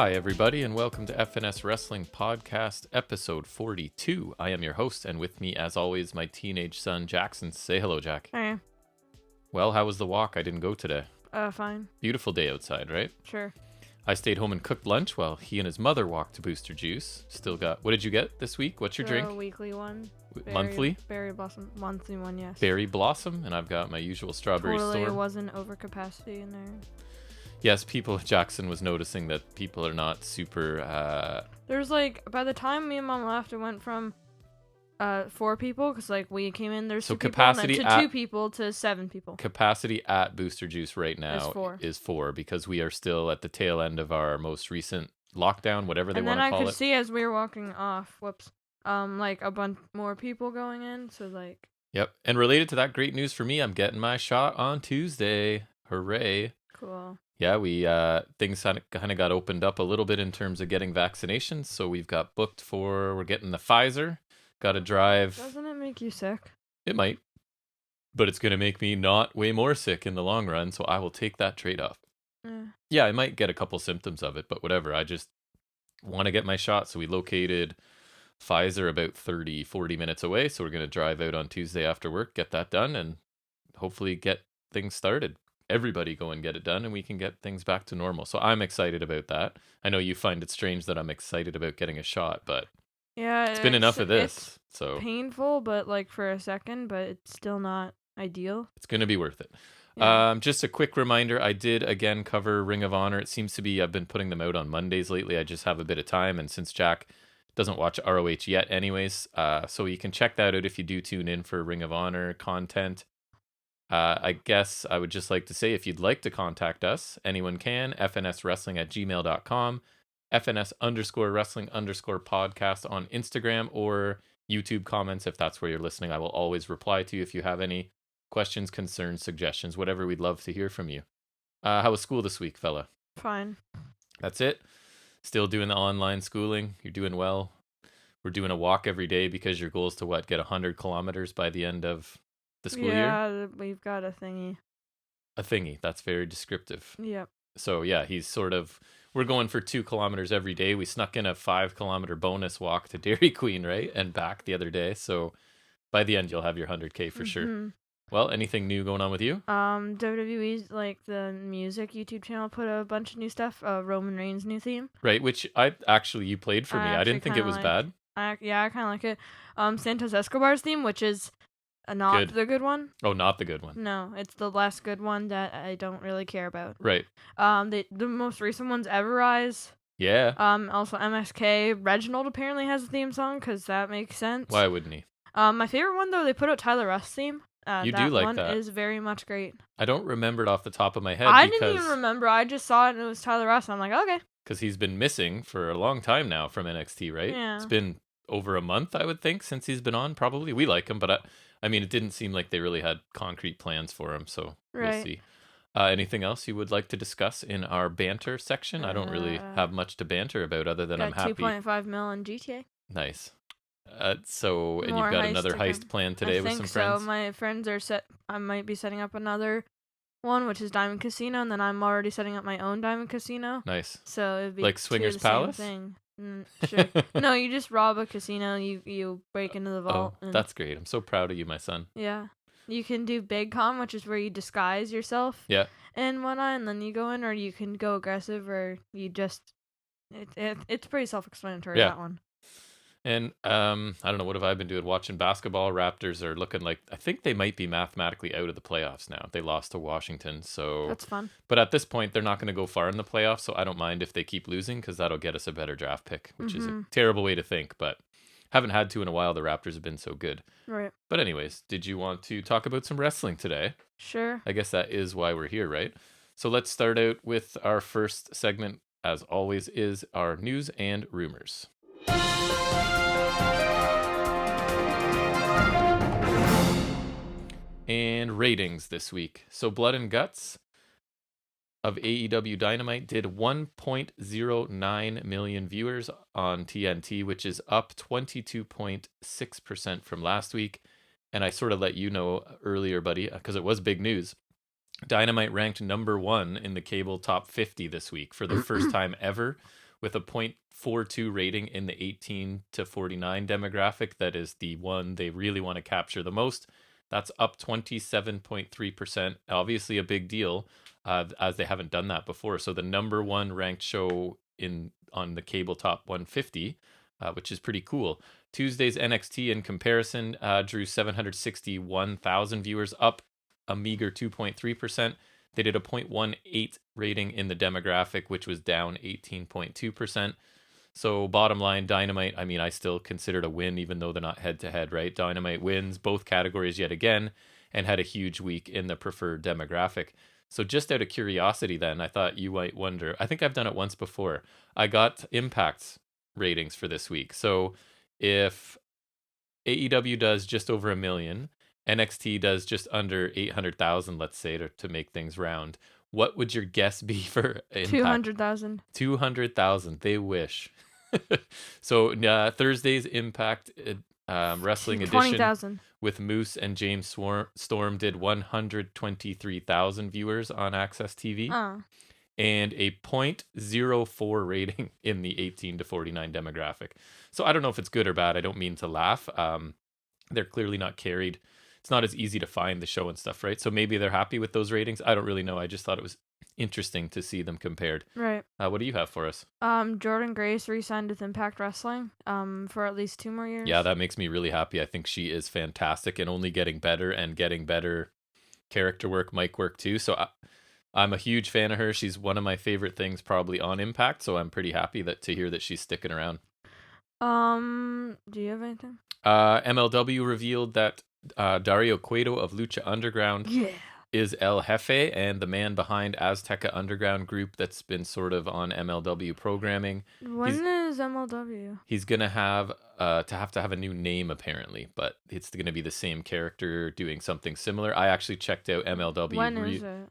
Hi, everybody, and welcome to FNS Wrestling Podcast, episode 42. I am your host, and with me, as always, my teenage son, Jackson. Say hello, Jack. Hey. Well, how was the walk? I didn't go today. Fine. Beautiful day outside, right? Sure. I stayed home and cooked lunch while he and his mother walked to Booster Juice. Still got... What did you get this week? What's your drink? The weekly one. Monthly? Berry Blossom. Monthly one, yes. Berry Blossom, and I've got my usual strawberry Totally storm. wasn't overcapacity in there. Yes, Jackson was noticing that people are not super... There's by the time me and Mom left, it went from 4 people, because we came in, there's 2 people, and then to 2 people to 7 people. Capacity at Booster Juice right now is 4 because we are still at the tail end of our most recent lockdown, whatever they want to call it. And then I could see as we were walking off, a bunch more people going in, so Yep, and related to that, great news for me, I'm getting my shot on Tuesday. Hooray. Cool. Yeah, we things kind of got opened up a little bit in terms of getting vaccinations, so we're getting the Pfizer. Got to drive. Doesn't it make you sick? It might, but it's going to make me not way more sick in the long run, so I will take that trade-off. Yeah, I might get a couple symptoms of it, but whatever. I just want to get my shot, so we located Pfizer about 30-40 minutes away, so we're going to drive out on Tuesday after work, get that done, and hopefully get things started. Everybody go and get it done, and we can get things back to normal. So I'm excited about that. I know you find it strange that I'm excited about getting a shot, but yeah, it's been enough of this. It's so painful, but for a second, but it's still not ideal. It's going to be worth it. Yeah. Just a quick reminder, I did again cover Ring of Honor. It seems to be I've been putting them out on Mondays lately. I just have a bit of time, and since Jack doesn't watch ROH yet anyways, so you can check that out if you do tune in for Ring of Honor content. I guess I would just like to say, if you'd like to contact us, anyone can, fnswrestling@gmail.com, fns_wrestling_podcast on Instagram, or YouTube comments if that's where you're listening. I will always reply to you if you have any questions, concerns, suggestions, whatever. We'd love to hear from you. How was school this week, fella? Fine. That's it? Still doing the online schooling? You're doing well? We're doing a walk every day because your goal is to get 100 kilometers by the end of the school year? Yeah, we've got a thingy. A thingy. That's very descriptive. Yep. So yeah, we're going for 2 kilometers every day. We snuck in a 5-kilometer bonus walk to Dairy Queen, right? And back the other day. So by the end, you'll have your 100K for sure. Well, anything new going on with you? WWE's, the music YouTube channel put a bunch of new stuff. Roman Reigns' new theme. Right, which you played for me. I didn't think it was bad. I kind of like it. Santos Escobar's theme, which is not the good one. Oh, not the good one. No, it's the less good one that I don't really care about. Right. The most recent one's Everrise. Yeah. Also MSK. Reginald apparently has a theme song, because that makes sense. Why wouldn't he? My favorite one, though, they put out Tyler Russ' theme. You do like that. That one is very much great. I don't remember it off the top of my head. I didn't even remember. I just saw it and it was Tyler Russ. I'm like, okay. Because he's been missing for a long time now from NXT, right? Yeah. It's been over a month, I would think, since he's been on, probably. We like him, but I mean, it didn't seem like they really had concrete plans for him, so we'll see. Anything else you would like to discuss in our banter section? I don't really have much to banter about other than I'm happy. 2.5 mil in GTA. Nice. And you've got another heist plan today with some friends? I think so. My friends are set. I might be setting up another one, which is Diamond Casino, and then I'm already setting up my own Diamond Casino. Nice. So it'd be like Swingers Palace? Same thing. Sure. No, you just rob a casino. You break into the vault. Oh, that's great. I'm so proud of you, my son. Yeah. You can do Big Con, which is where you disguise yourself. Yeah. And whatnot, and then you go in, or you can go aggressive, or you just... It's pretty self-explanatory, that one. And I don't know, what have I been doing? Watching basketball. Raptors are looking like, I think they might be mathematically out of the playoffs now. They lost to Washington, so... That's fun. But at this point, they're not going to go far in the playoffs, so I don't mind if they keep losing, because that'll get us a better draft pick, which is a terrible way to think, but haven't had to in a while. The Raptors have been so good. Right. But anyways, did you want to talk about some wrestling today? Sure. I guess that is why we're here, right? So let's start out with our first segment, as always, is our news and rumors. And ratings this week. So Blood and Guts of AEW Dynamite did 1.09 million viewers on TNT, which is up 22.6% from last week. And I sort of let you know earlier, buddy, because it was big news. Dynamite ranked number 1 in the cable top 50 this week for the first time ever, with a 0.42 rating in the 18 to 49 demographic. That is the one they really want to capture the most. That's up 27.3%. Obviously a big deal, as they haven't done that before. So the number one ranked show on the cable top 150, which is pretty cool. Tuesday's NXT in comparison drew 761,000 viewers, up a meager 2.3%. They did a 0.18 rating in the demographic, which was down 18.2%. So bottom line, Dynamite, I mean, I still consider it a win, even though they're not head-to-head, right? Dynamite wins both categories yet again and had a huge week in the preferred demographic. So just out of curiosity then, I thought you might wonder, I think I've done it once before. I got Impact's ratings for this week. So if AEW does just over 1 million, NXT does just under 800,000, let's say, to make things round, what would your guess be for Impact? 200,000. 200,000. They wish. So Thursday's Impact Wrestling edition 20,000 with Moose and James Storm did 123,000 viewers on Access TV. And a 0.04 rating in the 18 to 49 demographic. So I don't know if it's good or bad. I don't mean to laugh. They're clearly not carried. It's not as easy to find the show and stuff, right? So maybe they're happy with those ratings. I don't really know. I just thought it was interesting to see them compared. Right. What do you have for us? Jordan Grace re-signed with Impact Wrestling for at least 2 more years. Yeah, that makes me really happy. I think she is fantastic and only getting better and getting better character work, mic work too. So I'm a huge fan of her. She's one of my favorite things probably on Impact, so I'm pretty happy to hear that she's sticking around. Do you have anything? MLW revealed that Dario Cueto of Lucha Underground is El Jefe and the man behind Azteca Underground group that's been sort of on MLW programming. When is MLW? He's going to have a new name apparently, but it's going to be the same character doing something similar. I actually checked out MLW. When is it?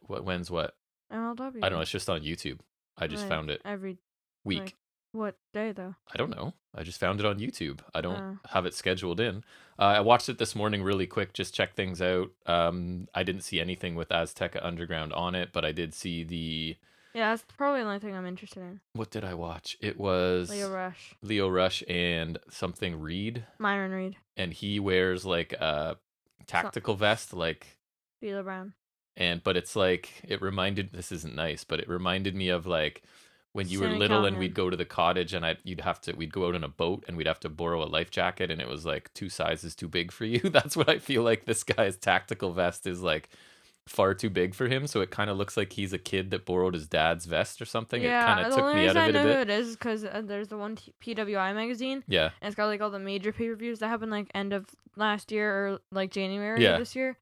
When's what? MLW. I don't know. It's just on YouTube. I just found it every week. Like, what day though? I don't know. I just found it on YouTube. I don't have it scheduled in. I watched it this morning really quick, just check things out. I didn't see anything with Azteca Underground on it, but I did see the... Yeah, that's probably the only thing I'm interested in. What did I watch? It was... Leo Rush and something Reed. Myron Reed. And he wears like a tactical vest, like... D'Lo Brown. But it's like, this isn't nice, but it reminded me of like... when you were little and we'd go to the cottage and we'd go out on a boat and we'd have to borrow a life jacket and it was like 2 sizes too big for you. That's what I feel like this guy's tactical vest is like far too big for him. So it kind of looks like he's a kid that borrowed his dad's vest or something. Yeah, it kind of took me out of it a bit. I know who it is because there's the one PWI magazine. Yeah. And it's got like all the major pay-per-views that happened like end of last year or like January of this year.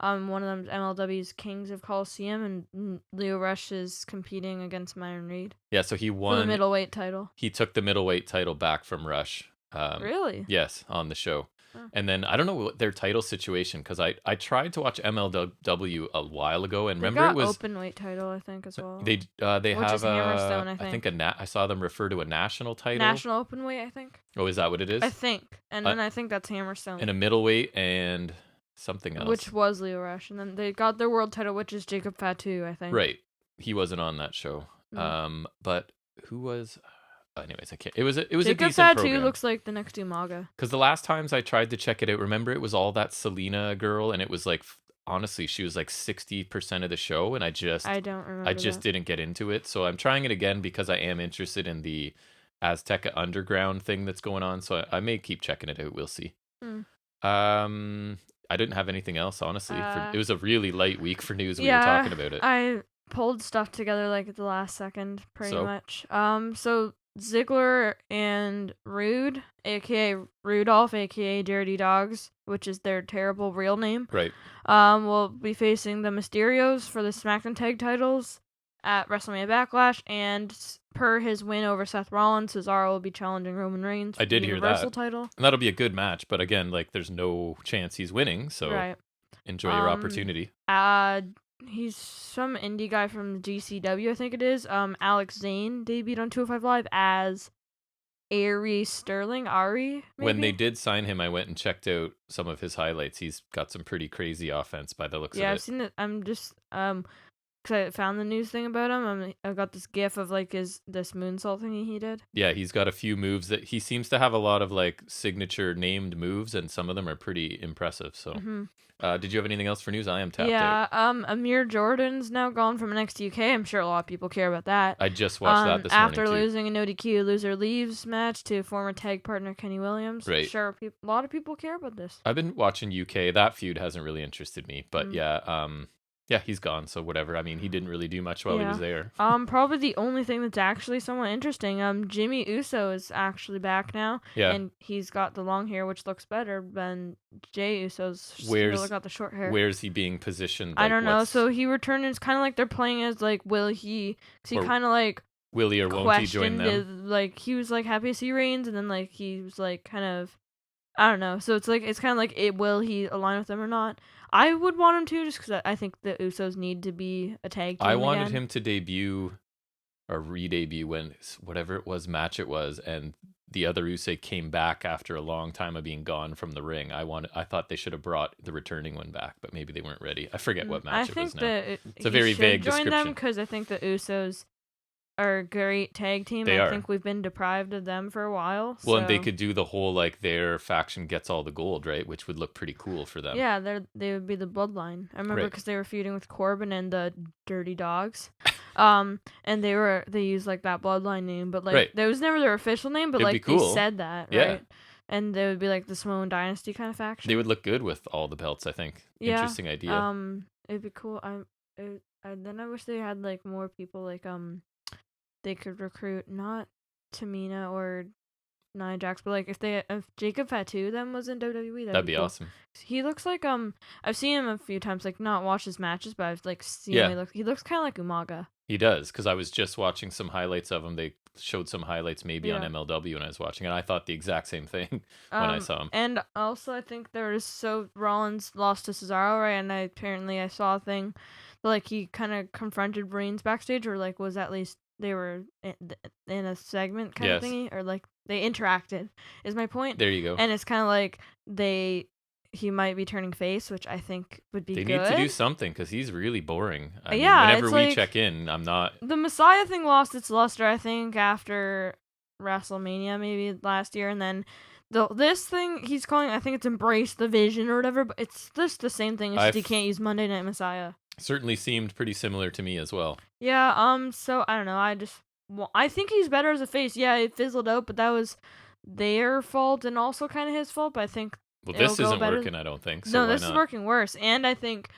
One of them's MLW's Kings of Coliseum, and Leo Rush is competing against Myron Reed. Yeah, so he won the middleweight title. He took the middleweight title back from Rush. Really? Yes, on the show. And then I don't know what their title situation, because I tried to watch MLW a while ago and remember it was open weight title, I think, as well. They which have is Hammerstone, I think. I saw them refer to a national title. National open weight, I think. Oh, is that what it is? I think, and then I think that's Hammerstone. And a middleweight and something else, which was Leo Rush, and then they got their world title, which is Jacob Fatu, I think. Right, he wasn't on that show. But who was? Anyways, I can't. It was a decent program. Jacob Fatu looks like the next Umaga. Because the last times I tried to check it out, remember it was all that Selena girl, and it was like honestly, she was like 60% of the show, and I don't remember. I just didn't get into it, so I'm trying it again because I am interested in the Azteca Underground thing that's going on. So I may keep checking it out. We'll see. I didn't have anything else, honestly. It was a really light week for news. We were talking about it. I pulled stuff together like at the last second, pretty much. So Ziggler and Rude, aka Rudolph, aka Dirty Dogs, which is their terrible real name, right? Will be facing the Mysterios for the SmackDown Tag Titles at WrestleMania Backlash, and per his win over Seth Rollins, Cesaro will be challenging Roman Reigns for the Universal title. And that'll be a good match, but again, like there's no chance he's winning, so enjoy your opportunity. He's some indie guy from GCW, I think it is. Alex Zane debuted on 205 Live as Ari Sterling. Maybe? When they did sign him, I went and checked out some of his highlights. He's got some pretty crazy offense by the looks of it. Yeah, I've seen it. I'm just because I found the news thing about him. I got this gif of like this moonsault thingy he did. Yeah, he's got a few moves that he seems to have a lot of like signature named moves, and some of them are pretty impressive. So, did you have anything else for news? I am tapped out. Amir Jordan's now gone from NXT UK. I'm sure a lot of people care about that. I just watched that this morning after losing a no DQ loser leaves match to former tag partner Kenny Williams. Right. Sure, a lot of people care about this. I've been watching UK. That feud hasn't really interested me, but yeah, he's gone, so whatever. I mean, he didn't really do much while he was there. Probably the only thing that's actually somewhat interesting. Jimmy Uso is actually back now. Yeah. And he's got the long hair, which looks better than Jay Uso's still got the short hair. Where's he being positioned? I don't know. So he returned, and it's kind of like they're playing as, like, will he... Because he kind of, like... Will he or won't he join them? Like, he was, like, happy to see Reigns, and then, like, he was, like, kind of... I don't know. So it's like it's kind of like will he align with them or not? I would want him to, just because I think the Usos need to be a tag team. I wanted him to debut or re-debut when whatever it was match it was, and the other Uso came back after a long time of being gone from the ring. I thought they should have brought the returning one back, but maybe they weren't ready. I forget what match it was now. It's a very vague description. Join them because I think the Usos are a great tag team. I think we've been deprived of them for a while. Well, and they could do the whole like their faction gets all the gold, right? Which would look pretty cool for them. Yeah, they would be the bloodline. I remember because they were feuding with Corbin and the Dirty Dogs. And they used like that bloodline name, but like that was never their official name, but like they said that, right? Yeah. And they would be like the Samoan Dynasty kind of faction. They would look good with all the belts, I think. Yeah. Interesting idea. It'd be cool. Then I wish they had like more people like they could recruit, not Tamina or Nia Jax, but like if Jacob Fatu then was in WWE, that'd be cool. Awesome. He looks like I've seen him a few times, like not watched his matches, but I've like seen him. He looks kind of like Umaga. He does, because I was just watching some highlights of him. They showed some highlights maybe on MLW when I was watching, and I thought the exact same thing when I saw him. And also, I think Rollins lost to Cesaro, right? And I saw a thing that, like, he kind of confronted Reigns backstage, or like was at least they were in a segment kind of thingy, or like they interacted. Is my point? There you go. And it's kind of like he might be turning face, which I think would be good. They need to do something because he's really boring. I mean, whenever we check in, I'm not... The Messiah thing lost its luster, I think, after WrestleMania maybe last year. And then this thing he's calling, I think it's Embrace the Vision or whatever, but it's just the same thing. It's just he can't use Monday Night Messiah. Certainly seemed pretty similar to me as well. Yeah, so I don't know. I think he's better as a face. Yeah, it fizzled out, but that was their fault and also kind of his fault, but I think... Well, this isn't working, I don't think. So no, this is working worse. And I think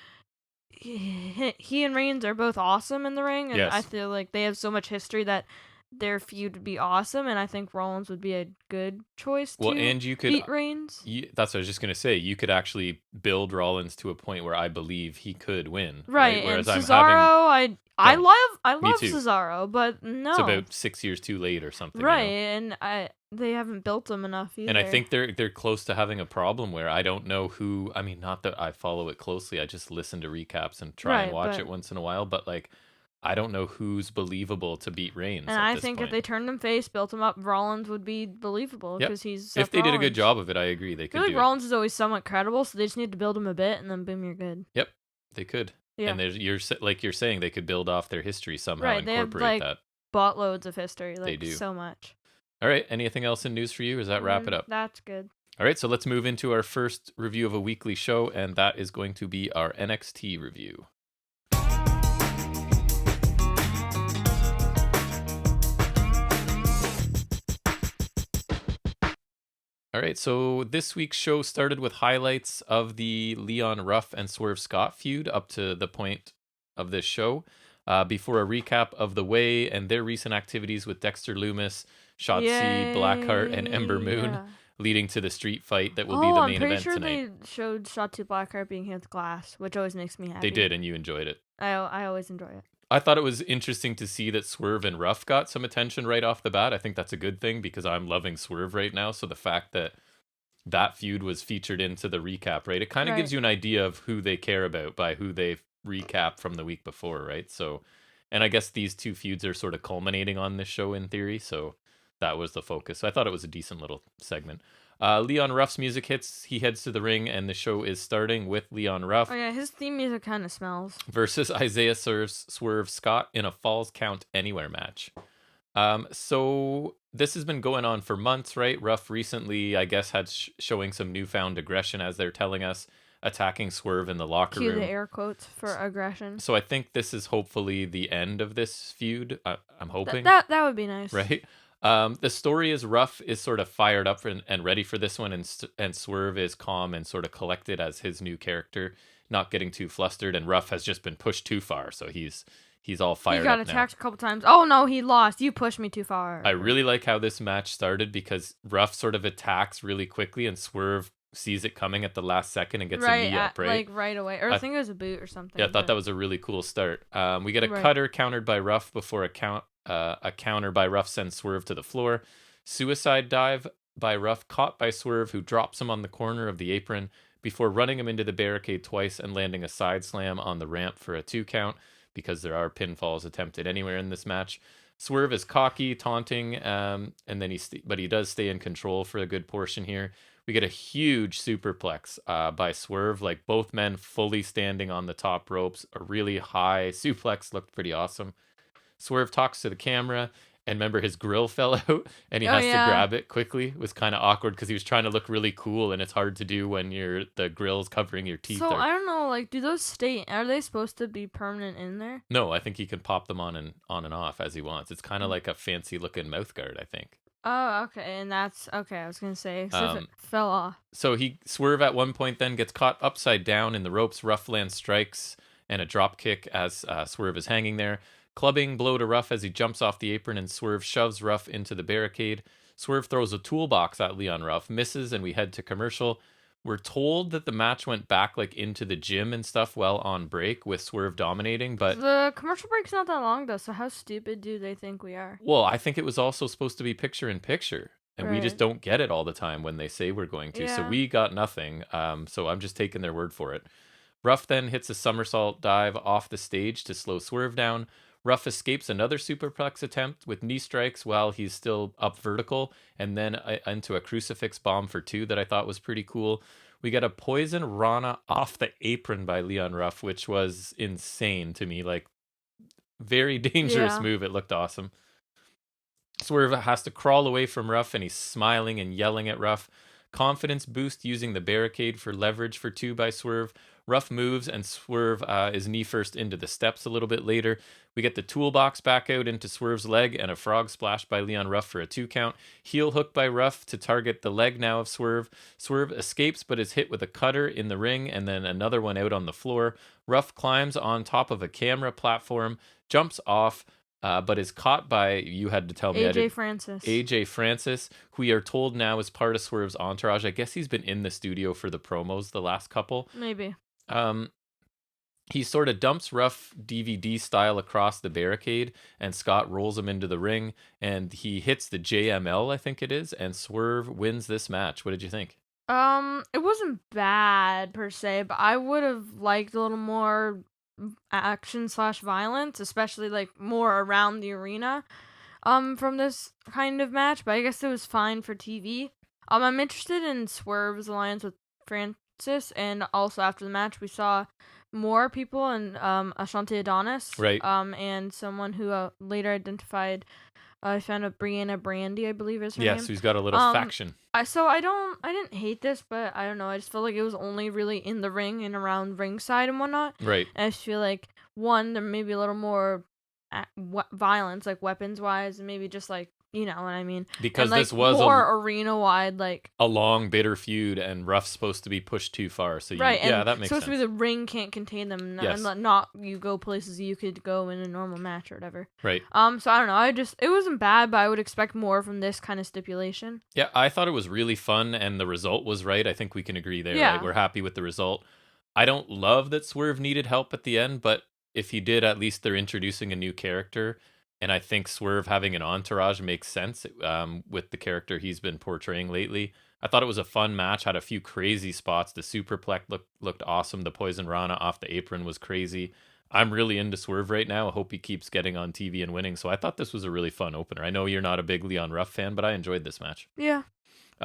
he and Reigns are both awesome in the ring. And I feel like they have so much history that their feud would be awesome. And I think Rollins would be a good choice to beat Reigns. That's what I was just going to say. You could actually build Rollins to a point where I believe he could win. Right. Whereas and Cesaro, I love Cesaro, but no. It's about 6 years too late or something. Right. And they haven't built him enough either. And I think they're close to having a problem where I don't know who. I mean, not that I follow it closely. I just listen to recaps and try and watch it once in a while. But like, I don't know who's believable to beat Reigns. And I think if they turned him face, built him up, Rollins would be believable because he's. If they did a good job of it, I agree. They could. I feel like Rollins is always somewhat credible, so they just need to build him a bit, and then boom, you're good. Yep, they could. Yeah. And you're saying they could build off their history somehow. Right, they incorporate have buttloads of history. Like, they do so much. All right. Anything else in news for you? Does that wrap it up? That's good. All right. So let's move into our first review of a weekly show, and that is going to be our NXT review. All right. So this week's show started with highlights of the Leon Ruff and Swerve Scott feud up to the point of this show. Before a recap of The Way and their recent activities with Dexter Lumis, Shotzi Blackheart, and Ember Moon, leading to the street fight that will be the main event tonight. I'm pretty sure they showed Shotzi Blackheart being hit with glass, which always makes me happy. They did, and you enjoyed it. I always enjoy it. I thought it was interesting to see that Swerve and Ruff got some attention right off the bat. I think that's a good thing because I'm loving Swerve right now. So the fact that feud was featured into the recap, right? It kind of gives you an idea of who they care about by who they've recapped from the week before, right? So, and I guess these two feuds are sort of culminating on this show in theory. So that was the focus. So I thought it was a decent little segment. Leon Ruff's music hits. He heads to the ring, and the show is starting with Leon Ruff. Oh yeah, his theme music kind of smells. Versus Isaiah Swerve Scott in a Falls Count Anywhere match. So this has been going on for months, right? Ruff recently, I guess, had showing some newfound aggression, as they're telling us, attacking Swerve in the locker room. Cue the air quotes for aggression. So I think this is hopefully the end of this feud. I'm hoping. That would be nice. Right? The story is Ruff is sort of fired up and ready for this one, and Swerve is calm and sort of collected as his new character, not getting too flustered, and Ruff has just been pushed too far, so he's all fired up. He got attacked a couple times. Oh no, he lost. You pushed me too far. I really like how this match started because Ruff sort of attacks really quickly, and Swerve sees it coming at the last second and gets a knee up, right? Like right away. Or I think it was a boot or something. Yeah, I thought that was a really cool start. We get a cutter countered by Ruff before a counter by Ruff sends Swerve to the floor. Suicide dive by Ruff caught by Swerve, who drops him on the corner of the apron before running him into the barricade twice and landing a side slam on the ramp for a 2 count, because there are pinfalls attempted anywhere in this match. Swerve is cocky, taunting, and then he does stay in control for a good portion here. We get a huge superplex by Swerve, like both men fully standing on the top ropes. A really high suplex, looked pretty awesome. Swerve talks to the camera, and remember his grill fell out, and he has to grab it quickly. It was kind of awkward because he was trying to look really cool, and it's hard to do when the grill's covering your teeth. So I don't know, like, do those stay? Are they supposed to be permanent in there? No, I think he can pop them on and off as he wants. It's kind of like a fancy looking mouth guard, I think. Oh, okay, and that's okay. I was gonna say, if it fell off. So Swerve at one point then gets caught upside down in the ropes. Ruff lands strikes and a drop kick as Swerve is hanging there. Clubbing blow to Ruff as he jumps off the apron, and Swerve shoves Ruff into the barricade. Swerve throws a toolbox at Leon Ruff, misses, and we head to commercial. We're told that the match went back like into the gym and stuff while on break, with Swerve dominating, but the commercial break's not that long though, so how stupid do they think we are? Well, I think it was also supposed to be picture in picture, and we just don't get it all the time when they say we're going to. So we got nothing. So I'm just taking their word for it. Ruff then hits a somersault dive off the stage to slow Swerve down. Ruff escapes another superplex attempt with knee strikes while he's still up vertical, and then into a crucifix bomb for 2 that I thought was pretty cool. We get a poison Rana off the apron by Leon Ruff, which was insane to me. Like, very dangerous move. It looked awesome. Swerve has to crawl away from Ruff, and he's smiling and yelling at Ruff. Confidence boost using the barricade for leverage for 2 by Swerve. Ruff moves, and Swerve is knee first into the steps a little bit later. We get the toolbox back out into Swerve's leg, and a frog splash by Leon Ruff for a 2 count. Heel hook by Ruff to target the leg now of Swerve. Swerve escapes but is hit with a cutter in the ring, and then another one out on the floor. Ruff climbs on top of a camera platform, jumps off, but is caught by, you had to tell me, AJ Francis, who we are told now is part of Swerve's entourage. I guess he's been in the studio for the promos the last couple. Maybe. He sort of dumps Ruff DVD style across the barricade, and Scott rolls him into the ring, and he hits the JML, I think it is, and Swerve wins this match. What did you think? It wasn't bad per se, but I would have liked a little more action/violence, especially like more around the arena from this kind of match, but I guess it was fine for TV. I'm interested in Swerve's alliance with Francis, and also after the match we saw more people, and Ashante Adonis, right, and someone who later identified I found out Brianna Brandy, I believe is her name. Yes, who's got a little faction. I didn't hate this, but I don't know. I just felt like it was only really in the ring and around ringside and whatnot. Right. And I just feel like, one, there may be a little more violence, like weapons wise, and maybe just like, you know what I mean? Because and, like, this was more arena wide, like a long bitter feud, and Ruff's supposed to be pushed too far. So that makes sense. Supposed to be the ring can't contain them, and not you go places you could go in a normal match or whatever. Right. So I don't know. It wasn't bad, but I would expect more from this kind of stipulation. Yeah, I thought it was really fun, and the result was right. I think we can agree there. Yeah. Right? We're happy with the result. I don't love that Swerve needed help at the end, but if he did, at least they're introducing a new character. And I think Swerve having an entourage makes sense with the character he's been portraying lately. I thought it was a fun match, had a few crazy spots. The superplex looked awesome. The Poison Rana off the apron was crazy. I'm really into Swerve right now. I hope he keeps getting on TV and winning. So I thought this was a really fun opener. I know you're not a big Leon Ruff fan, but I enjoyed this match. Yeah.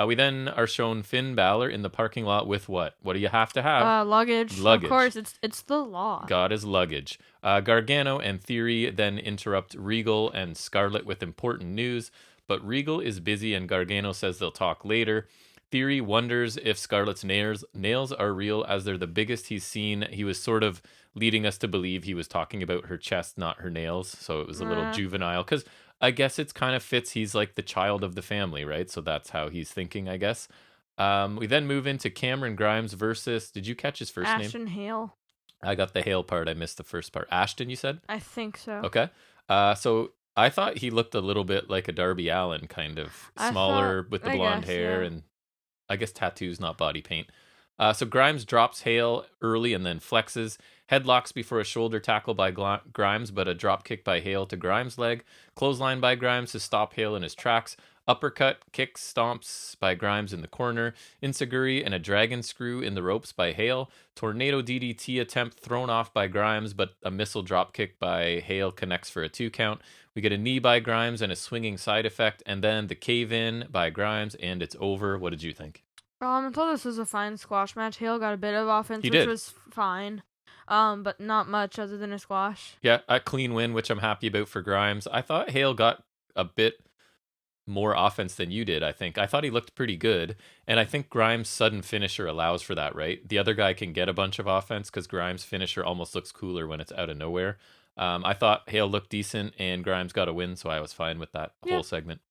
We then are shown Finn Balor in the parking lot with what? What do you have to have? Luggage. Of course, it's the law. God is luggage. Gargano and Theory then interrupt Regal and Scarlett with important news, but Regal is busy and Gargano says they'll talk later. Theory wonders if Scarlett's nails are real, as they're the biggest he's seen. He was sort of leading us to believe he was talking about her chest, not her nails, so it was a little juvenile, because I guess it's kind of fits. He's like the child of the family, right? So that's how he's thinking, I guess. We then move into Cameron Grimes versus, did you catch his first name? Ashton Hale. I got the Hale part. I missed the first part. Ashton, you said? I think so. Okay. So I thought he looked a little bit like a Darby Allin, kind of smaller with the blonde hair, and I guess tattoos, not body paint. So Grimes drops Hale early and then flexes. Headlocks before a shoulder tackle by Grimes, but a drop kick by Hale to Grimes' leg. Clothesline by Grimes to stop Hale in his tracks. Uppercut, kicks, stomps by Grimes in the corner. Enziguri and a dragon screw in the ropes by Hale. Tornado DDT attempt thrown off by Grimes, but a missile drop kick by Hale connects for a 2 count. We get a knee by Grimes and a swinging side effect, and then the cave-in by Grimes, and it's over. What did you think? I thought this was a fine squash match. Hale got a bit of offense, which was fine. But not much other than a squash. Yeah, a clean win, which I'm happy about for Grimes. I thought Hale got a bit more offense than you did, I think. I thought he looked pretty good, and I think Grimes' sudden finisher allows for that, right? The other guy can get a bunch of offense because Grimes' finisher almost looks cooler when it's out of nowhere. I thought Hale looked decent, and Grimes got a win, so I was fine with that whole segment.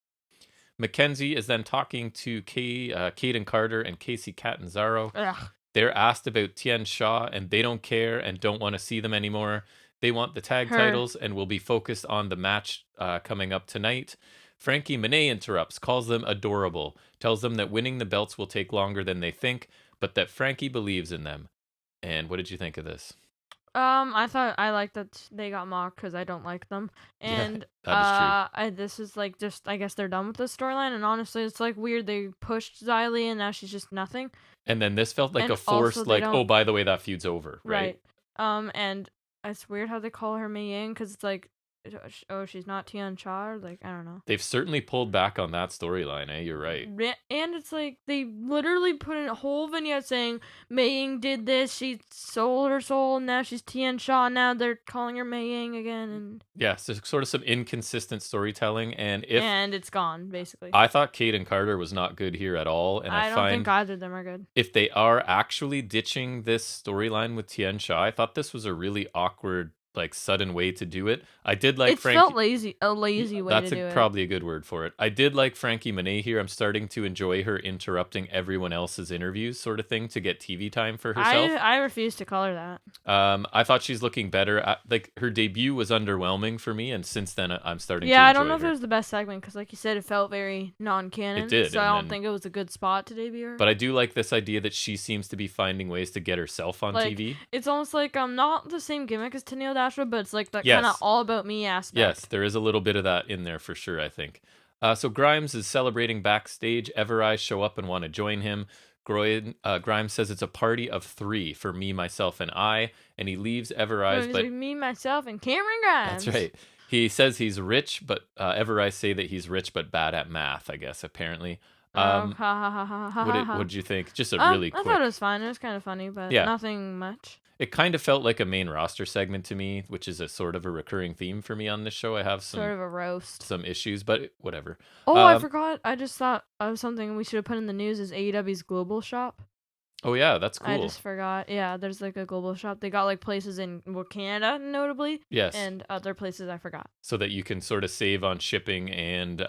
Mackenzie is then talking to Caden Carter and Casey Catanzaro. Ugh. They're asked about Tien Shaw, and they don't care and don't want to see them anymore. They want the tag titles and will be focused on the match coming up tonight. Frankie Monet interrupts, calls them adorable, tells them that winning the belts will take longer than they think, but that Frankie believes in them. And what did you think of this? I liked that they got mocked because I don't like them, and that is true. This is like just I guess they're done with the storyline, and honestly, it's like weird they pushed Xylee and now she's just nothing. And then this felt like a forced like, oh, by the way, that feud's over, right? And it's weird how they call her Mei Ying because it's like, oh, she's not Tian Cha, like, I don't know. They've certainly pulled back on that storyline, eh? You're right. And it's like, they literally put in a whole vignette saying, Mei Ying did this, she sold her soul, and now she's Tian Cha, now they're calling her Mei Ying again, and... Yeah, so sort of some inconsistent storytelling, and it's gone, basically. I thought Caden Carter was not good here at all, and I don't think either of them are good. If they are actually ditching this storyline with Tian Sha, I thought this was a really awkward, like, sudden way to do it. I did like Frankie. It felt a lazy way to do it. That's probably a good word for it. I did like Frankie Monet here. I'm starting to enjoy her interrupting everyone else's interviews, sort of thing, to get TV time for herself. I refuse to call her that. I thought she's looking better. Like, her debut was underwhelming for me, and since then I'm starting to enjoy I don't know her. if it was the best segment, because like you said, it felt very non-canon. It did. So I don't think it was a good spot to debut her. But I do like this idea that she seems to be finding ways to get herself on TV. It's almost like not the same gimmick as Tenille Dashwood, but it's like the kind of all about me aspect. Yes, there is a little bit of that in there for sure, I think. So Grimes is celebrating backstage. Ever-Eyes show up and want to join him. Grimes says it's a party of 3 for me, myself, and I, and he leaves Ever-Eyes. But like me, myself, and Cameron Grimes. That's right. He says he's rich, but Ever-Eyes say that he's rich but bad at math, I guess, apparently. What did you think? Just a really quick... I thought it was fine. It was kind of funny, but nothing much. It kind of felt like a main roster segment to me, which is a sort of a recurring theme for me on this show. I have sort of a roast, some issues, but whatever. Oh, I forgot. I just thought of something we should have put in the news is AEW's global shop. Oh yeah, that's cool. I just forgot. Yeah, there's like a global shop. They got like places in Canada, notably. Yes. And other places I forgot. So that you can sort of save on shipping and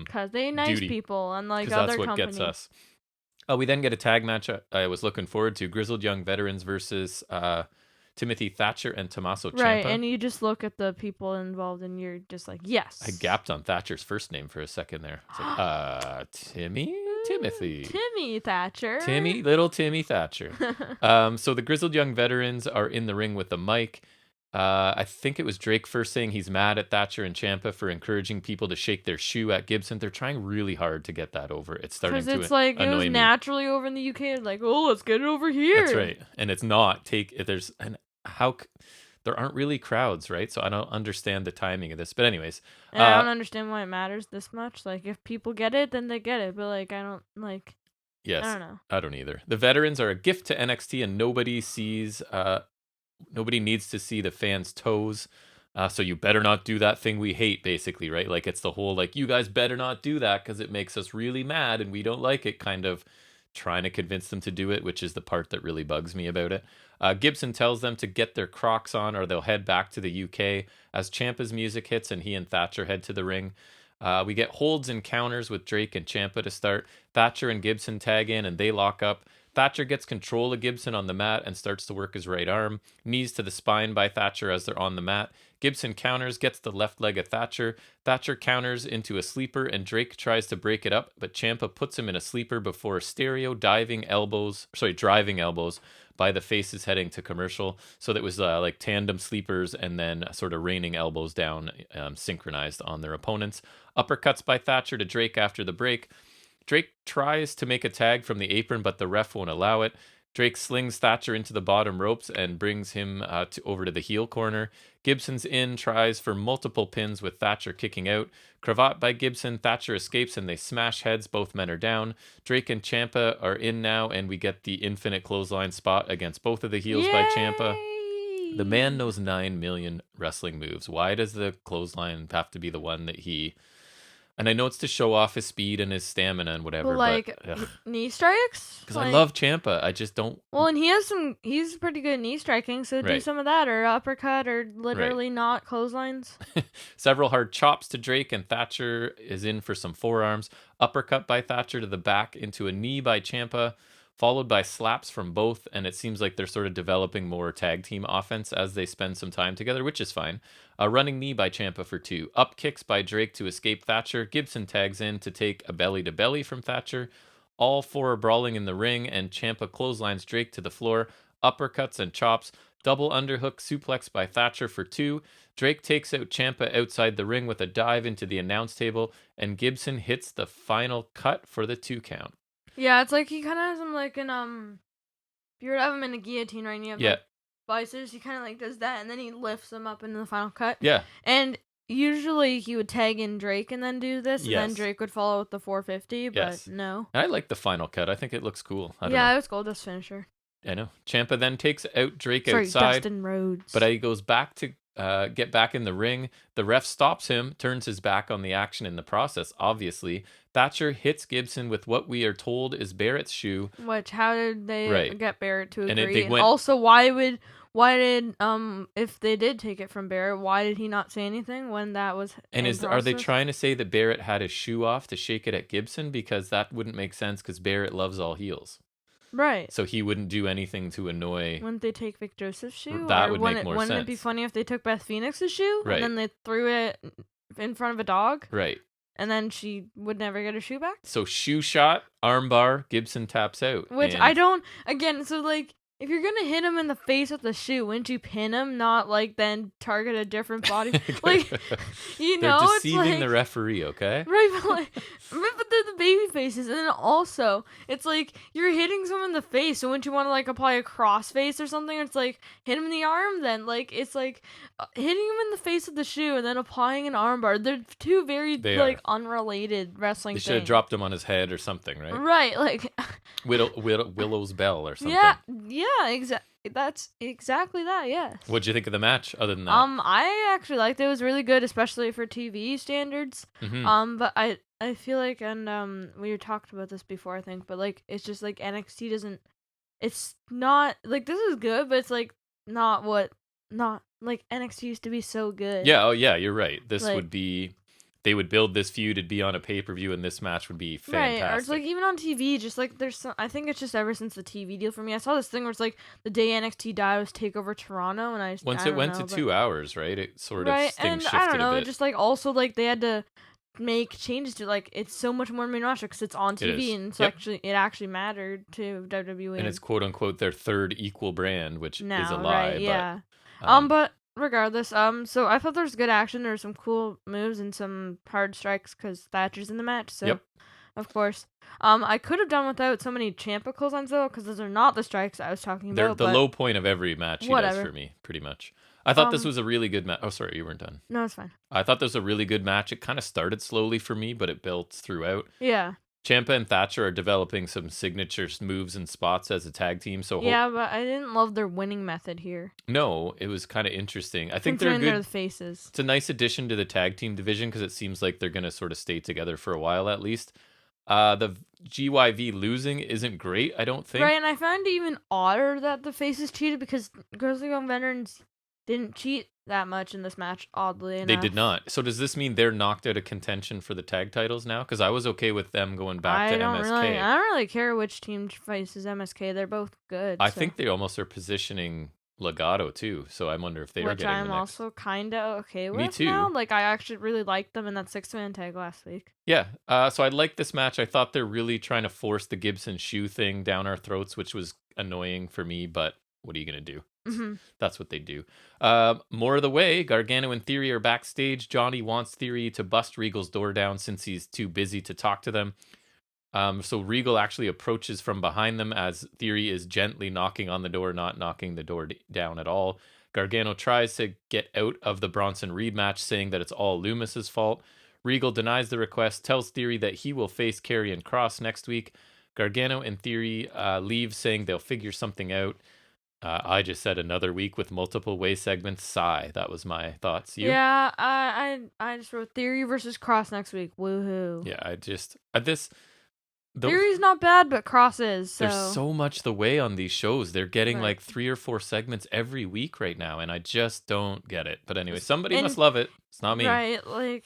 because they nice duty. People, unlike other companies. That's what gets us. We then get a tag match I was looking forward to: Grizzled Young Veterans versus Timothy Thatcher and Tommaso Ciampa. Right, and you just look at the people involved, and you're just like, yes. I gapped on Thatcher's first name for a second there. It's like, Timothy Thatcher. Little Timmy Thatcher. So the Grizzled Young Veterans are in the ring with the mic. I think it was Drake first saying he's mad at Thatcher and Ciampa for encouraging people to shake their shoe at Gibson. They're trying really hard to get that over. It's starting to annoy me. Because it's like, it was naturally over in the UK. Like, oh, let's get it over here. That's right. And it's not. there aren't really crowds, right? So I don't understand the timing of this. But anyways, and I don't understand why it matters this much. Like, if people get it, then they get it. But like, I don't like. Yes, I don't know. I don't either. The veterans are a gift to NXT, and nobody needs to see the fans' toes. So you better not do that thing we hate, basically, right? Like, it's the whole, like, you guys better not do that because it makes us really mad and we don't like it, kind of trying to convince them to do it, which is the part that really bugs me about it. Gibson tells them to get their Crocs on or they'll head back to the UK as Ciampa's music hits and he and Thatcher head to the ring. We get holds and counters with Drake and Ciampa to start. Thatcher and Gibson tag in and they lock up. Thatcher gets control of Gibson on the mat and starts to work his right arm. Knees to the spine by Thatcher as they're on the mat. Gibson counters, gets the left leg of Thatcher. Thatcher counters into a sleeper and Drake tries to break it up, but Ciampa puts him in a sleeper before driving elbows by the faces heading to commercial. So that was like tandem sleepers and then sort of raining elbows down, synchronized on their opponents. Uppercuts by Thatcher to Drake after the break. Drake tries to make a tag from the apron, but the ref won't allow it. Drake slings Thatcher into the bottom ropes and brings him over to the heel corner. Gibson's in, tries for multiple pins with Thatcher kicking out. Cravat by Gibson, Thatcher escapes and they smash heads. Both men are down. Drake and Ciampa are in now, and we get the infinite clothesline spot against both of the heels. Yay! By Ciampa. The man knows 9 million wrestling moves. Why does the clothesline have to be the one that he... And I know it's to show off his speed and his stamina and whatever, like, but knee strikes? Because I love Ciampa, I just don't. Well, and he's pretty good at knee striking, so do some of that, or uppercut, or literally not clotheslines. Several hard chops to Drake, and Thatcher is in for some forearms. Uppercut by Thatcher to the back into a knee by Ciampa, followed by slaps from both, and it seems like they're sort of developing more tag team offense as they spend some time together, which is fine. A running knee by Ciampa for 2. Up kicks by Drake to escape Thatcher. Gibson tags in to take a belly-to-belly from Thatcher. All 4 are brawling in the ring, and Ciampa clotheslines Drake to the floor. Uppercuts and chops. Double underhook suplex by Thatcher for 2. Drake takes out Ciampa outside the ring with a dive into the announce table, and Gibson hits the final cut for the 2 count. Yeah, it's like he kind of has him like in if you were to have him in a guillotine, right? And you have like biceps, he kind of like does that, and then he lifts them up into the final cut. Yeah. And usually he would tag in Drake and then do this, and then Drake would follow with the 450, but no. I like the final cut. I think it looks cool. I don't know. It was cool. This finisher. I know. Ciampa then takes out Drake outside. Dustin Rhodes. But he goes back to get back in the ring. The ref stops him, turns his back on the action in the process, obviously. Thatcher hits Gibson with what we are told is Barrett's shoe. Which, how did they get Barrett to agree? And also, why did if they did take it from Barrett, why did he not say anything when that was are they trying to say that Barrett had his shoe off to shake it at Gibson? Because that wouldn't make sense because Barrett loves all heels. Right. So he wouldn't do anything to annoy... Wouldn't they take Vic Joseph's shoe? That would make more sense. Wouldn't it be funny if they took Beth Phoenix's shoe? Right. And then they threw it in front of a dog? Right. And then she would never get her shoe back? So shoe shot, armbar, Gibson taps out. Which I don't... Again, so like... If you're gonna hit him in the face with the shoe, wouldn't you pin him? Not like then target a different body. Like, you know, they're deceiving it's like, the referee, okay? Right, but they're the baby faces, and then also it's like you're hitting someone in the face. So wouldn't you want to like apply a crossface or something? It's like hit him in the arm. Then like it's like hitting him in the face with the shoe and then applying an armbar. They're two very unrelated wrestling. They should have dropped him on his head or something, right? Right, like Willow's bell or something. Yeah, exactly. That's exactly that. Yes. What'd you think of the match? Other than that, I actually liked it. It was really good, especially for TV standards. Mm-hmm. But I feel like, and we talked about this before, I think, but like it's just like NXT doesn't. It's not like this is good, but it's like not like NXT used to be so good. Yeah. Oh yeah, you're right. This would be. They would build this feud, it'd be on a pay-per-view, and this match would be fantastic. Right, or it's like even on TV, just like there's some, I think it's just ever since the TV deal for me. I saw this thing where it's like the day NXT died was TakeOver Toronto, and once it went to 2 hours, right? It sort of things and shifted I don't know, a bit. just like also like they had to make changes to like it's so much more main roster because it's on TV and so it actually mattered to WWE. And it's quote unquote their third equal brand, which is a lie. Right, yeah. But regardless, so I thought there was good action. There were some cool moves and some hard strikes because Thatcher's in the match. So, Of course. I could have done without so many Ciampa clotheslines though, because those are not the strikes I was talking They're about. the low point of every match he does for me, pretty much. I thought this was a really good match. Oh, sorry, you weren't done. No, it's fine. I thought this was a really good match. It kind of started slowly for me, but it built throughout. Yeah. Ciampa and Thatcher are developing some signature moves and spots as a tag team. So yeah, but I didn't love their winning method here. No, it was kind of interesting. I think they're good. They're the faces. It's a nice addition to the tag team division because it seems like they're going to sort of stay together for a while at least. The GYV losing isn't great, I don't think. Right, and I find it even odder that the faces cheated because Grizzly Young Veterans didn't cheat that much in this match, oddly enough. They did not. So does this mean they're knocked out of contention for the tag titles now? Because I was okay with them going back to MSK. I don't really care which team faces MSK. They're both good. I think they almost are positioning Legato too. So I wonder if they are getting the next. Which I'm also kind of okay with. Me too. Now. Like I actually really liked them in that 6-man tag last week. Yeah. So I like this match. I thought they're really trying to force the Gibson shoe thing down our throats, which was annoying for me. But what are you gonna do? Mm-hmm. That's what they do. More of the way, Gargano and Theory are backstage. Johnny wants Theory to bust Regal's door down since he's too busy to talk to them. So Regal actually approaches from behind them as Theory is gently knocking on the door, not knocking the door down at all. Gargano tries to get out of the Bronson Reed match, saying that it's all Loomis's fault. Regal denies the request, tells Theory that he will face Karrion Kross next week. Gargano and Theory leave, saying they'll figure something out. I just said another week with multiple way segments. Sigh. That was my thoughts. You? Yeah, I just wrote Theory versus Kross next week. Woohoo. Yeah, Theory's not bad, but Kross is. So. There's so much the way on these shows. They're getting like 3 or 4 segments every week right now, and I just don't get it. But anyway, somebody must love it. It's not me. Right, like...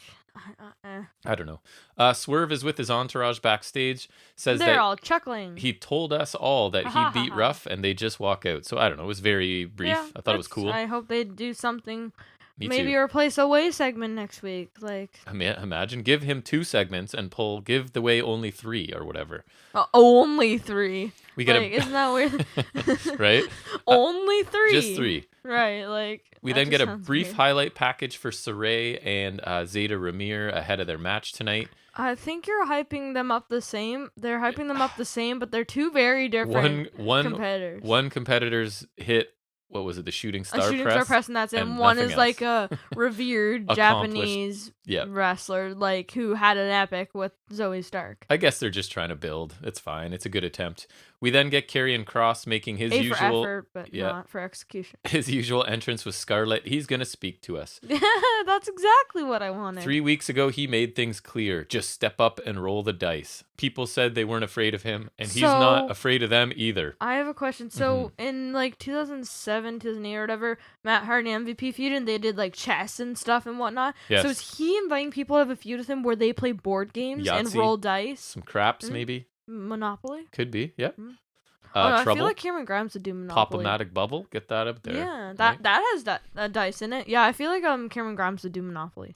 I don't know. Swerve is with his entourage backstage. Says they're that all chuckling. He told us all that he beat Ruff, and they just walk out. So I don't know. It was very brief. Yeah, I thought it was cool. I hope they do something. Me maybe too. replace a way segment next week. Like imagine give him 2 segments and give the way only 3 or whatever. Only 3. We get isn't that weird? Right? Only 3. Just 3. Right, like we then get a brief highlight package for Saray and Zeta Ramir ahead of their match tonight. I think you're hyping them up the same. They're hyping them up the same, but they're 2 very different competitors. One competitor's hit. What was it? The shooting star press, and that's it. And one is like a revered Japanese wrestler, like who had an epic with Zoe Stark. I guess they're just trying to build. It's fine. It's a good attempt. We then get Karrion Kross making his usual for effort, but not for execution. His usual entrance with Scarlett. He's gonna speak to us. That's exactly what I wanted. 3 weeks ago, he made things clear. Just step up and roll the dice. People said they weren't afraid of him, and he's not afraid of them either. I have a question. So in like 2007, 2008 or whatever, Matt Hardy MVP feud, and they did like chess and stuff and whatnot. Yes. So is he inviting people to have a feud with him where they play board games and roll dice? Some craps, maybe. Monopoly? Could be, yeah. I feel like Cameron Grimes would do Monopoly. Pop-O-Matic Bubble, get that up there. Yeah, that has that dice in it. Yeah, I feel like Cameron Grimes would do Monopoly.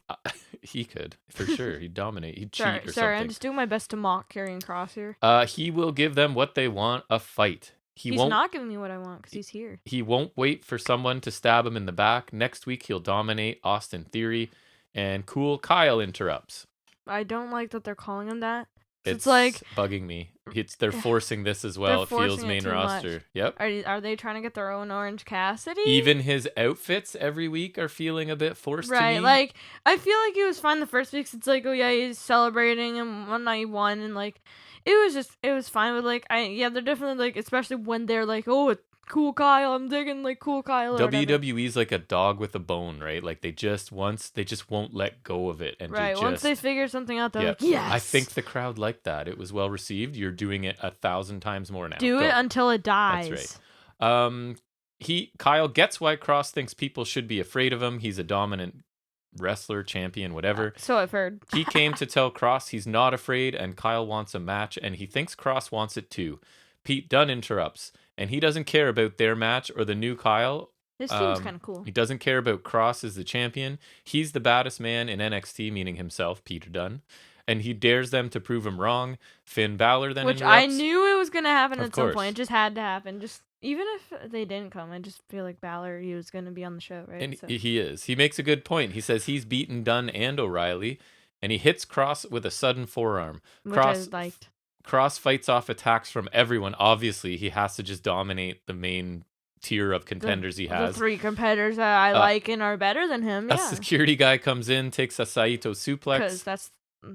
He could, for sure. He'd dominate. He'd cheat or something. Sorry, I'm just doing my best to mock Karrion Kross here. He will give them what they want, a fight. He's not giving me what I want because he's here. He won't wait for someone to stab him in the back. Next week, he'll dominate Austin Theory. And Cool Kyle interrupts. I don't like that they're calling him that. It's like bugging me. They're forcing this as well. It feels main roster. Much. Yep. Are they trying to get their own Orange Cassidy? Even his outfits every week are feeling a bit forced to me. Right, like I feel like he was fine the first week. It's like, oh yeah, he's celebrating and one night he won, and like it was fine. But like they're definitely like, especially when they're like, oh, Cool Kyle, I'm digging like Cool Kyle. WWE's like a dog with a bone, right? Like they just won't let go of it, and once they figure something out, they're like, yes. I think the crowd liked that. It was well received. You're doing it 1,000 times more now. Do it until it dies. That's right. Kyle gets why Kross thinks people should be afraid of him. He's a dominant wrestler, champion, whatever. So I've heard. He came to tell Kross he's not afraid, and Kyle wants a match, and he thinks Kross wants it too. Pete Dunne interrupts. And he doesn't care about their match or the new Kyle. His team's kind of cool. He doesn't care about Kross as the champion. He's the baddest man in NXT, meaning himself, Peter Dunne. And he dares them to prove him wrong. Finn Balor then interrupts. I knew it was going to happen at some point. It just had to happen. Even if they didn't come, I just feel like Balor, he was going to be on the show, right? And he is. He makes a good point. He says he's beaten Dunne and O'Reilly. and he hits Cross with a sudden forearm. Which I liked. Cross fights off attacks from everyone. Obviously, he has to just dominate the main tier of contenders he has. The 3 competitors that I like and are better than him. A security guy comes in, takes a Saito suplex. Because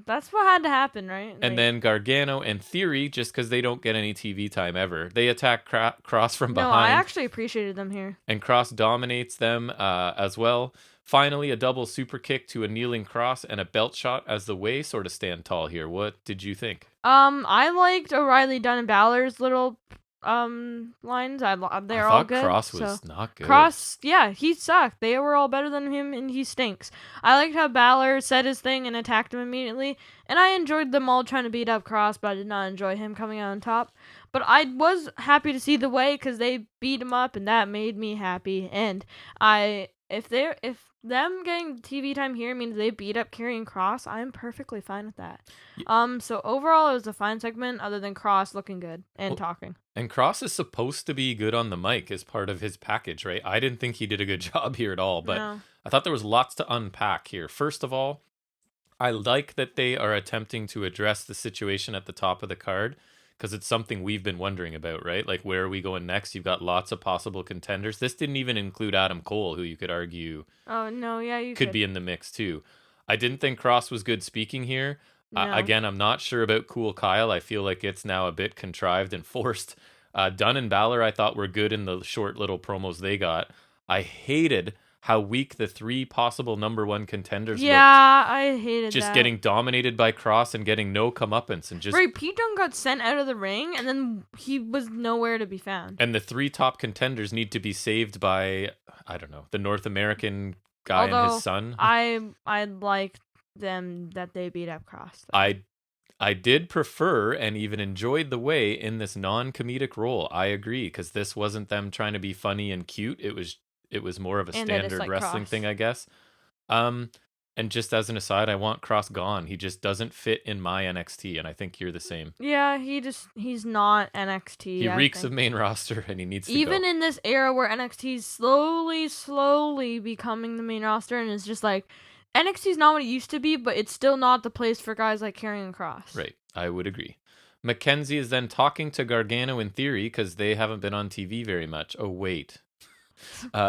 that's what had to happen, right? And then Gargano and Theory, just because they don't get any TV time ever, they attack Cross from behind. No, I actually appreciated them here. And Cross dominates them as well. Finally, a double super kick to a kneeling Cross and a belt shot as the Way sort of stand tall here. What did you think? I liked O'Reilly, Dunn, and Balor's little lines. They're all good. Cross was not good. Cross, yeah, he sucked. They were all better than him, and he stinks. I liked how Balor said his thing and attacked him immediately, and I enjoyed them all trying to beat up Cross, but I did not enjoy him coming out on top. But I was happy to see the Way because they beat him up, and that made me happy. And if them getting TV time here means they beat up Karrion Kross, I'm perfectly fine with that. Yeah. So overall, it was a fine segment, other than Kross looking good and talking. And Kross is supposed to be good on the mic as part of his package, right? I didn't think he did a good job here at all, but no. I thought there was lots to unpack here. First of all, I like that they are attempting to address the situation at the top of the card, because it's something we've been wondering about, right? Like, where are we going next? You've got lots of possible contenders. This didn't even include Adam Cole, who you could argue could be in the mix too. I didn't think Kross was good speaking here. No. Again, I'm not sure about Cool Kyle. I feel like it's now a bit contrived and forced. Dunn and Balor, I thought, were good in the short little promos they got. I hated how weak the 3 possible number 1 contenders looked. Yeah, I hated just getting dominated by Kross and getting no comeuppance. And just right, Pete Dunne got sent out of the ring, and then he was nowhere to be found. And the 3 top contenders need to be saved by, I don't know, the North American guy and his son. I liked them that they beat up Kross. I did prefer and even enjoyed the Way in this non-comedic role. I agree, because this wasn't them trying to be funny and cute. It was more of a standard wrestling thing, I guess. And just as an aside, I want Kross gone. He just doesn't fit in my NXT, and I think you're the same. Yeah, he's not NXT. He reeks of main roster, and he needs to go. Even in this era where NXT is slowly becoming the main roster, and it's just like, NXT's not what it used to be, but it's still not the place for guys like Karrion Kross. Right, I would agree. Mackenzie is then talking to Gargano in Theory, because they haven't been on TV very much. Oh, wait.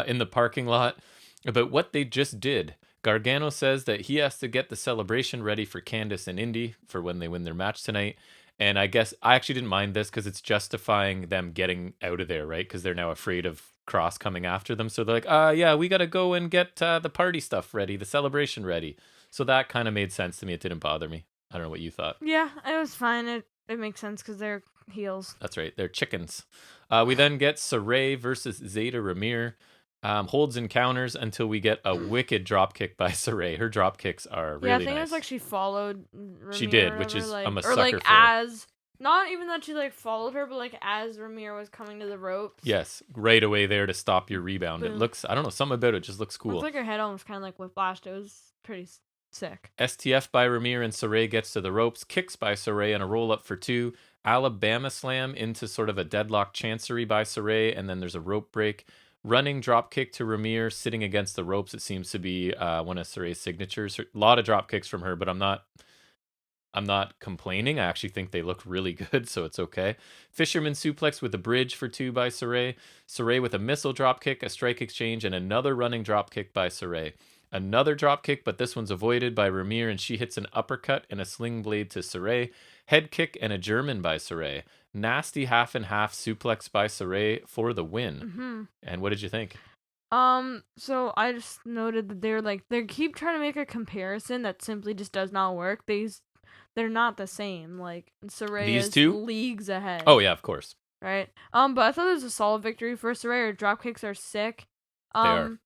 In the parking lot about what they just did. Gargano says that he has to get the celebration ready for Candice and Indy for when they win their match tonight. And I guess I actually didn't mind this because it's justifying them getting out of there, right? Because they're now afraid of Kross coming after them. So they're like, yeah, we got to go and get the party stuff ready, the celebration ready. So that kind of made sense to me. It didn't bother me. I don't know what you thought. Yeah, it was fine. It makes sense because they're heels. That's right. They're chickens. We then get Saray versus Zeta Ramir. Holds and counters until we get a wicked drop kick by Saray. Her drop kicks are really nice. Yeah, I think it was like she followed Ramir. She did, which is I'm a sucker for. Or like for. as, not even that she like followed her, but like as Ramir was coming to the ropes. Yes, right away there to stop your rebound. Boom. It looks, I don't know, something about it just looks cool. It's like her head almost kind of like whiplashed. It was pretty sick. STF by Ramir and Saray gets to the ropes. Kicks by Saray and a roll up for 2. Alabama slam into sort of a deadlock chancery by Saray, and then there's a rope break. Running drop kick to Ramir, sitting against the ropes. It seems to be one of Saray's signatures. A lot of drop kicks from her, but I'm not complaining. I actually think they look really good, so it's okay. Fisherman suplex with a bridge for 2 by Saray. Saray with a missile drop kick, a strike exchange, and another running drop kick by Saray. Another drop kick, but this one's avoided by Ramir, and she hits an uppercut and a sling blade to Saray. Head kick and a German by Saray. Nasty half and half suplex by Saray for the win. Mm-hmm. And what did you think? So I just noted that they keep trying to make a comparison that simply just does not work. They're not the same. Like Saray is leagues ahead. Oh yeah, of course. Right. But I thought it was a solid victory for Saray. Her drop kicks are sick. They are.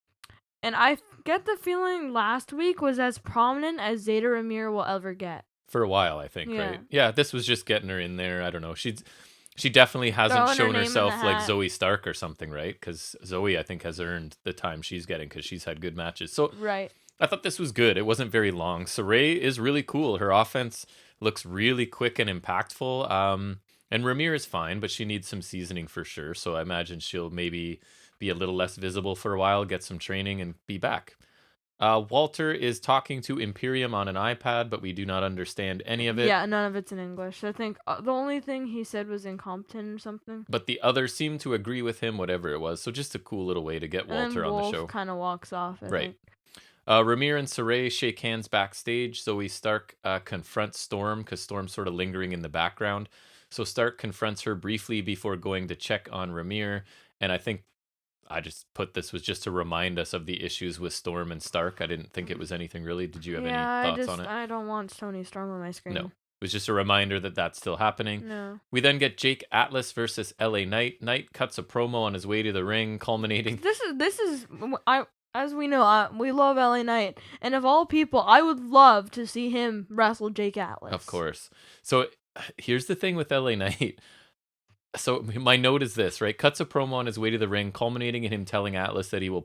And I get the feeling last week was as prominent as Zeta Ramir will ever get. For a while, I think, right? Yeah, this was just getting her in there. I don't know. She definitely hasn't shown herself like Zoe Stark or something, right? Because Zoe, I think, has earned the time she's getting because she's had good matches. So right. I thought this was good. It wasn't very long. Saray is really cool. Her offense looks really quick and impactful. And Ramir is fine, but she needs some seasoning for sure. So I imagine she'll maybe be a little less visible for a while, get some training, and be back. Walter is talking to Imperium on an iPad, but we do not understand any of it. Yeah, none of it's in English. I think the only thing he said was incompetent or something. But the others seem to agree with him, whatever it was. So just a cool little way to get Walter on the show. Kind of walks off, I right. think. Ramir and Saray shake hands backstage. Zoe Stark confronts Storm because Storm's sort of lingering in the background. So Stark confronts her briefly before going to check on Ramir. And I think I just put this was just to remind us of the issues with Storm and Stark. I didn't think it was anything really. Did you have any thoughts on it? I don't want Tony Storm on my screen. No. It was just a reminder that that's still happening. No. We then get Jake Atlas versus LA Knight. Knight cuts a promo on his way to the ring, culminating. As we know, we love LA Knight, and of all people, I would love to see him wrestle Jake Atlas. Of course. So here's the thing with LA Knight. So my note is this, right? Cuts a promo on his way to the ring, culminating in him telling Atlas that he will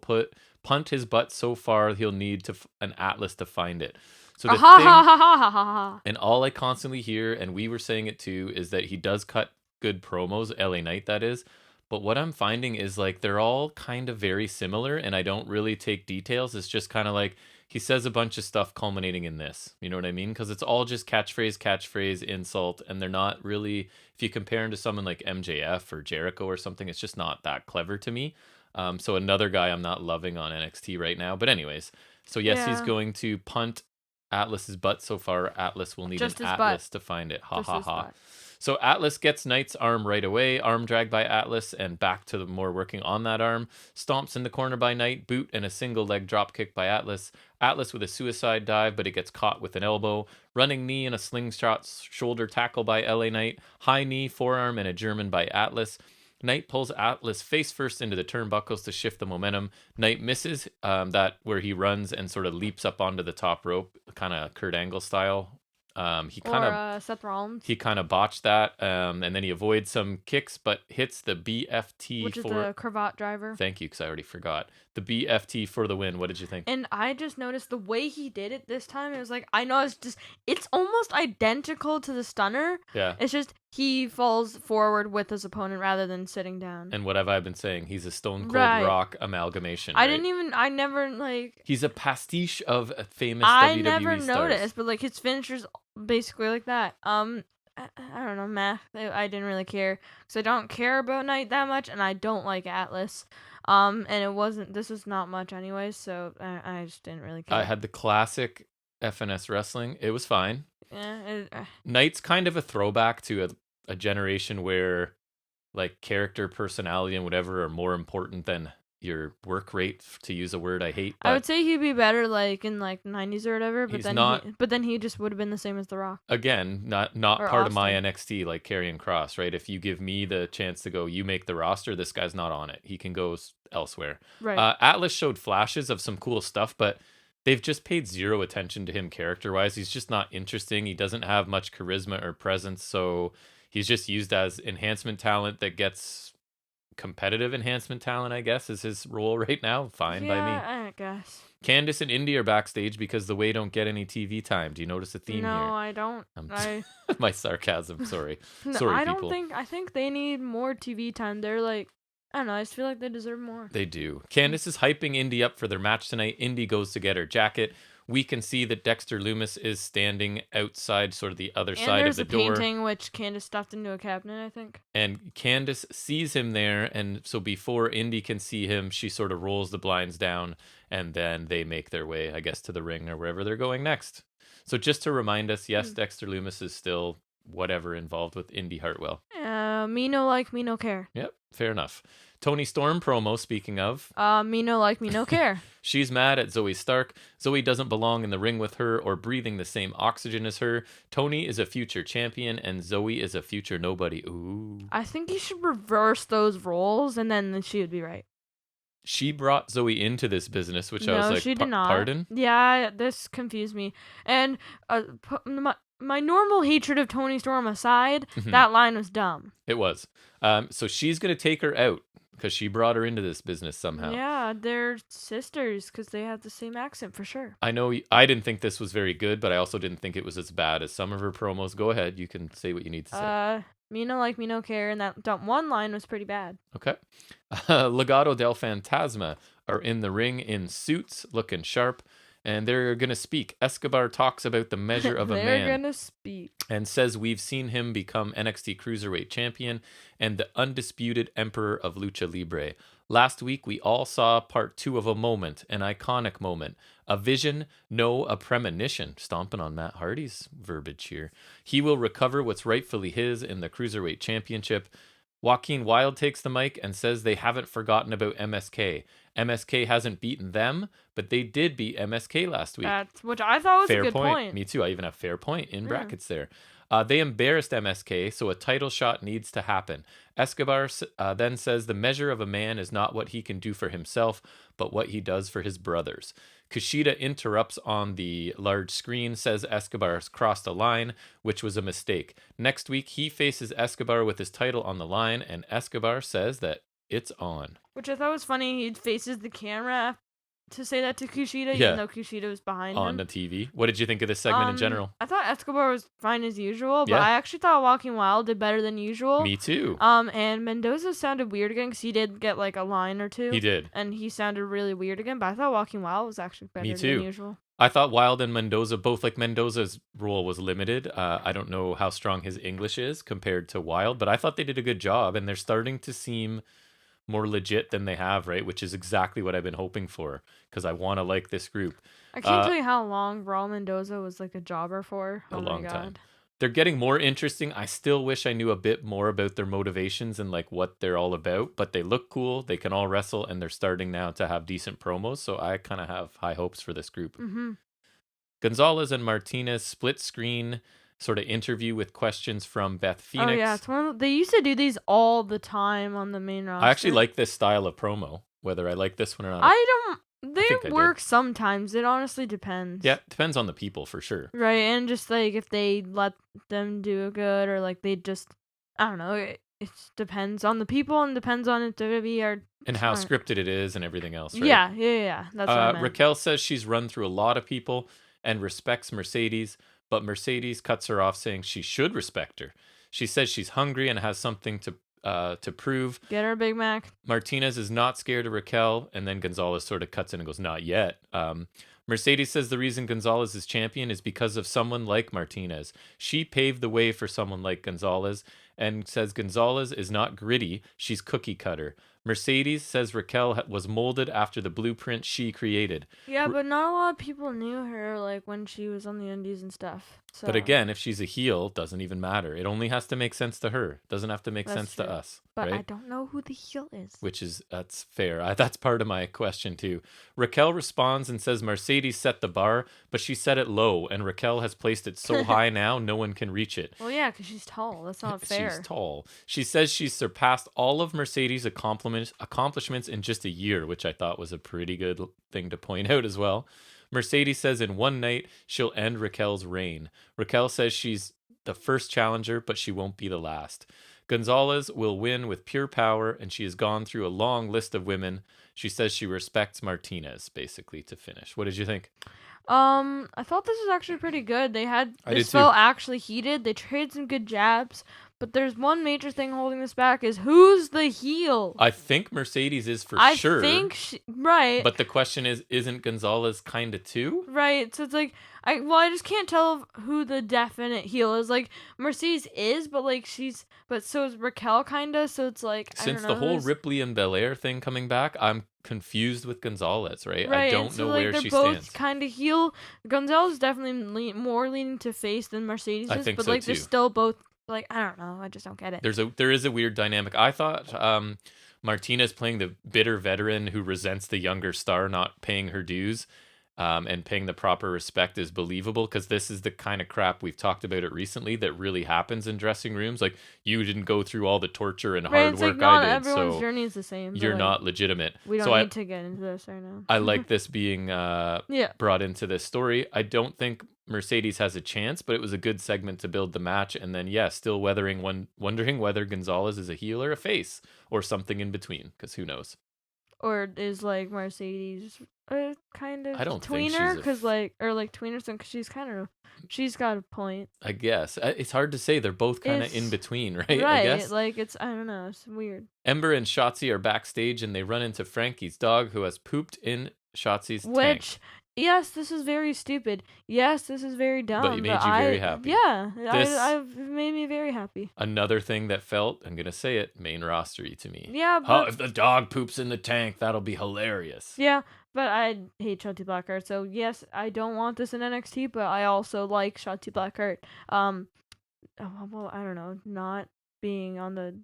punt his butt so far he'll need an Atlas to find it. So the thing, and all I constantly hear, and we were saying it too, is that he does cut good promos, LA Knight that is. But what I'm finding is like they're all kind of very similar, and I don't really take details. It's just kind of like he says a bunch of stuff culminating in this. You know what I mean? Because it's all just catchphrase, insult, and they're not really. If you compare him to someone like MJF or Jericho or something, it's just not that clever to me. So another guy I'm not loving on NXT right now. But anyways, so yes, he's going to punt Atlas's butt so far. Atlas will need an Atlas to find it. Ha ha ha. So Atlas gets Knight's arm right away, arm dragged by Atlas, and back to the more working on that arm. Stomps in the corner by Knight, boot and a single leg drop kick by Atlas. Atlas with a suicide dive, but it gets caught with an elbow. Running knee and a slingshot shoulder tackle by LA Knight. High knee, forearm, and a German by Atlas. Knight pulls Atlas face first into the turnbuckles to shift the momentum. Knight misses that where he runs and sort of leaps up onto the top rope, kind of Kurt Angle style. Seth Rollins. He kind of botched that, and then he avoids some kicks, but hits the BFT, which is the cravat driver. Thank you, because I already forgot the BFT for the win. What did you think? And I just noticed the way he did it this time. It was like it's almost identical to the stunner. Yeah, it's just he falls forward with his opponent rather than sitting down. And what have I been saying? He's a Stone Cold Rock amalgamation. I never He's a pastiche of a famous WWE never stars. noticed, but like his finishers basically like that. I don't know, meh. I didn't really care because I don't care about Knight that much, and I don't like Atlas. And it wasn't. This is not much anyways, so I just didn't really care. I had the classic FNS wrestling. It was fine. Yeah. Knight's kind of a throwback to a generation where like character, personality, and whatever are more important than your work rate, to use a word I hate. I would say he'd be better like in like the 90s or whatever, but then he just would have been the same as The Rock. Again, not part of my NXT like Karrion Kross, right? If you give me the chance to go, you make the roster, this guy's not on it. He can go elsewhere. Right. Atlas showed flashes of some cool stuff, but they've just paid zero attention to him character-wise. He's just not interesting. He doesn't have much charisma or presence, so he's just used as enhancement talent that gets competitive enhancement talent, I guess, is his role right now. Fine by me. I guess. Candice and Indy are backstage because the Way don't get any TV time. Do you notice a theme here? No, I don't. My sarcasm, sorry. No, sorry, I people. I think they need more TV time. They're like, I don't know, I just feel like they deserve more. They do. Candice is hyping Indy up for their match tonight. Indy goes to get her jacket. We can see that Dexter Lumis is standing outside, sort of the other side of the door. And there's a painting which Candice stuffed into a cabinet, I think. And Candice sees him there, and so before Indy can see him, she sort of rolls the blinds down, and then they make their way, I guess, to the ring or wherever they're going next. So just to remind us, yes, Dexter Lumis is still whatever involved with Indy Hartwell. Me no like, me no care. Yep, fair enough. Tony Storm promo, speaking of. Me no like, me no care. She's mad at Zoe Stark. Zoe doesn't belong in the ring with her or breathing the same oxygen as her. Tony is a future champion and Zoe is a future nobody. Ooh. I think you should reverse those roles and then she would be right. She brought Zoe into this business, which I was like, she did not. Pardon? Yeah, this confused me. And my normal hatred of Tony Storm aside, that line was dumb. It was. So she's going to take her out because she brought her into this business somehow. Yeah, they're sisters because they have the same accent for sure. I know I didn't think this was very good, but I also didn't think it was as bad as some of her promos. Go ahead. You can say what you need to say. Me no like, me no care, and that one line was pretty bad. Okay. Legado del Fantasma are in the ring in suits, looking sharp. And they're going to speak. Escobar talks about the measure of a man. They're going to speak. And says we've seen him become NXT Cruiserweight Champion and the undisputed Emperor of Lucha Libre. Last week, we all saw part 2 of a moment, an iconic moment. A vision, no, a premonition. Stomping on Matt Hardy's verbiage here. He will recover what's rightfully his in the Cruiserweight Championship. Joaquin Wilde takes the mic and says they haven't forgotten about MSK. MSK hasn't beaten them, but they did beat MSK last week. Which I thought was fair a good point. Me too. I even have fair point in brackets there. They embarrassed MSK, so a title shot needs to happen. Escobar then says the measure of a man is not what he can do for himself, but what he does for his brothers. Kushida interrupts on the large screen, says Escobar has crossed a line, which was a mistake. Next week, he faces Escobar with his title on the line, and Escobar says that it's on. Which I thought was funny. He faces the camera to say that to Kushida, even though Kushida was behind him. On the TV. What did you think of this segment in general? I thought Escobar was fine as usual, but I actually thought Joaquin Wilde did better than usual. Me too. And Mendoza sounded weird again because he did get like a line or two. He did. And he sounded really weird again, but I thought Joaquin Wilde was actually better than usual. I thought Wilde and Mendoza both, like Mendoza's role was limited. I don't know how strong his English is compared to Wilde, but I thought they did a good job, and they're starting to seem more legit than they have, right? Which is exactly what I've been hoping for, because I want to like this group. I can't tell you how long Raul Mendoza was like a jobber for. A long time. They're getting more interesting. I still wish I knew a bit more about their motivations and like what they're all about, but they look cool. They can all wrestle, and they're starting now to have decent promos. So I kind of have high hopes for this group. Mm-hmm. Gonzalez and Martinez split screen sort of interview with questions from Beth Phoenix. Oh yeah, it's they used to do these all the time on the main roster. I actually like this style of promo. Whether I like this one or not, They work sometimes. It honestly depends. Yeah, it depends on the people for sure. Right, and just like if they let them do it good, or like they just, I don't know. It depends on the people and depends on if WWE are and how scripted it is and everything else. Right? Yeah. That's what I meant. Raquel says she's run through a lot of people and respects Mercedes. But Mercedes cuts her off, saying she should respect her. She says she's hungry and has something to prove. Get her a Big Mac. Martinez is not scared of Raquel, and then Gonzalez sort of cuts in and goes, not yet. Mercedes says the reason Gonzalez is champion is because of someone like Martinez. She paved the way for someone like Gonzalez, and says Gonzalez is not gritty, she's cookie cutter. Mercedes says Raquel was molded after the blueprint she created. Yeah, but not a lot of people knew her like when she was on the Indies and stuff. So. But again, if she's a heel, doesn't even matter. It only has to make sense to her. It doesn't have to make sense to us. But right? I don't know who the heel is. That's fair. That's part of my question too. Raquel responds and says Mercedes set the bar, but she set it low, and Raquel has placed it so high now no one can reach it. Well, yeah, because she's tall. That's not fair. She's tall. She says she's surpassed all of Mercedes' accomplishments in just a year, which I thought was a pretty good thing to point out as well. Mercedes says in one night she'll end Raquel's reign. Raquel says she's the first challenger, but she won't be the last. Gonzalez will win with pure power, and she has gone through a long list of women. She says she respects Martinez, basically, to finish. What did you think? I thought this was actually pretty good. This felt actually heated. They traded some good jabs, but there's one major thing holding this back is who's the heel? I think Mercedes is for sure. I think right. But the question is, isn't Gonzalez kind of too? Right. So it's like, I just can't tell who the definite heel is. Like, Mercedes is, but like but so is Raquel kind of. So it's like, since the whole Ripley and Belair thing coming back, I'm confused with Gonzalez, right? I don't know where she stands. They're both kind of heel. Gonzalez is definitely more leaning to face than Mercedes is. I think but so like too. They're still both like, I don't know. I just don't get it. There is a weird dynamic. I thought Martinez playing the bitter veteran who resents the younger star not paying her dues and paying the proper respect is believable, because this is the kind of crap we've talked about it recently that really happens in dressing rooms. Like, you didn't go through all the torture and hard work I did, everyone's journey is the same. You're not legitimate. We don't need to get into this right now. I like this being brought into this story. I don't think Mercedes has a chance, but it was a good segment to build the match, and then still wondering whether Gonzalez is a heel or a face or something in between, because who knows. Or is like Mercedes kind of I don't tweener, because tweener, because she's got a point. I guess it's hard to say. They're both kind of in between, right? Right, I guess. like I don't know, it's weird. Ember and Shotzi are backstage, and they run into Frankie's dog, who has pooped in Shotzi's tank. Which yes, this is very stupid. Yes, this is very dumb. But it made you very happy. Yeah, I've made me very happy. Another thing that felt, I'm going to say it, main rostery to me. Yeah, but... if the dog poops in the tank, that'll be hilarious. Yeah, but I hate Shotzi Blackheart, so yes, I don't want this in NXT, but I also like Shotzi Blackheart. Well, I don't know, not being on the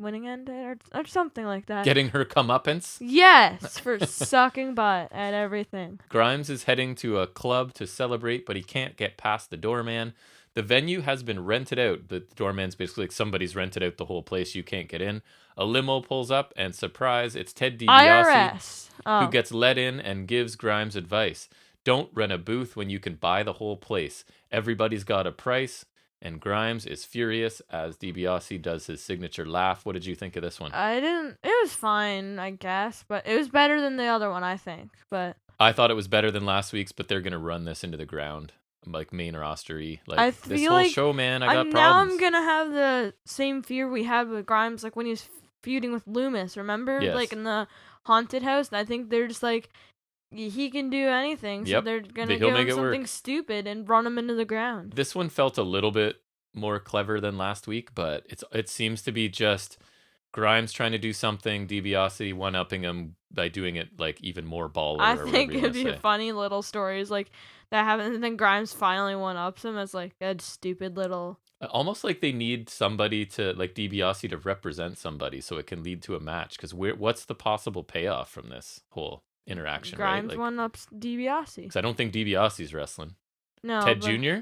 winning end or something like that. Getting her comeuppance? Yes, for sucking butt at everything. Grimes is heading to a club to celebrate, but he can't get past the doorman. The venue has been rented out. The doorman's basically like somebody's rented out the whole place. You can't get in. A limo pulls up, and surprise, it's Ted DiBiase who gets let in and gives Grimes advice. Don't rent a booth when you can buy the whole place. Everybody's got a price. And Grimes is furious as DiBiase does his signature laugh. What did you think of this one? It was fine, I guess, but it was better than the other one, I think. But I thought it was better than last week's, but they're gonna run this into the ground, like main rostery. Like I this feel whole like show, man, I got now problems. I'm gonna have the same fear we had with Grimes, like when he was feuding with Loomis. Remember, Yes. like in the haunted house. And I think they're just like, he can do anything, so they're gonna give him something stupid and run him into the ground. This one felt a little bit more clever than last week, but it seems to be just Grimes trying to do something, DiBiase one-upping him by doing it like even more baller. I think it'd be funny little stories like that happen, and then Grimes finally one-ups him as like a stupid little... Almost like they need somebody to, like DiBiase, to represent somebody so it can lead to a match, because what's the possible payoff from this whole interaction? Grimes right? one-ups DiBiase. Because I don't think DiBiase's wrestling. No. Ted Jr.?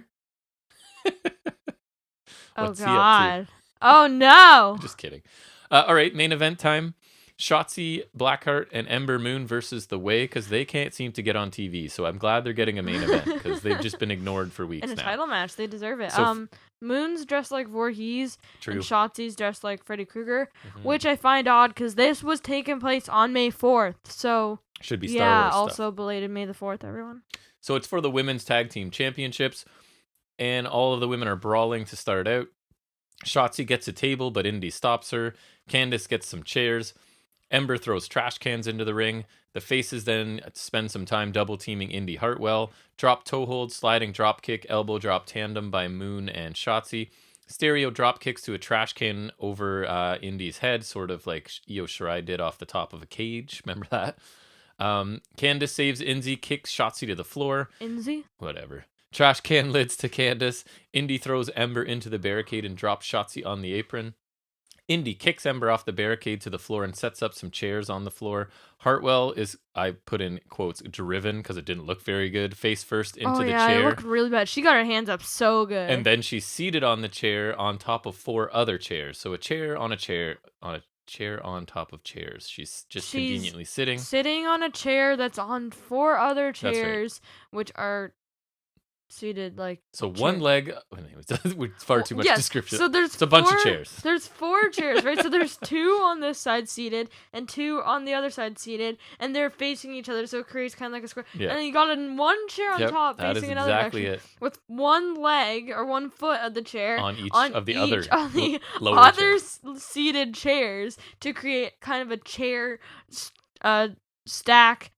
What's he up to? Oh no! Just kidding. All right, main event time. Shotzi Blackheart and Ember Moon versus The Way, because they can't seem to get on TV. So I'm glad they're getting a main event, because they've just been ignored for weeks now. In a title match, they deserve it. So Moon's dressed like Voorhees, and Shotzi's dressed like Freddy Krueger, which I find odd because this was taking place on May 4th. So should be Star Wars also stuff. Belated May the 4th, everyone. So it's for the Women's Tag Team Championships, and all of the women are brawling to start out. Shotzi gets a table, but Indy stops her. Candice gets some chairs. Ember throws trash cans into the ring. The faces then spend some time double teaming Indy Hartwell. Drop toe hold, sliding drop kick, elbow drop tandem by Moon and Shotzi. Stereo drop kicks to a trash can over Indy's head, sort of like Io Shirai did off the top of a cage. Remember that? Candice saves Indy, kicks Shotzi to the floor. Indy? Whatever. Trash can lids to Candice. Indy throws Ember into the barricade and drops Shotzi on the apron. Indy kicks Ember off the barricade to the floor and sets up some chairs on the floor. Hartwell is, I put in quotes, driven because it didn't look very good. Face first into the chair. It looked really bad. She got her hands up so good. And then she's seated on the chair on top of 4 other chairs. So a chair on a chair on a chair on top of chairs. She's conveniently sitting. Sitting on a chair that's on 4 other chairs, which are seated like one leg. It's far too much description. So it's a bunch of chairs. There's 4 chairs, right? So there's 2 on this side seated and 2 on the other side seated, and they're facing each other, so it creates kind of like a square. Yeah. And then you got one chair on top facing another direction with one leg or one foot of the chair on each of the other seated chairs to create kind of a chair stack.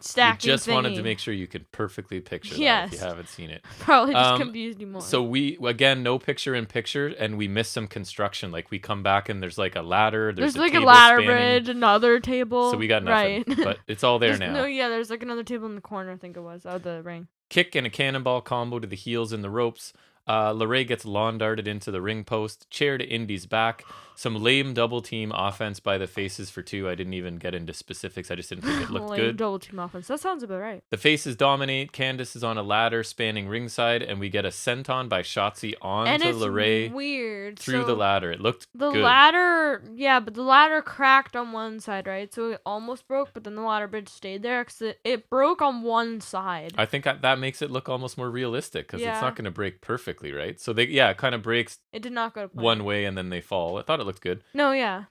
Stacking you just thingy. Wanted to make sure you could perfectly picture that if you haven't seen it. Probably just confused you more. So we, again, no picture in picture, and we missed some construction. Like we come back and there's like a ladder. There's like a ladder bridge, another table. So we got nothing, but it's all there now. No, there's like another table in the corner, I think it was, of the ring. Kick and a cannonball combo to the heels in the ropes. LeRae gets lawn darted into the ring post. Chair to Indy's back. Some lame double team offense by the faces for 2. I didn't even get into specifics. I just didn't think it looked lame good. Double team offense. That sounds about right. The faces dominate. Candice is on a ladder spanning ringside, and we get a senton by Shotzi onto LeRae. Weird. Through the ladder. It looked good. Ladder, but the ladder cracked on one side, right? So it almost broke, but then the ladder bridge stayed there because it broke on one side. I think that makes it look almost more realistic because it's not going to break perfectly, right? So it kind of breaks. It did not go to plan. One way and then they fall. I thought it looked good. No, yeah.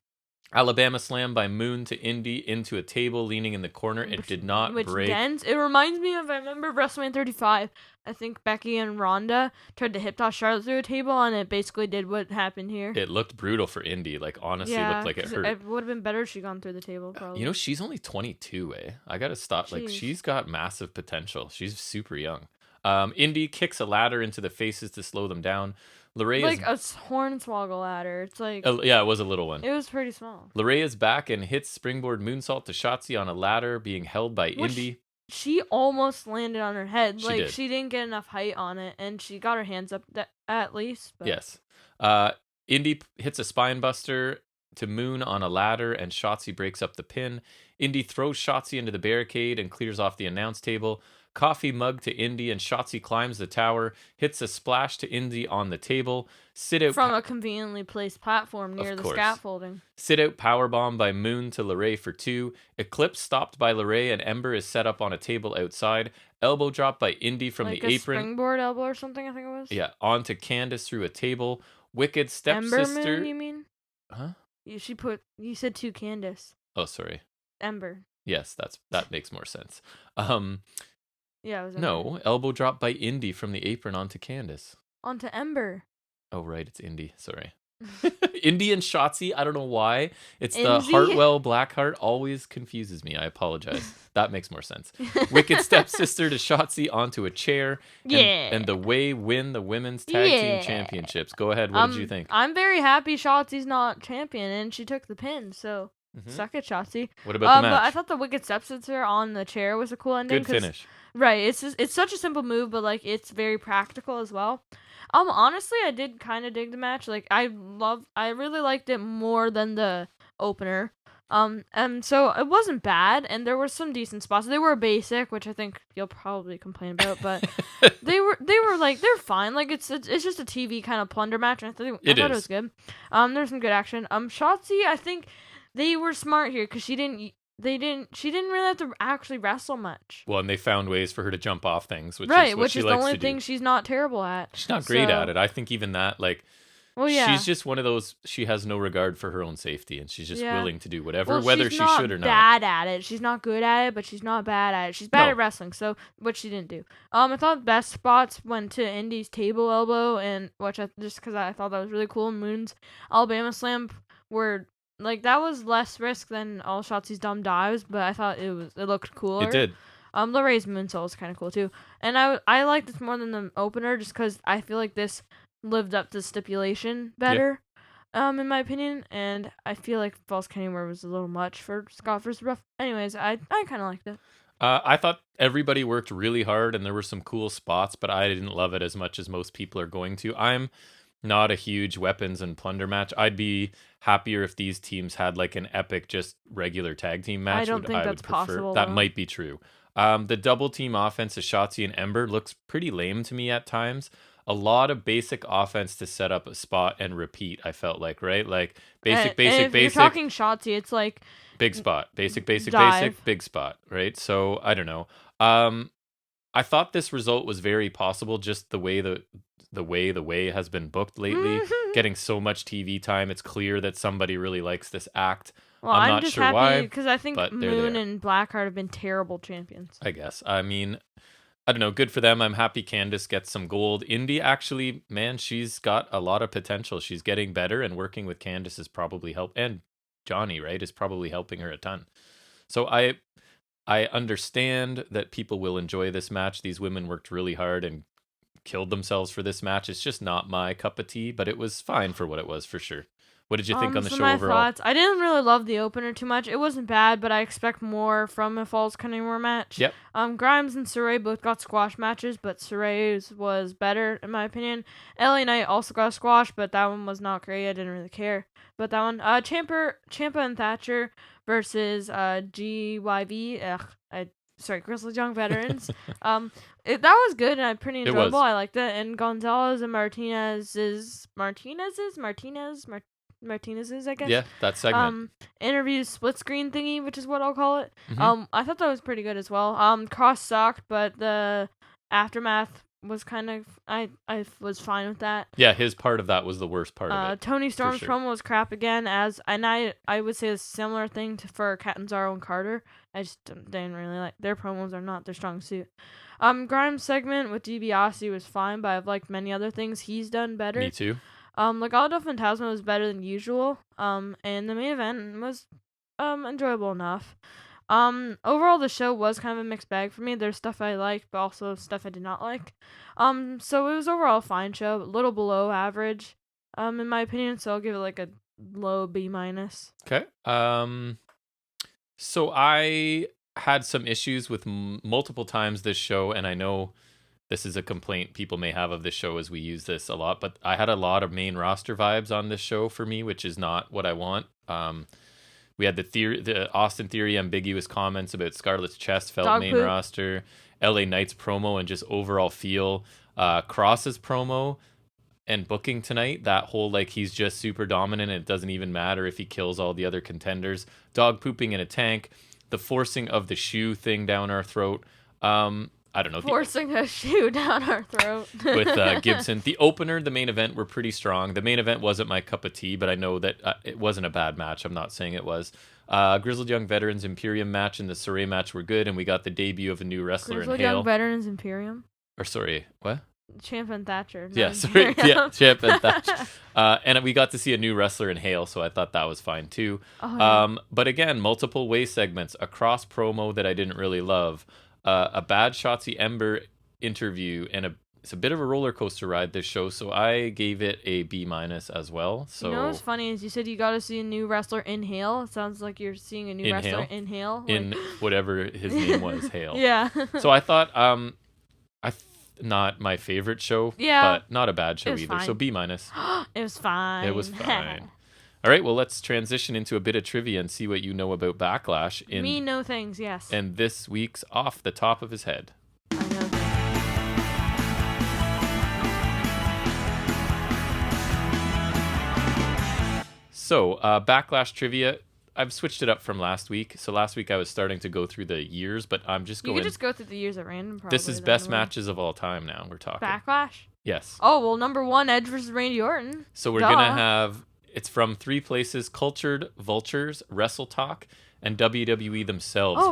Alabama slam by Moon to Indy into a table leaning in the corner. It did not break. Dents. It reminds me of, I remember WrestleMania 35. I think Becky and Ronda tried to hip toss Charlotte through a table, and it basically did what happened here. It looked brutal for Indy. Like, honestly, looked like it hurt. It would have been better if she gone through the table, probably. You know, she's only 22, eh? I gotta stop. Jeez. Like, she's got massive potential. She's super young. Indy kicks a ladder into the faces to slow them down. LeRae like a hornswoggle ladder. It's like yeah, it was a little one. It was pretty small. LeRae is back and hits springboard moonsault to Shotzi on a ladder being held by Indy. She almost landed on her head. She didn't get enough height on it, and she got her hands up at least. But. Yes. Indy hits a spine buster to Moon on a ladder, and Shotzi breaks up the pin. Indy throws Shotzi into the barricade and clears off the announce table. Coffee mug to Indy, and Shotzi climbs the tower, hits a splash to Indy on the table. Sit out from a conveniently placed platform near the scaffolding. Sit out powerbomb by Moon to LeRae for 2. Eclipse stopped by LeRae, and Ember is set up on a table outside. Elbow drop by Indy from the apron. Springboard elbow or something, I think it was. Yeah, onto Candace through a table. Wicked stepsister. Ember Moon, you mean? Huh? You said to Candace. Oh, sorry. Ember. Yes, that makes more sense. Yeah, it was Ember. No, elbow drop by Indy from the apron onto Candace. Onto Ember. Oh, right, it's Indy. Sorry. Indy and Shotzi, I don't know why. It's Indy? the Hartwell Blackheart always confuses me. I apologize. That makes more sense. Wicked stepsister to Shotzi onto a chair. And the Way win the women's tag team championships. Go ahead. What did you think? I'm very happy Shotzi's not champion, and she took the pin, so suck it, Shotzi. What about the match? But I thought the Wicked stepsister on the chair was a cool ending. Good finish. Right, it's such a simple move, but like it's very practical as well. Honestly, I did kind of dig the match. Like I really liked it more than the opener. And so it wasn't bad, and there were some decent spots. They were basic, which I think you'll probably complain about, but they were like they're fine. Like it's just a TV kind of plunder match, and I thought it was good. There's some good action. Shotzi, I think they were smart here because she didn't really have to actually wrestle much. Well, and they found ways for her to jump off things, which is the only thing she's not terrible at. She's not great at it. I think even that, like, she's just one of those, she has no regard for her own safety, and she's just willing to do whatever, whether she should or not. She's not bad at it. She's not good at it, but she's not bad at it. She's bad at wrestling, so what she didn't do. I thought the best spots went to Indy's table elbow, and just because I thought that was really cool. Moon's Alabama slam were... Like, that was less risk than all Shotzi's dumb dives, but I thought it looked cooler. It did. LeRae's moonsault was kind of cool, too. And I liked this more than the opener, just because I feel like this lived up to stipulation better, in my opinion. And I feel like False Count Anywhere was a little much for Scott vs. Ruff. Anyways, I kind of liked it. I thought everybody worked really hard, and there were some cool spots, but I didn't love it as much as most people are going to. I'm not a huge weapons and plunder match. I'd be happier if these teams had like an epic, just regular tag team match. I don't think that's possible. That might be true. The double team offense of Shotzi and Ember looks pretty lame to me at times. A lot of basic offense to set up a spot and repeat. I felt like, right? Like basic. If you're talking Shotzi, it's like big spot, basic, big spot, right? So I don't know. I thought this result was very possible, just the way the way has been booked lately, getting so much TV time. It's clear that somebody really likes this act. Well, I'm not just sure happy why, because I think Moon and Blackheart have been terrible champions. I guess. I mean, I don't know. Good for them. I'm happy Candace gets some gold. Indy, actually, man, she's got a lot of potential. She's getting better, and working with Candace is probably and Johnny, right, is probably helping her a ton. So I understand that people will enjoy this match. These women worked really hard and killed themselves for this match. It's just not my cup of tea, but it was fine for what it was, for sure. What did you think on the show overall? Thoughts, I didn't really love the opener too much. It wasn't bad, but I expect more from a Falls Count Anywhere match. Yep. Grimes and Saray both got squash matches, but Saray's was better, in my opinion. LA Knight also got a squash, but that one was not great. I didn't really care about that one. Ciampa and Thatcher versus GYV. Grizzly Young Veterans. That was good, and I pretty enjoyable. I liked it. And Gonzalez and Martinez's, I guess. Yeah, that segment. Interviews split screen thingy, which is what I'll call it. I thought that was pretty good as well. Cross sucked, but the aftermath was kind of I was fine with that. Yeah, his part of that was the worst part of it. Tony Storm's sure. promo was crap again, and I would say a similar thing for Catanzaro and Carter. I just didn't really like their promos are not their strong suit. Grimes segment with DiBiase was fine, but I've liked many other things he's done better. Me too. Legado Fantasma was better than usual. And the main event was enjoyable enough. Overall the show was kind of a mixed bag for me. There's stuff I liked, but also stuff I did not like. So it was overall a fine show, a little below average, in my opinion. So I'll give it like a low B-. Okay. So I had some issues with multiple times this show, and I know this is a complaint people may have of this show as we use this a lot, but I had a lot of main roster vibes on this show for me, which is not what I want. We had the Austin Theory ambiguous comments about Scarlett's chest felt Dog main poop. roster, LA Knight's promo, and just overall feel. Cross's promo and booking tonight, that whole like he's just super dominant and it doesn't even matter if he kills all the other contenders. Dog pooping in a tank, the forcing of the shoe thing down our throat. I don't know. Forcing a shoe down our throat. With Gibson. The opener, the main event were pretty strong. The main event wasn't my cup of tea, but I know that it wasn't a bad match. I'm not saying it was. Grizzled Young Veterans Imperium match and the Saray match were good, and we got the debut of a new wrestler Grizzled in Hale. Young Veterans Imperium. Or sorry, what? Champ and Thatcher. Yeah, sorry. Yeah, Champ and Thatcher. And we got to see a new wrestler in Hale, so I thought that was fine too. Oh, yeah. But again, multiple way segments, a cross promo that I didn't really love, a bad Shotzi Ember interview, and it's a bit of a roller coaster ride this show, so I gave it a B- as well. So you know what's funny is you said you got to see a new wrestler in Hale. It sounds like you're seeing a new wrestler in Hale. In whatever his name was, Hale. Yeah. So I thought, not my favorite show, but not a bad show either. Fine. So B-. It was fine. It was fine. All right, well, let's transition into a bit of trivia and see what you know about Backlash. Me know things, yes. And this week's Off the Top of His Head. I know things. So, Backlash trivia, I've switched it up from last week. So last week I was starting to go through the years, but I'm just going... You could just go through the years at random, probably. This is best matches of all time now, we're talking. Backlash? Yes. Oh, well, number 1, Edge versus Randy Orton. So we're going to have... It's from 3 places: Cultured Vultures, Wrestle Talk, and WWE themselves,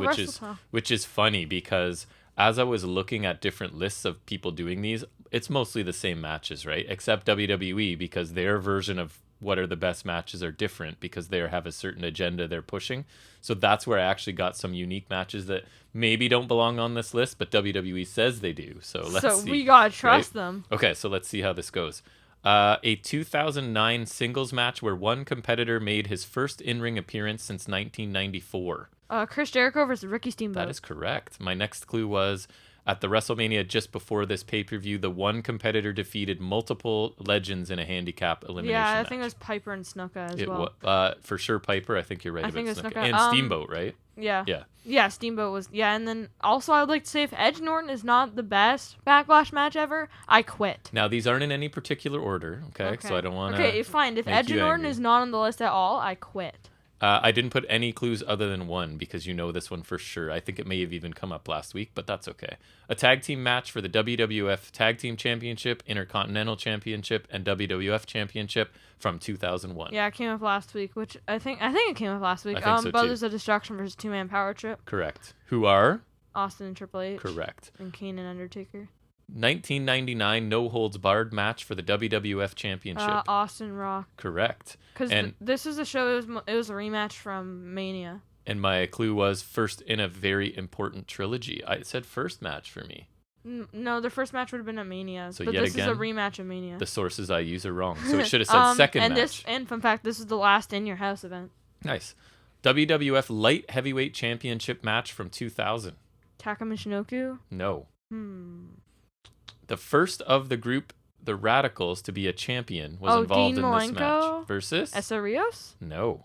which is funny because as I was looking at different lists of people doing these, it's mostly the same matches, right? Except WWE, because their version of what are the best matches are different because they have a certain agenda they're pushing. So that's where I actually got some unique matches that maybe don't belong on this list, but WWE says they do. So let's see. So we gotta trust them. Okay, so let's see how this goes. A 2009 singles match where one competitor made his first in-ring appearance since 1994. Chris Jericho versus Ricky Steamboat. That is correct. My next clue was, at the WrestleMania just before this pay-per-view, the one competitor defeated multiple legends in a handicap elimination match. Yeah, I think it was Piper and Snuka as well. For sure Piper. I think you're right about Snuka. Snuka. And Steamboat, right? Yeah. Yeah. Yeah, Steamboat was... Yeah, and then also I would like to say if Edge and Orton is not the best Backlash match ever, I quit. Now, these aren't in any particular order, okay? So I don't want to... Okay, fine. If Edge and Orton is not on the list at all, I quit. I didn't put any clues other than one because you know this one for sure. I think it may have even come up last week, but that's okay. A tag team match for the WWF Tag Team Championship, Intercontinental Championship, and WWF Championship from 2001. Yeah, it came up last week, which I think it came up last week. I think so Brothers too. of Destruction versus Two-Man Power Trip. Correct. Who are? Austin and Triple H. Correct. And Kane and Undertaker. 1999 No Holds Barred match for the WWF Championship. Austin Rock. Correct. Because this is a show, it was a rematch from Mania. And my clue was first in a very important trilogy. I said first match for me. No, their first match would have been at Mania. So but yet this again, is a rematch of Mania. The sources I use are wrong. So it should have said second match. And fun fact, this is the last In Your House event. Nice. WWF Light Heavyweight Championship match from 2000. Taka Michinoku? No. The first of the group, the Radicals, to be a champion was involved Dean in Malenko this match. Versus? Essa Rios? No.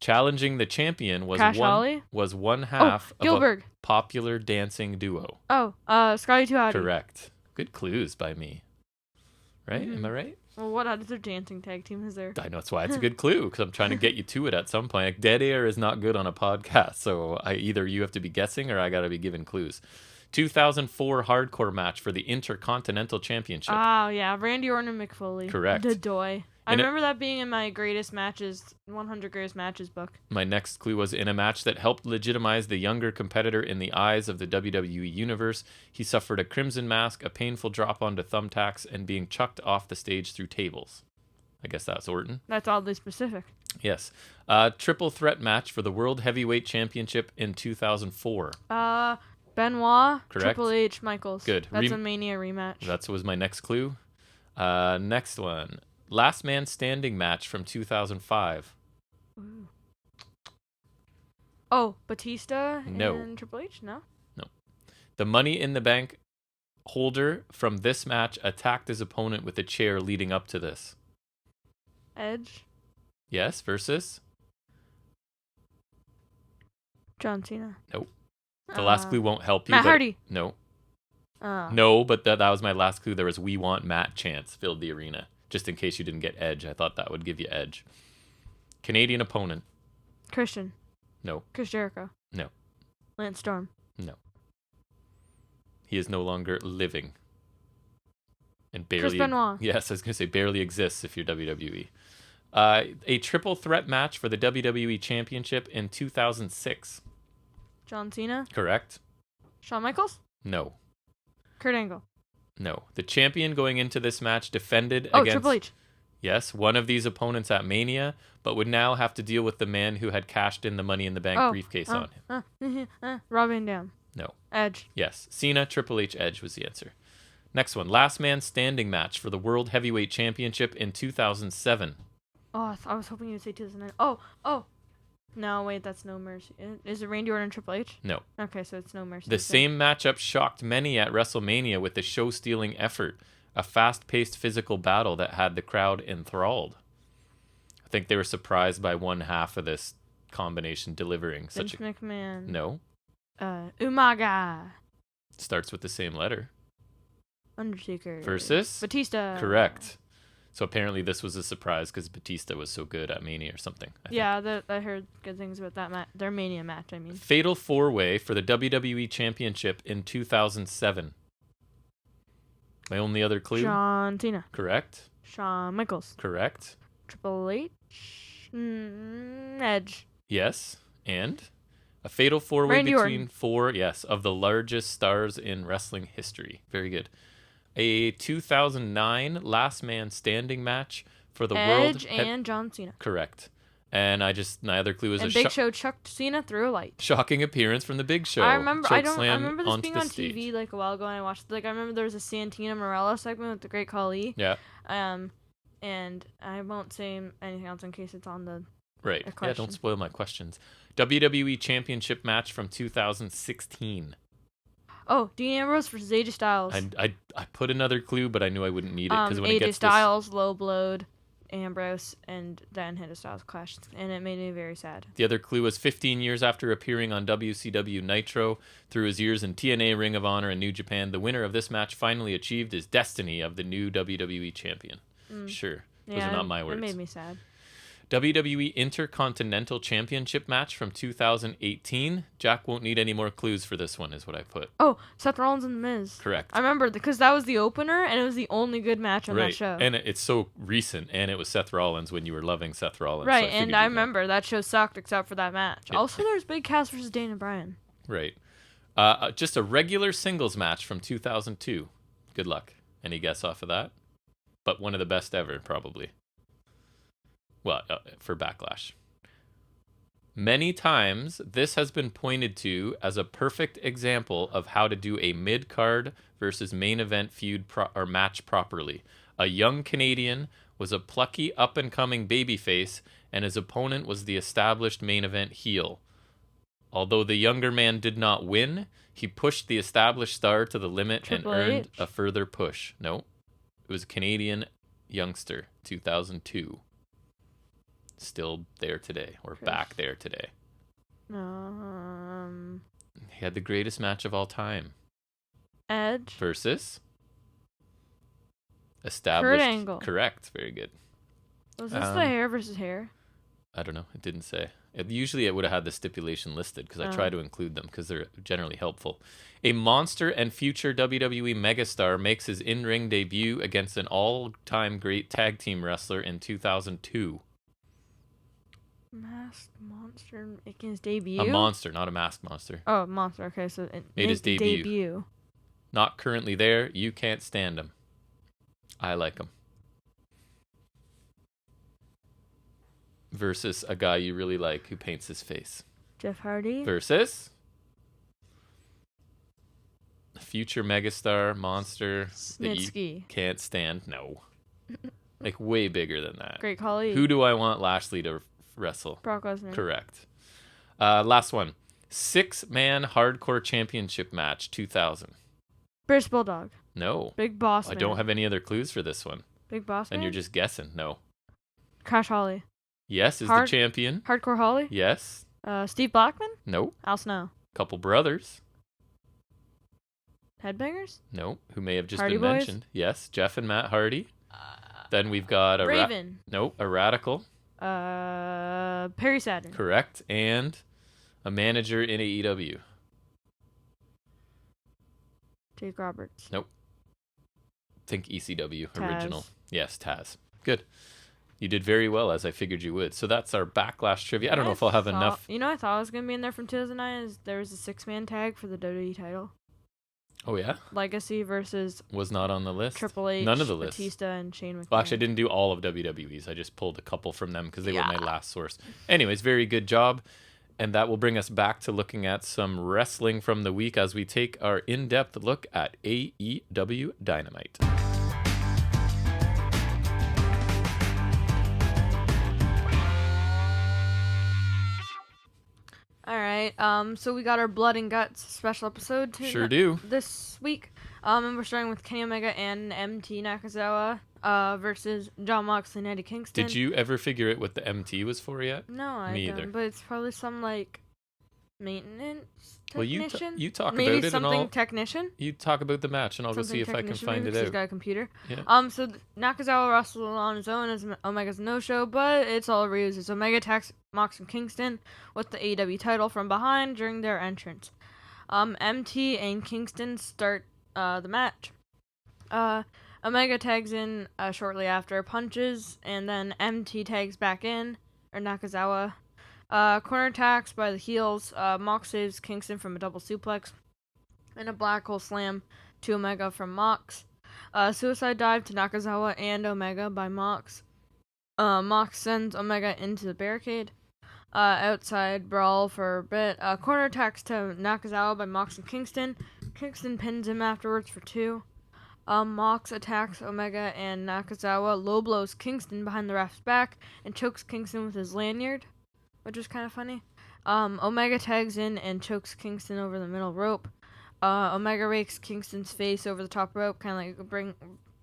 Challenging the champion was one half of Gilbert. a popular dancing duo. Scotty 2 Hotty. Correct. Good clues by me. Right? Am I right? Well, what other dancing tag team is there? I know, that's why it's a good clue, because I'm trying to get you to it at some point. Like, dead air is not good on a podcast, so either you have to be guessing or I got to be given clues. 2004 hardcore match for the Intercontinental Championship. Oh, yeah. Randy Orton and Mick Foley. Correct. The Doy. I remember that being in my greatest matches, 100 greatest matches book. My next clue was in a match that helped legitimize the younger competitor in the eyes of the WWE Universe. He suffered a crimson mask, a painful drop onto thumbtacks, and being chucked off the stage through tables. I guess that's Orton. That's oddly specific. Yes. Triple threat match for the World Heavyweight Championship in 2004. Benoit, Correct. Triple H, Michaels. Good. That's a Mania rematch. That was my next clue. Next one. Last Man Standing match from 2005. Ooh. Oh, Batista No. and Triple H? No? No. The Money in the Bank holder from this match attacked his opponent with a chair leading up to this. Edge? Yes, versus? John Cena. Nope. The last clue won't help you. Matt Hardy. No. Oh. No, but that was my last clue. There was We Want Matt chants filled the arena. Just in case you didn't get Edge. I thought that would give you Edge. Canadian opponent. Christian. No. Chris Jericho. No. Lance Storm. No. He is no longer living. And barely. Chris Benoit. Yes, I was going to say barely exists if you're WWE. A triple threat match for the WWE Championship in 2006. John Cena. Correct? Shawn Michaels. No. Kurt Angle. No. The champion going into this match defended against... Triple H. Yes, one of these opponents at Mania, but would now have to deal with the man who had cashed in the Money in the Bank briefcase on him. Rob Van Dam. No. Edge. Yes. Cena, Triple H, Edge was the answer. Next one. Last Man Standing match for the World Heavyweight Championship in 2007. Oh, I was hoping you'd say 2009. Oh. No, wait, that's No Mercy. Is it Randy Orton and Triple H? No. Okay, so it's No Mercy. The same matchup shocked many at WrestleMania with the show-stealing effort, a fast-paced physical battle that had the crowd enthralled. I think they were surprised by one half of this combination delivering Vince McMahon. No. Umaga. Starts with the same letter. Undertaker. Versus? Batista. Correct. So apparently this was a surprise because Batista was so good at Mania or something. I heard good things about that their Mania match, I mean. Fatal 4-way for the WWE Championship in 2007. My only other clue? John Cena. Correct. Shawn Michaels. Correct. Triple H. Edge. Yes. And? A fatal 4-way Randy between Orton. four, of the largest stars in wrestling history. Very good. A 2009 Last Man Standing match for the Edge and John Cena. Correct. And my other clue is and Big Show chucked Cena through a light. Shocking appearance from the Big Show. I remember this being on stage. TV like a while ago, and I watched. Like I remember there was a Santina Morella segment with the Great Khali. Yeah. And I won't say anything else in case it's on the. Right. Yeah. Don't spoil my questions. WWE Championship match from 2016. Oh, Dean Ambrose versus AJ Styles. I put another clue, but I knew I wouldn't need it because when it AJ gets Styles low blowed Ambrose, and then had a Styles clash, and it made me very sad. The other clue was 15 years after appearing on WCW Nitro, through his years in TNA, Ring of Honor, and New Japan, the winner of this match finally achieved his destiny of the new WWE champion. Sure, those are not my words. It made me sad. WWE Intercontinental Championship match from 2018. Jack won't need any more clues for this one, is what I put. Oh, Seth Rollins and The Miz. Correct. I remember because that was the opener, and it was the only good match on that show. And it's so recent, and it was Seth Rollins when you were loving Seth Rollins. Right, so and I remember that show sucked except for that match. Yeah. Also, there's Big Cass versus Dana Bryan. Right. Just a regular singles match from 2002. Good luck. Any guess off of that? But one of the best ever, probably. Well, for Backlash. Many times, this has been pointed to as a perfect example of how to do a mid-card versus main event feud or match properly. A young Canadian was a plucky up-and-coming babyface, and his opponent was the established main event heel. Although the younger man did not win, he pushed the established star to the limit Triple and earned H? a further push. No, it was a Canadian youngster, 2002. Still there today, or back there today. He had the greatest match of all time. Edge Versus established. Kurt Angle. Correct. Very good. Was this the hair versus hair? I don't know. It didn't say. Usually it would have had the stipulation listed because I try to include them because they're generally helpful. A monster and future WWE megastar makes his in-ring debut against an all-time great tag team wrestler in 2002. Masked monster making his debut? A monster, not a masked monster. Oh, monster. Okay, so it made his debut. Not currently there. You can't stand him. I like him. Versus a guy you really like who paints his face. Jeff Hardy. Versus a future megastar monster Snitsky. that you can't stand. No. Like way bigger than that. Great Khali. Who do I want Lashley to wrestle? Brock Lesnar. Correct. Last one. 6-man hardcore championship match 2000. British Bulldog. No. Big Boss Man. I don't have any other clues for this one. Big Boss Man? And you're just guessing. No. Crash Holly. Yes, is the champion. Hardcore Holly? Yes. Steve Blackman? Nope. Al Snow. Couple brothers. Headbangers? Nope. Who may have just Hardy been Boys? mentioned. Yes, Jeff and Matt Hardy. Then we've got a Raven. Nope, a Radical. Perry Saturn. Correct. And a manager in AEW. Jake Roberts. Nope. Think ECW Taz. original. Yes, Taz. Good. You did very well, as I figured you would. So that's our Backlash trivia. I don't know if I'll have enough. You know, I thought I was going to be in there from 2009 is there was a 6-man tag for the WWE title. Oh, yeah? Legacy versus was not on the list. Triple H, none of the lists. Batista, and Shane McMahon. Well, actually, I didn't do all of WWE's. I just pulled a couple from them because they were my last source. Anyways, very good job. And that will bring us back to looking at some wrestling from the week as we take our in-depth look at AEW Dynamite. All right. So we got our Blood and Guts special episode Sure do. This week. And we're starting with Kenny Omega and MT Nakazawa versus Jon Moxley and Eddie Kingston. Did you ever figure out what the MT was for yet? No, I Me don't. either. But it's probably some like maintenance Well, technician. you talk maybe about it and something technician. You talk about the match and I'll go see if I can find it out. He's got a computer. Yeah. So Nakazawa wrestled on his own as Omega's no-show, but it's all ruse. As Omega attacks Mox and Kingston with the AEW title from behind during their entrance. MT and Kingston start the match. Omega tags in shortly after, punches, and then MT tags back in, or Nakazawa. Corner attacks by the heels. Mox saves Kingston from a double suplex. And a black hole slam to Omega from Mox. Suicide dive to Nakazawa and Omega by Mox. Mox sends Omega into the barricade. Outside brawl for a bit. Corner attacks to Nakazawa by Mox and Kingston. Kingston pins him afterwards for 2. Mox attacks Omega and Nakazawa. Low blows Kingston behind the ref's back and chokes Kingston with his lanyard, which is kind of funny. Omega tags in and chokes Kingston over the middle rope. Omega rakes Kingston's face over the top rope, kind of like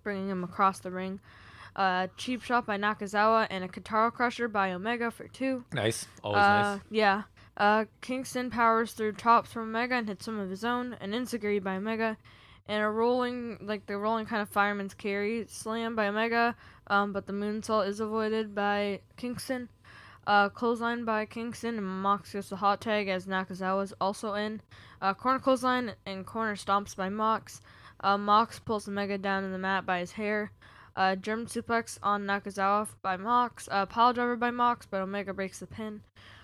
bringing him across the ring. Cheap shot by Nakazawa and a Katara Crusher by Omega for 2. Nice. Always nice. Yeah. Kingston powers through chops from Omega and hits some of his own. An enziguri by Omega. And a rolling kind of fireman's carry slam by Omega. But the moonsault is avoided by Kingston. Clothesline by Kingston, and Mox gets the hot tag as Nakazawa's also in. Corner clothesline and corner stomps by Mox. Mox pulls Omega down in the mat by his hair. German suplex on Nakazawa by Mox. Pile driver by Mox, but Omega breaks the pin.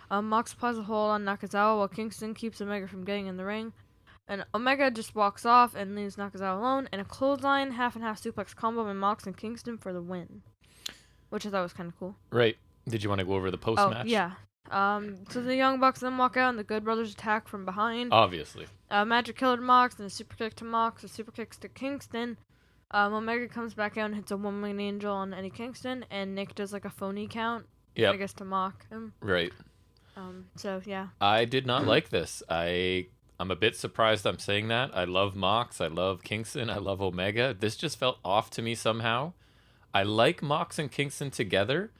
Mox applies a hold on Nakazawa while Kingston keeps Omega from getting in the ring. And Omega just walks off and leaves Nakazawa alone. And a clothesline half and half suplex combo by Mox and Kingston for the win. Which I thought was kind of cool. Right. Did you want to go over the post-match? Oh, yeah. So the Young Bucks then walk out and the Good Brothers attack from behind. Obviously. Magic Killer to Mox and a super kick to Mox, a super kicks to Kingston. Omega comes back out and hits a one-winged angel on Eddie Kingston, and Nick does like a phony count. Yeah. I guess to mock him. Right. So yeah. I did not like this. I'm a bit surprised I'm saying that. I love Mox. I love Kingston. I love Omega. This just felt off to me somehow. I like Mox and Kingston together,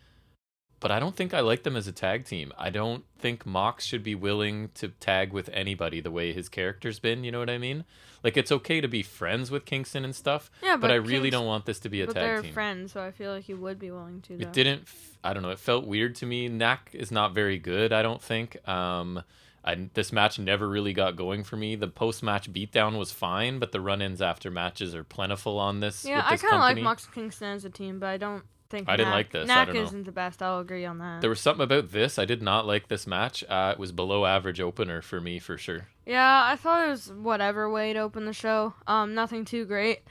but I don't think I like them as a tag team. I don't think Mox should be willing to tag with anybody the way his character's been, you know what I mean? Like, it's okay to be friends with Kingston and stuff, Yeah, but I really don't want this to be a tag team. But they're friends, so I feel like he would be willing to, though. It didn't, I don't know, it felt weird to me. Knack is not very good, I don't think. This match never really got going for me. The post-match beatdown was fine, but the run-ins after matches are plentiful on this. Yeah, I kind of like Mox Kingston as a team, but I don't think I didn't like this. Knack isn't the best. I'll agree on that. There was something about this. I did not like this match. It was below average opener for me, for sure. Yeah, I thought it was whatever way to open the show. Nothing too great.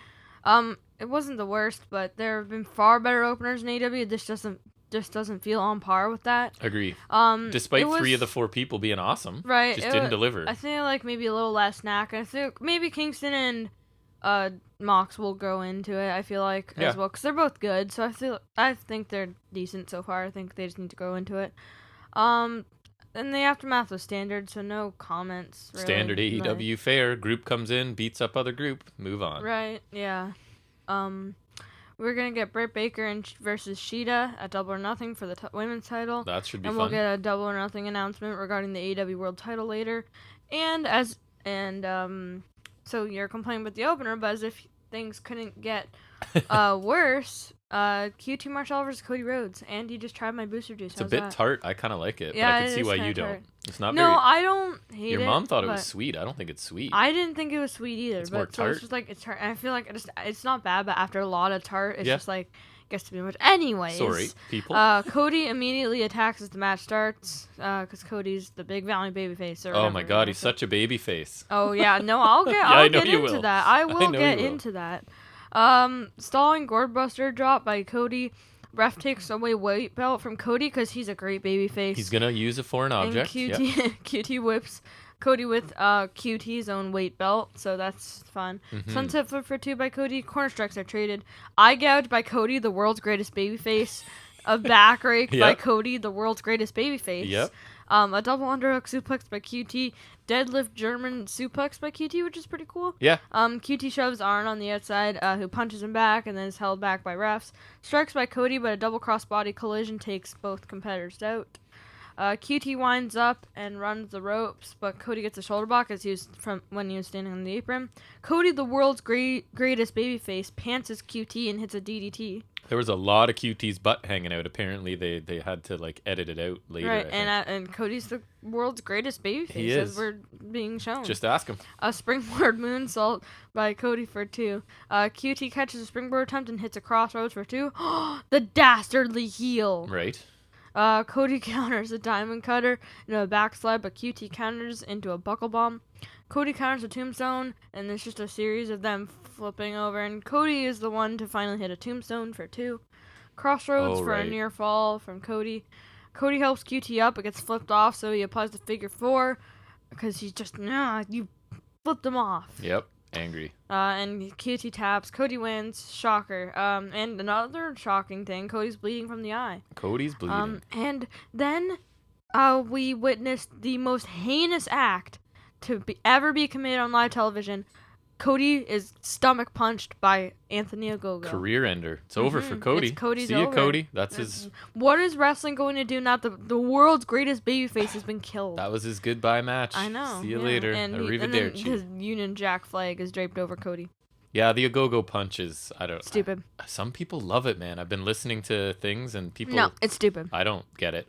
It wasn't the worst, but there have been far better openers in AEW. This just doesn't feel on par with that. Agree. Despite 3 of the 4 people being awesome, right? Just didn't deliver. I think like maybe a little less Knack. I think maybe Kingston and Mox will grow into it. I feel like as well because they're both good. So I think they're decent so far. I think they just need to grow into it. And the aftermath was standard, so no comments. Really. Standard AEW fare. Group comes in, beats up other group, move on. Right. Yeah. We're gonna get Britt Baker versus Shida at Double or Nothing for the women's title. That should be fun. And we'll get a Double or Nothing announcement regarding the AEW World Title later. So you're complaining about the opener, but as if things couldn't get worse, QT Marshall versus Cody Rhodes, and you just tried my booster juice. It's a bit tart. I kind of like it, yeah, but I can see why you don't. It's not no, I don't hate it. Your mom thought it was sweet. I don't think it's sweet. I didn't think it was sweet either. It's more tart. So it's just like it's tart. I feel like it's not bad, but after a lot of tart, it's just like gets to be much. Anyways, sorry, people. Cody immediately attacks as the match starts, because Cody's the big valiant babyface. Oh my God, he's such a babyface. Oh yeah, no, I'll get into that. I will get into that. Stalling gourdbuster drop by Cody. Ref takes away weight belt from Cody because he's a great babyface. He's gonna use a foreign object. And QT whips Cody with QT's own weight belt, so that's fun. Sunset flip for 2 by Cody. Corner strikes are traded. Eye gouge by Cody, the world's greatest babyface. A back rake by Cody, the world's greatest babyface. Yep. A double underhook suplex by QT. Deadlift German suplex by QT, which is pretty cool. Yeah. QT shoves Arn on the outside, who punches him back and then is held back by refs. Strikes by Cody, but a double crossbody collision takes both competitors out. QT winds up and runs the ropes, but Cody gets a shoulder block as when he was standing on the apron. Cody, the world's greatest babyface, pants his QT and hits a DDT. There was a lot of QT's butt hanging out. Apparently, they had to like edit it out later. Right, and Cody's the world's greatest babyface as we're being shown. Just ask him. A springboard moonsault by Cody for 2. QT catches a springboard attempt and hits a crossroads for 2. The dastardly heel. Right. Cody counters a diamond cutter into a backslide, but QT counters into a buckle bomb. Cody counters a tombstone, and there's just a series of them flipping over, and Cody is the one to finally hit a tombstone for 2. Crossroads for a near fall from Cody. Cody helps QT up, but gets flipped off, so he applies the figure 4, because he's just, you flipped him off. Yep, angry. And QT taps. Cody wins. Shocker. And another shocking thing, Cody's bleeding from the eye. Cody's bleeding. And then we witnessed the most heinous act to ever be committed on live television. Cody is stomach punched by Anthony Ogogo. Career ender. It's over for Cody. Cody's See you, over. Cody. That's his. What is wrestling going to do now that the world's greatest babyface has been killed? That was his goodbye match. I know. See you later. And then his Union Jack flag is draped over Cody. Yeah, the Ogogo punches. I don't. Stupid. Some people love it, man. I've been listening to things and people. No, it's stupid. I don't get it.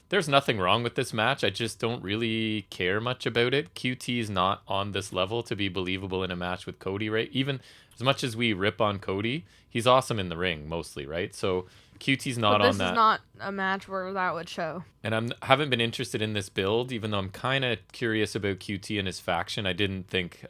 There's nothing wrong with this match. I just don't really care much about it. QT's not on this level to be believable in a match with Cody, right? Even as much as we rip on Cody, he's awesome in the ring mostly, right? So QT's not on that. This is not a match where that would show. And haven't been interested in this build, even though I'm kind of curious about QT and his faction. I didn't think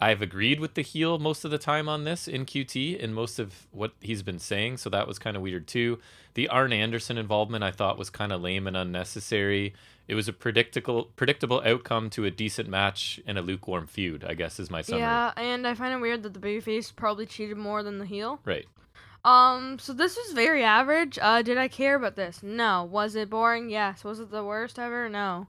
I've agreed with the heel most of the time on this in QT and most of what he's been saying, so that was kind of weird too. The Arn Anderson involvement I thought was kind of lame and unnecessary. It was a predictable outcome to a decent match in a lukewarm feud, I guess is my summary. Yeah, and I find it weird that the babyface probably cheated more than the heel. Right. So this was very average. Did I care about this? No. Was it boring? Yes. Was it the worst ever? No.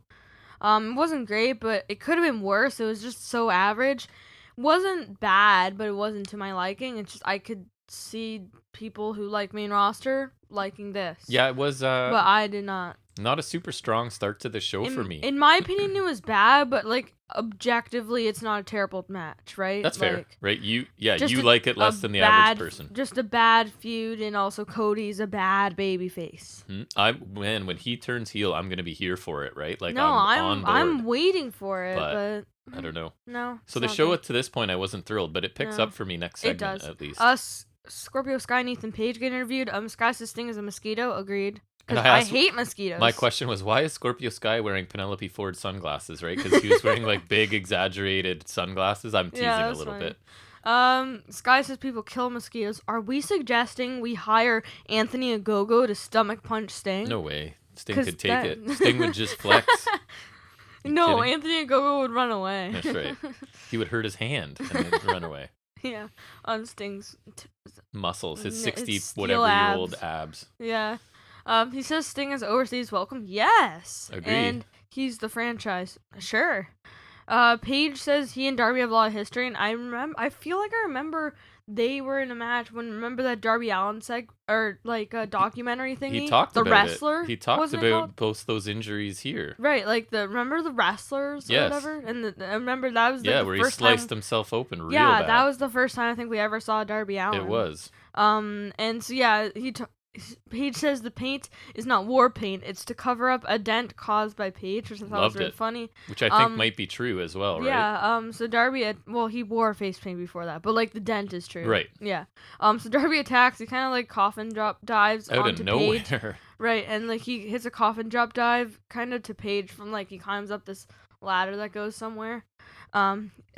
It wasn't great, but it could have been worse. It was just so average. Wasn't bad, but it wasn't to my liking. It's just I could see people who like main roster liking this. Yeah, it was. But I did not. Not a super strong start to the show for me. In my opinion, it was bad, but like objectively, it's not a terrible match, right? That's like, fair, right? You like it less than the average person. Just a bad feud, and also Cody's a bad babyface. When he turns heel, I'm gonna be here for it, right? Like, no, on board. I'm waiting for it, but I don't know. No. So the show to this point, I wasn't thrilled, but it picks up for me next segment at least. Scorpio Sky and Ethan Page get interviewed. Sky says Sting is a mosquito. Agreed. Because I hate mosquitoes. My question was, why is Scorpio Sky wearing Penelope Ford sunglasses, right? Because he was wearing like big, exaggerated sunglasses. I'm teasing a little bit. Sky says people kill mosquitoes. Are we suggesting we hire Anthony Ogogo to stomach punch Sting? No way. Sting could take it. Sting would just flex. No, kidding? Anthony Ogogo would run away. That's right. He would hurt his hand and then run away. Yeah, on Sting's muscles, his 60-whatever-year-old abs. Yeah. He says Sting is overseas welcome. Yes. Agreed. And he's the franchise. Sure. Paige says he and Darby have a lot of history, and I feel like I remember they were in a match remember that Darby Allin documentary thingy? He talked about wrestler? He talked about both those injuries here. Right, like remember the wrestlers or whatever? And I remember that was the where first he sliced himself open real bad. Yeah, that was the first time I think we ever saw Darby Allin. It was. And so Paige says the paint is not war paint; it's to cover up a dent caused by Paige, which I thought was really funny. Which I think might be true as well, right? Yeah. So Darby, he wore face paint before that, but like the dent is true. Right. Yeah. So Darby attacks. He kind of like coffin drop dives out onto of nowhere. Paige. Right, and like he hits a coffin drop dive kind of to Paige from like he climbs up this ladder that goes somewhere.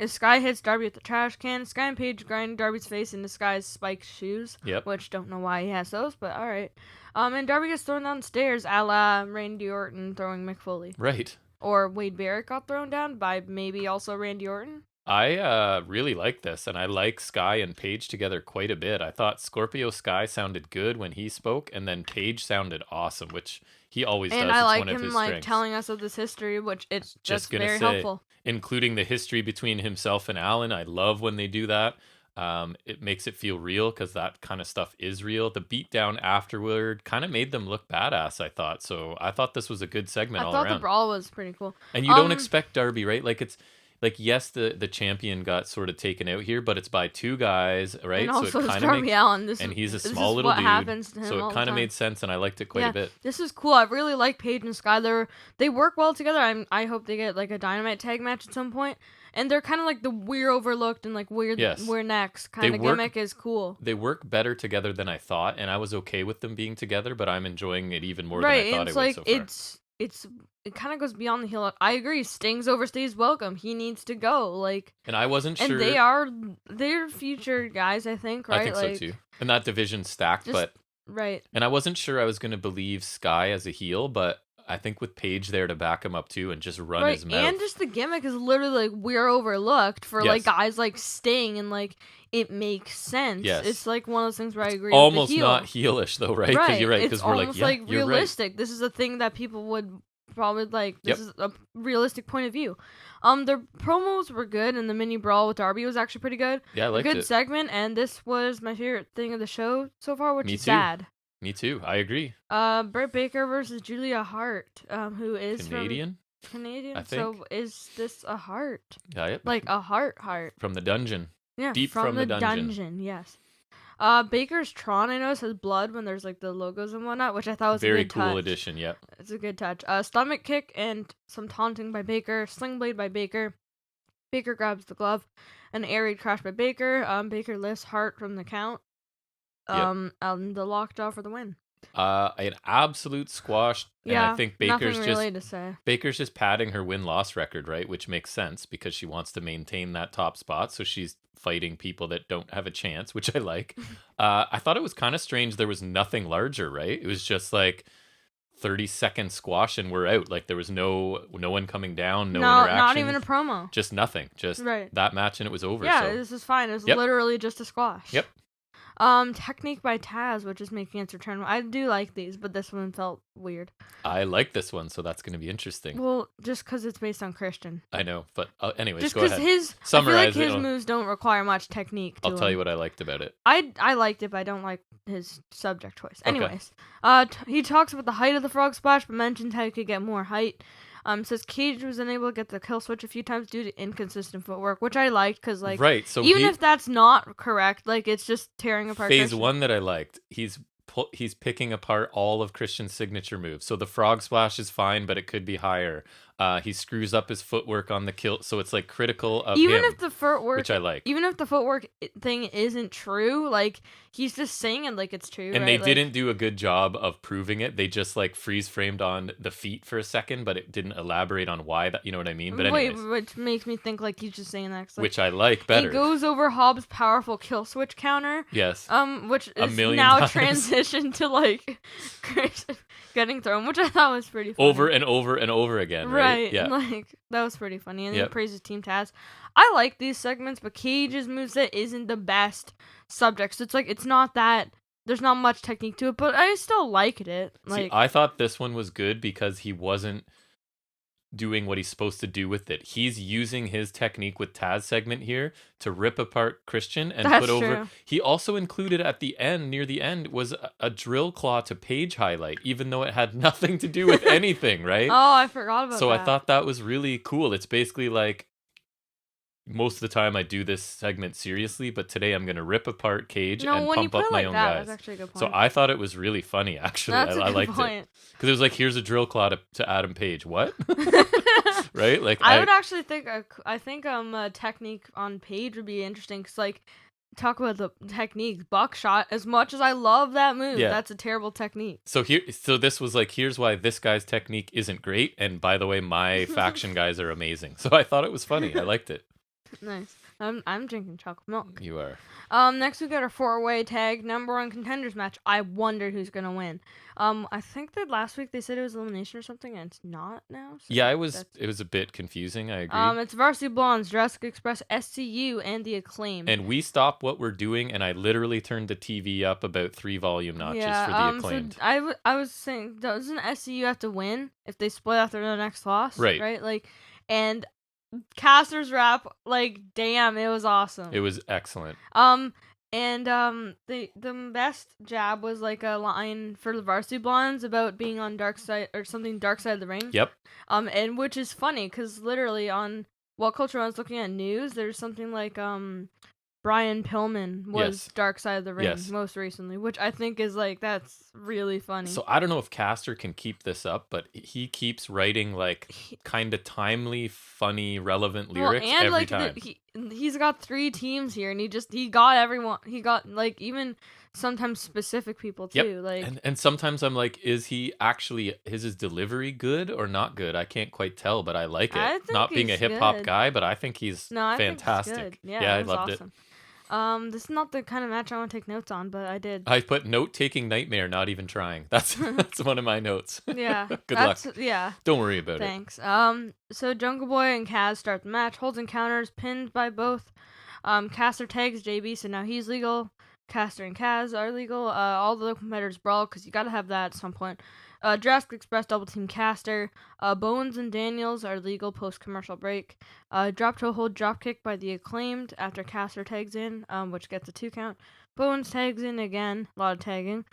If Sky hits Darby with the trash can, Sky and Paige grind Darby's face into Sky's spiked shoes. Yep. Which don't know why he has those, but alright. And Darby gets thrown downstairs a la Randy Orton throwing Mick Foley. Right. Or Wade Barrett got thrown down by maybe also Randy Orton. I really like this, and I like Sky and Paige together quite a bit. I thought Scorpio Sky sounded good when he spoke, and then Paige sounded awesome, which he always does. And I like one of him his like strengths. telling us of this history, which it's just very helpful. Including the history between himself and Alan. I love when they do that. It makes it feel real because that kind of stuff is real. The beatdown afterward kind of made them look badass, I thought. So I thought this was a good segment all around. I thought the brawl was pretty cool. And you don't expect Darby, right? Like it's like, yes, the champion got sort of taken out here, but it's by two guys, right? And also so it's Darby Allin. And he's a small little dude. Happens to him so it kind of made sense, and I liked it quite a bit. This is cool. I really like Paige and Sky. They work well together. I hope they get like a Dynamite tag match at some point. And they're kind of like the we're overlooked and like we're next kind of gimmick is cool. They work better together than I thought, and I was okay with them being together, but I'm enjoying it even more than I thought it would so far. It kind of goes beyond the heel. I agree. Sting's overstays welcome. He needs to go. Like, and I wasn't sure. And they're future guys. I think. Right. I think so too. And that division's stacked, but right. And I wasn't sure I was going to believe Sky as a heel, but I think with Paige there to back him up too and just run his mouth. And just the gimmick is literally like we're overlooked for like guys like Sting, and like it makes sense. Yes. It's like one of those things where I agree. Almost with the heel. not heelish though, right? Because you're right. Because we're like, yeah, you're realistic. Right. This is a thing that people would probably like. This is a realistic point of view. Their promos were good, and the mini brawl with Darby was actually pretty good. Yeah, I liked it. Good segment, and this was my favorite thing of the show so far, which is sad. Me too. I agree. Britt Baker versus Julia Hart, who is Canadian. Canadian. I think. So is this a Hart? Yeah, yep. Like a heart from the dungeon. Yeah, deep from the dungeon. Yes. Baker's Tron, I noticed, has blood when there's like the logos and whatnot, which I thought was very a good cool touch. addition. Yep. It's a good touch. Stomach kick and some taunting by Baker. Sling blade by Baker. Baker grabs the glove. An air raid crash by Baker. Baker lifts Hart from the count. The lockjaw for the win. An absolute squash. And I think Baker's Baker's just padding her win-loss record, right? Which makes sense because she wants to maintain that top spot. So she's fighting people that don't have a chance, which I like. I thought it was kind of strange. There was nothing larger, right? It was just like 30-second squash and we're out. Like there was no one coming down, no interaction. Not even a promo. Just nothing. Just that match and it was over. Yeah, this is fine. It was literally just a squash. Yep. Technique by Taz, which is making its return. I do like these, but this one felt weird. I like this one, so that's going to be interesting. Well, just because it's based on Christian. I know, but anyways, just go ahead. I feel like his moves don't require much technique. I'll tell you what I liked about it. I liked it, but I don't like his subject choice. Anyways, okay. He talks about the height of the frog splash, but mentions how he could get more height. Says Cage was unable to get the kill switch a few times due to inconsistent footwork, which I liked because, like, right. So even if that's not correct, like, it's just tearing apart. Phase Christian. 1 that I liked, he's picking apart all of Christian's signature moves. So the frog splash is fine, but it could be higher. He screws up his footwork on the kill, so it's like critical of even him, if the footwork, which I like. Even if the footwork thing isn't true, like he's just saying it like it's true. And right? they didn't do a good job of proving it. They just like freeze framed on the feet for a second, but it didn't elaborate on why. That, you know what I mean? But anyways, which makes me think like he's just saying that. Like, which I like better. He goes over Hobbs' powerful kill switch counter. Yes. Which is now transitioned to like getting thrown, which I thought was pretty funny. Over and over and over again, right? Yeah. Like, that was pretty funny. And he praises Team Taz. I like these segments, but Cage's moveset isn't the best subject. So it's like, it's not that, there's not much technique to it, but I still liked it. Like, see, I thought this one was good because he wasn't doing what he's supposed to do with it. He's using his technique with Taz segment here to rip apart Christian and put over. True. He also included at the end, near the end, was a drill claw to Paige highlight, even though it had nothing to do with anything, right? Oh, I forgot about that. So I thought that was really cool. It's basically like, most of the time I do this segment seriously, but today I'm going to rip apart Cage and pump up my own guys. That's actually a good point. So I thought it was really funny, actually. I liked it. Because it was like, here's a drill claw to Adam Page. What? Right? Like I would actually think, I think a technique on Page would be interesting. Because, like, talk about the technique. Buckshot, as much as I love that move, that's a terrible technique. So this was like, here's why this guy's technique isn't great. And by the way, my faction guys are amazing. So I thought it was funny. I liked it. Nice. I'm drinking chocolate milk. You are. Next we got a 4-way tag #1 contenders match. I wonder who's gonna win. I think that last week they said it was elimination or something, and it's not now. So yeah, it was a bit confusing. I agree. It's Varsity Blondes, Jurassic Express, SCU, and the Acclaimed. And we stopped what we're doing, and I literally turned the TV up about 3 volume notches for the Acclaimed. So I was saying, doesn't SCU have to win if they split after the next loss? Right. Right. Like, and Caster's rap, like, damn, it was awesome. It was excellent. And the best jab was like a line for the Varsity Blondes about being on Dark Side or something, Dark Side of the Ring. Yep. And which is funny because literally on What Culture I was looking at news, there's something like Brian Pillman was Dark Side of the Ring most recently, which I think is like, that's really funny. So I don't know if Caster can keep this up, but he keeps writing like kind of timely, funny, relevant lyrics every time. He's got 3 teams here, and he got everyone. He got like even sometimes specific people too. Yep. Like, and sometimes I'm like, is his delivery good or not good? I can't quite tell, but I like it. Not being a hip hop guy, but I think he's fantastic. Think he's good. Yeah, I loved awesome. This is not the kind of match I want to take notes on, but I did. I put note-taking nightmare, not even trying. That's one of my notes. Yeah. Good luck. Yeah. Don't worry about it. Thanks. So Jungle Boy and Kaz start the match. Holds and counters, pinned by both. Caster tags JB, so now he's legal. Caster and Kaz are legal. All the competitors brawl, because you gotta have that at some point. Jurassic Express double team Caster. Bowens and Daniels are legal post commercial break. Drop toe hold drop kick by the Acclaimed after Caster tags in, which gets a 2 count. Bowens tags in again, a lot of tagging.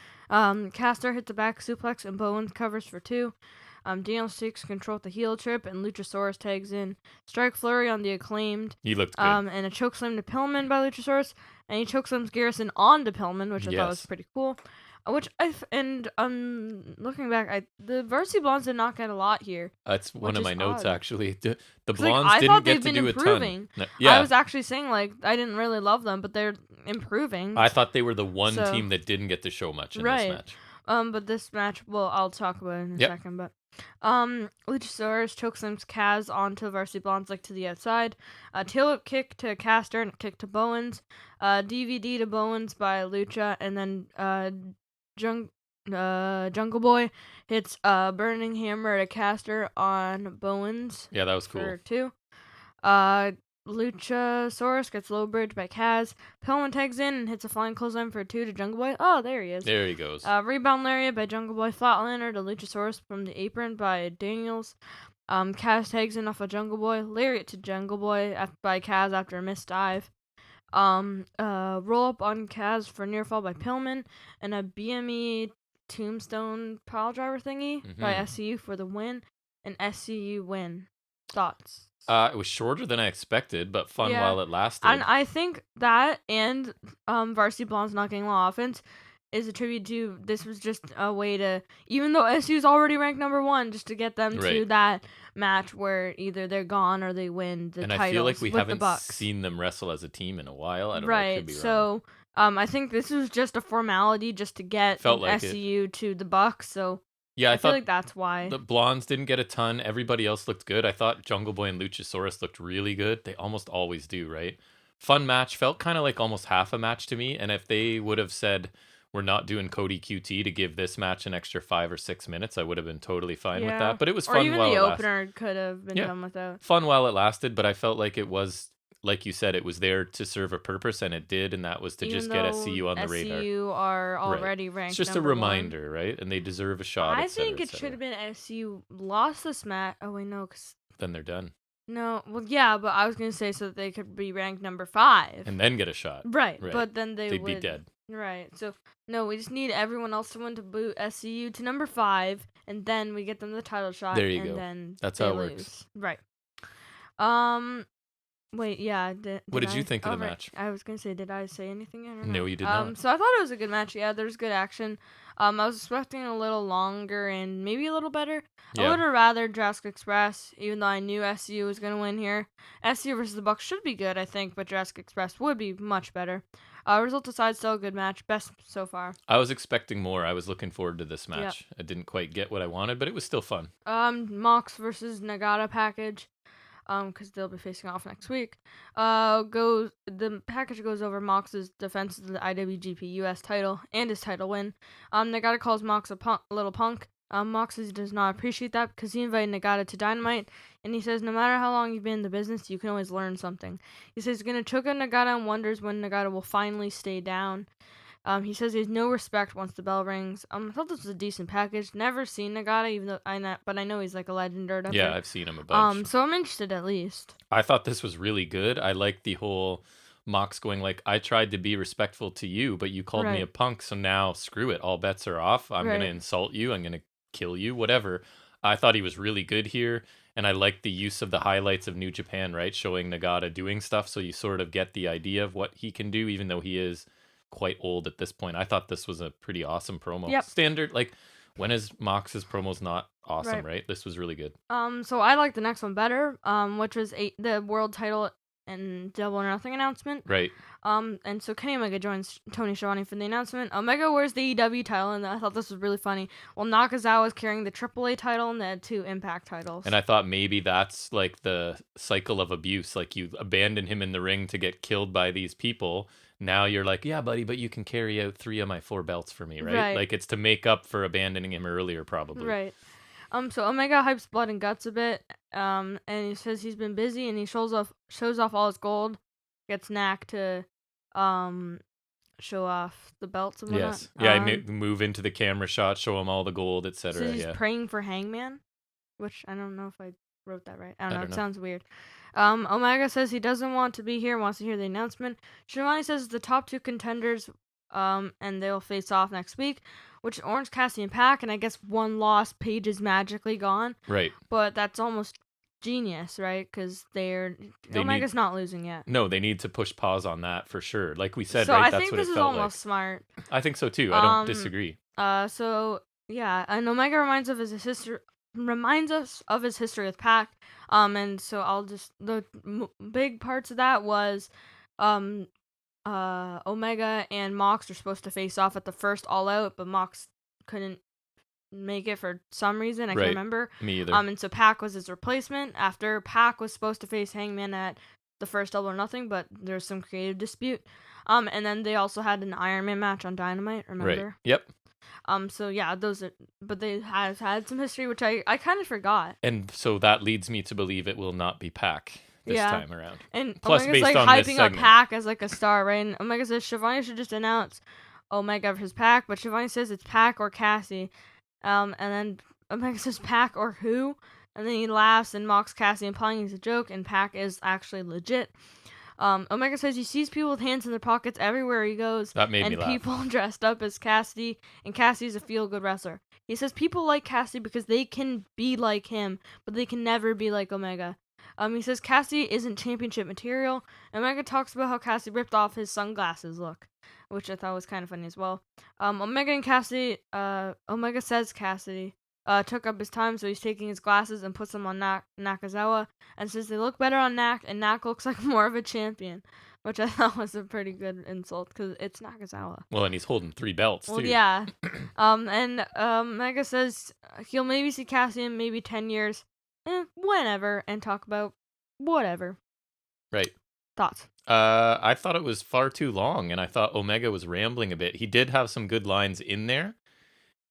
Caster hits a back suplex and Bowens covers for 2. Daniels takes control with the heel trip and Luchasaurus tags in. Strike flurry on the Acclaimed. He looked good. And a chokeslam to Pillman by Luchasaurus. And he chokeslams Garrison on to Pillman, which I thought was pretty cool. Looking back, the Varsity Blondes did not get a lot here. That's one of my notes, actually. The Blondes didn't get to do improving. A ton. Yeah. I was actually saying, like, I didn't really love them, but they're improving. I thought they were the one team that didn't get to show much in this match. But this match, well, I'll talk about it in a second, but Luchasaurus chokeslams Kaz onto Varsity Blondes, like, to the outside. Tail whip kick to Caster and a kick to Bowens. DVD to Bowens by Lucha, and then Jungle Boy hits Burning Hammer to Caster on Bowens. Yeah, that was cool. For 2. Luchasaurus gets low bridge by Kaz. Pillman tags in and hits a flying clothesline for a 2 to Jungle Boy. Oh, there he is. There he goes. Rebound lariat by Jungle Boy. Flatliner to Luchasaurus from the apron by Daniels. Kaz tags in off a Jungle Boy. Lariat to Jungle Boy by Kaz after a missed dive. Roll up on Kaz for near fall by Pillman. And a BME tombstone pile driver thingy by SCU for the win. An SCU win. Thoughts? It was shorter than I expected, but fun while it lasted. And I think that and Varsity Blonde's not getting a lot of offense is a tribute to this was just a way to, even though SU's already ranked number 1, just to get them to that match where either they're gone or they win the titles. And I feel like we haven't the seen them wrestle as a team in a while. I don't know. Right. Could be so I think this was just a formality just to get SCU to the Bucks. So yeah, I feel like that's why. The Blondes didn't get a ton. Everybody else looked good. I thought Jungle Boy and Luchasaurus looked really good. They almost always do, right? Fun match. Felt kind of like almost half a match to me. And if they would have said, we're not doing Cody QT to give this match an extra 5 or 6 minutes, I would have been totally fine with that. But it was fun while it lasted. Or even the opener could have been done without. Fun while it lasted, but I felt like it was, like you said, it was there to serve a purpose, and it did, and that was to just get SCU on the radar. SCU are already ranked. It's just a reminder, right? And they deserve a shot. I think it should have been SCU lost this match. Oh wait, no, because then they're done. No, well, yeah, but I was gonna say so that they could be ranked number 5 and then get a shot. Right. But then they'd be dead. Right. So no, we just need everyone else to win to boot SCU to number 5, and then we get them the title shot. There you and go. Then that's how it works. Right. Wait, yeah. What did you think of the match? I was gonna say, did I say anything yet or no, you did not. So I thought it was a good match. Yeah, there's good action. I was expecting a little longer and maybe a little better. I would have rather Jurassic Express, even though I knew SCU was gonna win here. SCU versus the Bucks should be good, I think, but Jurassic Express would be much better. Result aside, still a good match. Best so far. I was expecting more. I was looking forward to this match. I didn't quite get what I wanted, but it was still fun. Mox versus Nagata package. Because they'll be facing off next week. The package goes over Mox's defense of the IWGP US title and his title win. Nagata calls Mox a little punk. Mox does not appreciate that because he invited Nagata to Dynamite, and he says no matter how long you've been in the business, you can always learn something. He says he's gonna choke out Nagata and wonders when Nagata will finally stay down. He says he has no respect once the bell rings. I thought this was a decent package. Never seen Nagata, even though I know he's like a legend or whatever. Yeah, I've seen him a bunch. So I'm interested at least. I thought this was really good. I liked the whole Mox going like, I tried to be respectful to you, but you called me a punk, so now screw it. All bets are off. I'm gonna insult you. I'm gonna kill you. Whatever. I thought he was really good here, and I liked the use of the highlights of New Japan, right, showing Nagata doing stuff, so you sort of get the idea of what he can do, even though he is quite old at this point. I thought this was a pretty awesome promo. Yep. Standard, like, when is Mox's promos not awesome, right? This was really good. So I like the next one better, which was the world title and Double or Nothing announcement. Right. And so Kenny Omega joins Tony Schiavone for the announcement. Omega wears the AEW title, and I thought this was really funny. While Nakazawa is carrying the AAA title and the 2 Impact titles. And I thought maybe that's like the cycle of abuse. Like, you abandon him in the ring to get killed by these people. Now you're like, yeah, buddy, but you can carry out 3 of my 4 belts for me, right? Like, it's to make up for abandoning him earlier, probably. Right. So Omega hypes Blood and Guts a bit, and he says he's been busy, and he shows off all his gold, gets Knack to, show off the belts and whatnot. Yes. Yeah, move into the camera shot, show him all the gold, etc. So he's praying for Hangman, which I don't know if I wrote that right. I don't know. It sounds weird. Omega says he doesn't want to be here, wants to hear the announcement. Schiavone says the top 2 contenders, and they'll face off next week, which is Orange Cassidy and Pac, and I guess 1 loss, Paige is magically gone. Right. But that's almost genius, right? Because Omega's not losing yet. No, they need to push pause on that for sure. Like we said, so right? That's what it felt like. So I think this is almost smart. I think so too. I don't disagree. So yeah, and Omega reminds us of his history with Pac. And so the big parts of that was, Omega and Mox are supposed to face off at the first All Out, but Mox couldn't make it for some reason. I can't remember. Me either. And so Pac was his replacement after Pac was supposed to face Hangman at the first Double or Nothing, but there's some creative dispute. And then they also had an Iron Man match on Dynamite, remember? Right. Yep. So yeah, but they have had some history, which I kind of forgot. And so that leads me to believe it will not be Pac this time around. And plus Omega's based like on hyping this up segment. Pac as like a star, right? And Omega says Shivani should just announce Omega versus Pac, but Shivani says it's Pac or Cassie. And then Omega says Pac or who? And then he laughs and mocks Cassie, implying he's a joke, and Pac is actually legit. Omega says he sees people with hands in their pockets everywhere he goes. That made me laugh. And people dressed up as Cassidy, and Cassidy's a feel-good wrestler. He says people like Cassidy because they can be like him, but they can never be like Omega. He says Cassidy isn't championship material, and Omega talks about how Cassidy ripped off his sunglasses look, which I thought was kind of funny as well. Omega and Cassidy, Omega says Cassidy took up his time, so he's taking his glasses and puts them on Nakazawa, and says they look better on Nak, and Nak looks like more of a champion, which I thought was a pretty good insult, because it's Nakazawa. Well, and he's holding 3 belts, too. Yeah. And Omega says he'll maybe see Cassidy in maybe 10 years, whenever, and talk about whatever. Right. Thoughts? I thought it was far too long, and I thought Omega was rambling a bit. He did have some good lines in there.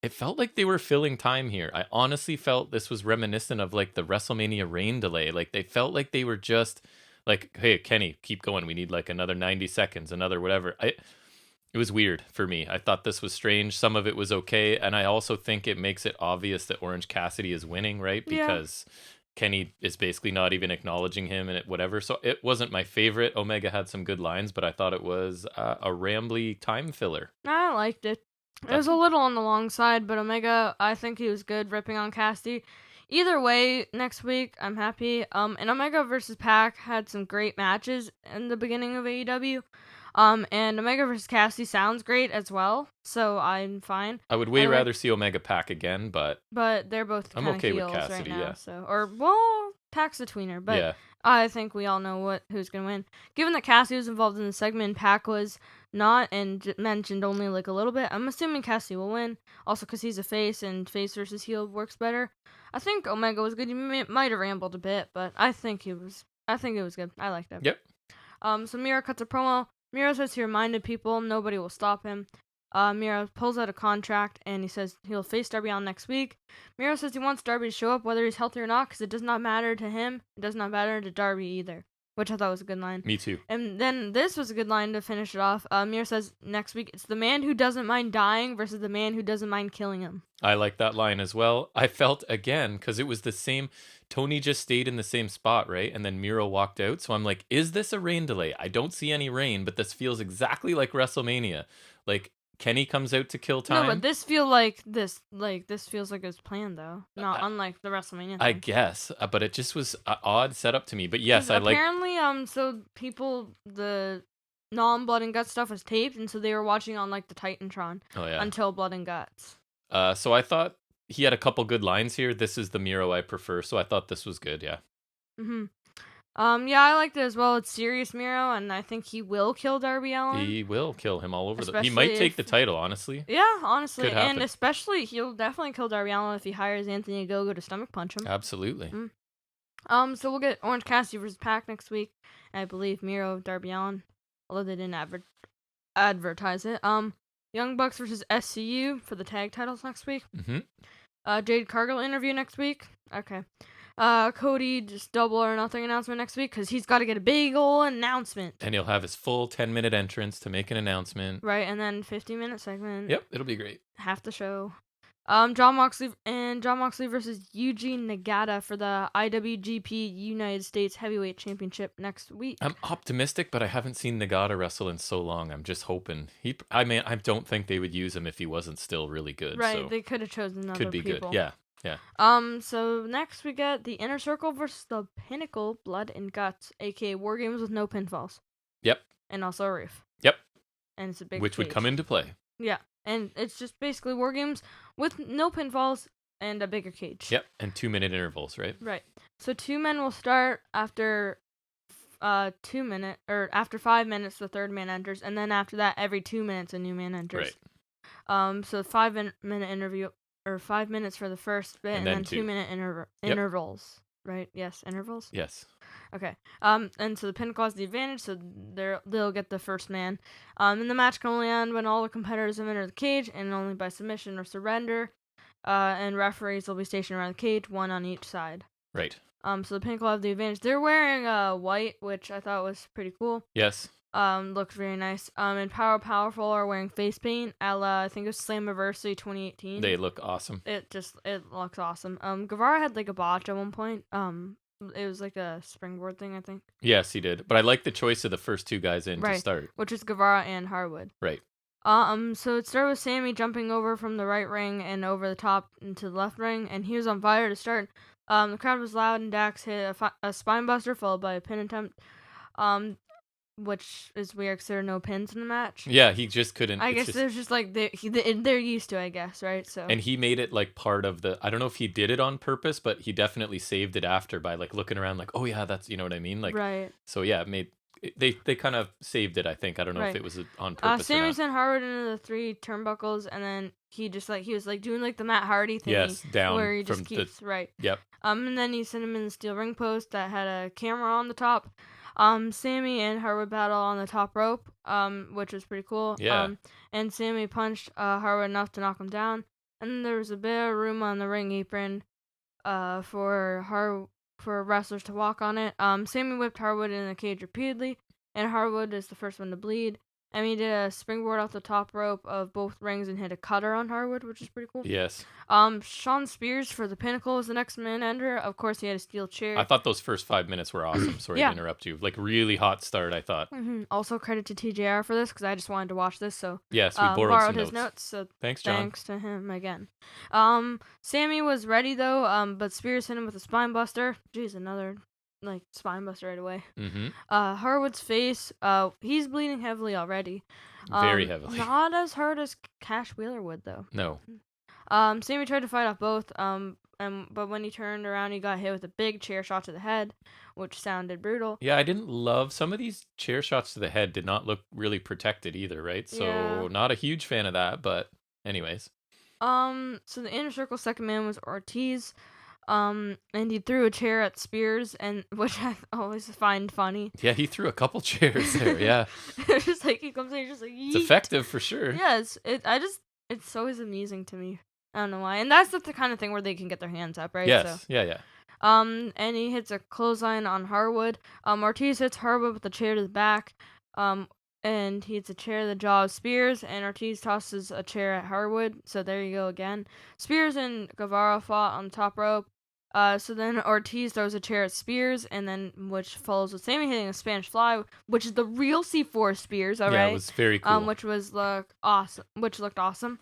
It felt like they were filling time here. I honestly felt this was reminiscent of like the WrestleMania rain delay. Like they felt like they were just like, hey, Kenny, keep going. We need like another 90 seconds, another whatever. It was weird for me. I thought this was strange. Some of it was okay. And I also think it makes it obvious that Orange Cassidy is winning, right? Because Kenny is basically not even acknowledging him and whatever. So it wasn't my favorite. Omega had some good lines, but I thought it was a rambly time filler. I liked it. It was a little on the long side, but Omega, I think he was good ripping on Cassidy. Either way, next week, I'm happy. And Omega versus Pac had some great matches in the beginning of AEW. And Omega versus Cassidy sounds great as well, so I'm fine. I would way rather see Omega Pac again, but they're both kind of okay heels with Cassidy, right now. yeah. So, Pac's the tweener, but I think we all know who's gonna win. Given that Cassidy was involved in the segment and Pac was not and mentioned only like a little bit, I'm assuming Cassidy will win. Also, because he's a face and face versus heel works better. I think Omega was good. He might have rambled a bit, but I think it was good. I liked it. Yep. So Miro cuts a promo. Miro says he reminded people nobody will stop him. Miro pulls out a contract and he says he'll face Darby Allin next week. Miro says he wants Darby to show up whether he's healthy or not because it does not matter to him. It does not matter to Darby either, which I thought was a good line. Me too. And then this was a good line to finish it off. Miro says next week it's the man who doesn't mind dying versus the man who doesn't mind killing him. I like that line as well. I felt, again, because it was the same, Tony just stayed in the same spot, right? And then Miro walked out. So I'm like, is this a rain delay? I don't see any rain, but this feels exactly like WrestleMania. Like, Kenny comes out to kill time. No, but this feels like it was planned though. Not unlike the WrestleMania thing. I guess, but it just was an odd setup to me. But yes, I like. Apparently, so people, the non-blood and guts stuff was taped, and so they were watching on like the Titantron. Oh yeah. Until blood and guts. So I thought he had a couple good lines here. This is the Miro I prefer, so I thought this was good. Yeah. Mhm. Yeah, I liked it as well. It's serious Miro, and I think he will kill Darby Allin. He will kill him all over He might take the title, honestly. Yeah, honestly. Could happen. And especially, he'll definitely kill Darby Allin if he hires Anthony Ogogo to stomach punch him. Absolutely. So we'll get Orange Cassidy versus Pac next week. I believe Miro, Darby Allin, although they didn't advertise it. Young Bucks versus SCU for the tag titles next week. Jade Cargill interview next week. Okay. Cody just double or nothing announcement next week because he's got to get a big ol' announcement. And he'll have his full 10-minute entrance to make an announcement. Right, and then 50-minute segment. Yep, it'll be great. Half the show. John Moxley versus Yuji Nagata for the IWGP United States Heavyweight Championship next week. I'm optimistic, but I haven't seen Nagata wrestle in so long. I'm just hoping I don't think they would use him if he wasn't still really good. Right, so they could have chosen other could be people. Good. Yeah. So next we get the Inner Circle versus the Pinnacle Blood and Guts, aka War Games with no pinfalls. Yep. And also a roof. Yep. And it's a big Which cage. would come into play. Yeah. And it's just basically War Games with no pinfalls and a bigger cage. Yep. And 2-minute intervals, right? Right. So 2 men will start after 2 minutes, or after 5 minutes the third man enters, and then after that every 2 minutes a new man enters. Right. So 5-minute interview, or 5 minutes for the first bit, and then 2-minute intervals. Right? Yes, intervals? Yes. Okay. And so the Pinnacle has the advantage, so they'll get the first man. And the match can only end when all the competitors have entered the cage, and only by submission or surrender. And referees will be stationed around the cage, one on each side. Right. So the Pinnacle have the advantage. They're wearing white, which I thought was pretty cool. Yes. Looked very nice. And Powerful are wearing face paint a la, I think it was Slammiversary 2018. They look awesome. It looks awesome. Guevara had like a botch at one point. It was like a springboard thing, I think. Yes, he did. But I like the choice of the first two guys in to start. Which is Guevara and Harwood. Right. So it started with Sammy jumping over from the right ring and over the top into the left ring, and he was on fire to start. The crowd was loud, and Dax hit a spine buster followed by a pin attempt. Which is weird because there are no pins in the match. Yeah, he just couldn't. I guess there's just like they're used to, I guess, right? So. And he made it like part of the. I don't know if he did it on purpose, but he definitely saved it after by like looking around, like, oh yeah, that's, you know what I mean, like. Right. So yeah, it made. They kind of saved it, I think. I don't know if it was on purpose. Sammy sent Harwood into the 3 turnbuckles, and then he was like doing like the Matt Hardy thing. Yes, down where he just keeps right. Yep. And then he sent him in the steel ring post that had a camera on the top. Sammy and Harwood battle on the top rope, which was pretty cool. Yeah. And Sammy punched Harwood enough to knock him down, and then there was a bit of room on the ring apron, for wrestlers to walk on it. Sammy whipped Harwood in the cage repeatedly, and Harwood is the first one to bleed. And he did a springboard off the top rope of both rings and hit a cutter on Harwood, which is pretty cool. Yes. Shawn Spears for the Pinnacle was the next man enter. Of course, he had a steel chair. I thought those first 5 minutes were awesome. Sorry to interrupt you. Like, really hot start, I thought. Mm-hmm. Also, credit to TJR for this, because I just wanted to watch this, so... Yes, we borrowed some his notes, so thanks, John. Thanks to him again. Sammy was ready, though, but Spears hit him with a spine buster. Jeez, another... like spine buster right away. Mm-hmm. Harwood's face, he's bleeding heavily already. Very heavily. Not as hard as Cash Wheeler would, though. No. Sammy tried to fight off both, but when he turned around, he got hit with a big chair shot to the head, which sounded brutal. Yeah, I didn't love some of these chair shots to the head. Did not look really protected either, right? So not a huge fan of that, but anyways. So the Inner Circle second man was Ortiz. And he threw a chair at Spears, and which I always find funny. Yeah, he threw a couple chairs there. Yeah, it's just like he comes in, he's just like yeet. It's effective for sure. Yes, it's always amusing to me. I don't know why, and that's the kind of thing where they can get their hands up, right? Yes, so. Yeah. And he hits a clothesline on Harwood. Ortiz hits Harwood with a chair to the back. And he hits a chair to the jaw of Spears, and Ortiz tosses a chair at Harwood. So there you go again. Spears and Guevara fought on the top rope. So then Ortiz throws a chair at Spears, and then which follows with Sammy hitting a Spanish Fly, which is the real C4 Spears. All right. Yeah, it was very cool. Which looked awesome.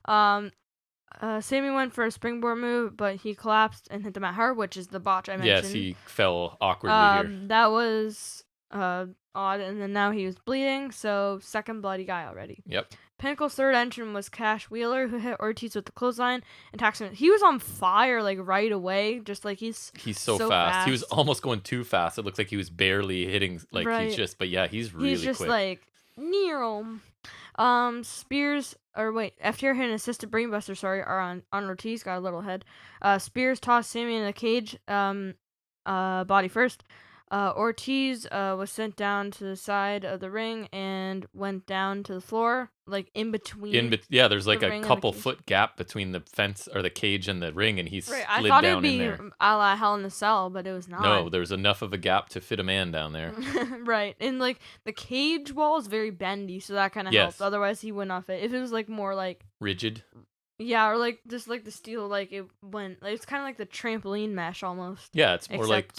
Sammy went for a springboard move, but he collapsed and hit the Matt Hart, which is the botch I mentioned. Yes, he fell awkwardly here. That was odd, and then now he was bleeding, so second bloody guy already. Yep. Pinnacle's third entrant was Cash Wheeler, who hit Ortiz with the clothesline and taxed him. He was on fire like right away, just like he's so fast. He was almost going too fast. It looked like he was barely hitting, like right. He's really just quick. Like near him. Spears, FTR hit an assisted brainbuster, on Ortiz, got a little head. Spears tossed Sammy in the cage, body first. Ortiz was sent down to the side of the ring and went down to the floor, like in between. There's like a couple foot gap between the fence or the cage and the ring, and he slid down in there. I thought it would be a la Hell in a Cell, but it was not. No, there was enough of a gap to fit a man down there. Right, and like the cage wall is very bendy, so that kind of helped. Otherwise, he wouldn't fit. If it was like more like rigid. Yeah, or like just like the steel, like it went. It's kind of like the trampoline mesh almost. Yeah, it's more like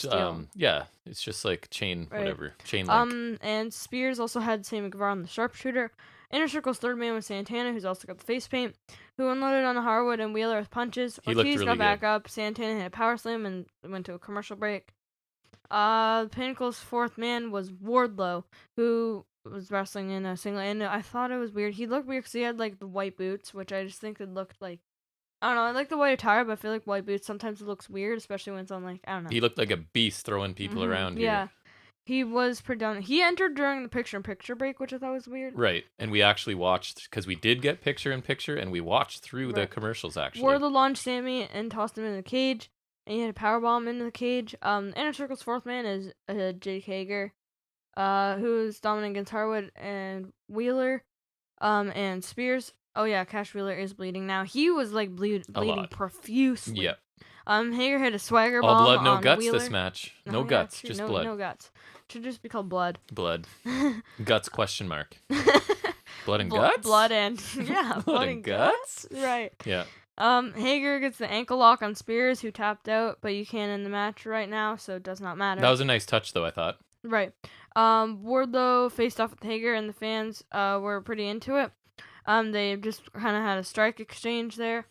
it's just like chain link. And Spears also had Sammy Guevara on the sharpshooter. Inner Circle's third man was Santana, who's also got the face paint, who unloaded on Harwood and Wheeler with punches. Ortiz got back up. Santana hit a power slam and went to a commercial break. Pinnacle's fourth man was Wardlow, who was wrestling in a single, and I thought it was weird. He looked weird because he had like the white boots, which I just think it looked like, I don't know, I like the white attire, but I feel like white boots sometimes it looks weird, especially when it's on like, I don't know. He looked like a beast throwing people around here. Yeah, he was predominant. He entered during the picture-in-picture break, which I thought was weird. Right, and we actually watched, because we did get picture-in-picture, and we watched through the commercials actually. Wardlow launched Sammy and tossed him in the cage, and he had a powerbomb into the cage. Inner Circle's fourth man is Jake Hager. Who's dominant against Harwood and Wheeler, and Spears. Oh yeah, Cash Wheeler is bleeding now. He was like bleeding profusely. Yeah. Hager hit a swagger All bomb blood, no on guts Wheeler. this match. No guts, just blood. No guts. Should just be called blood. Blood. Guts question mark. Blood and guts? Blood and yeah, blood and guts? Right. Yeah. Hager gets the ankle lock on Spears, who tapped out, but you can't end the match right now, so it does not matter. That was a nice touch, though, I thought. Right. Wardlow faced off with Hager, and the fans were pretty into it. They just kind of had a strike exchange there.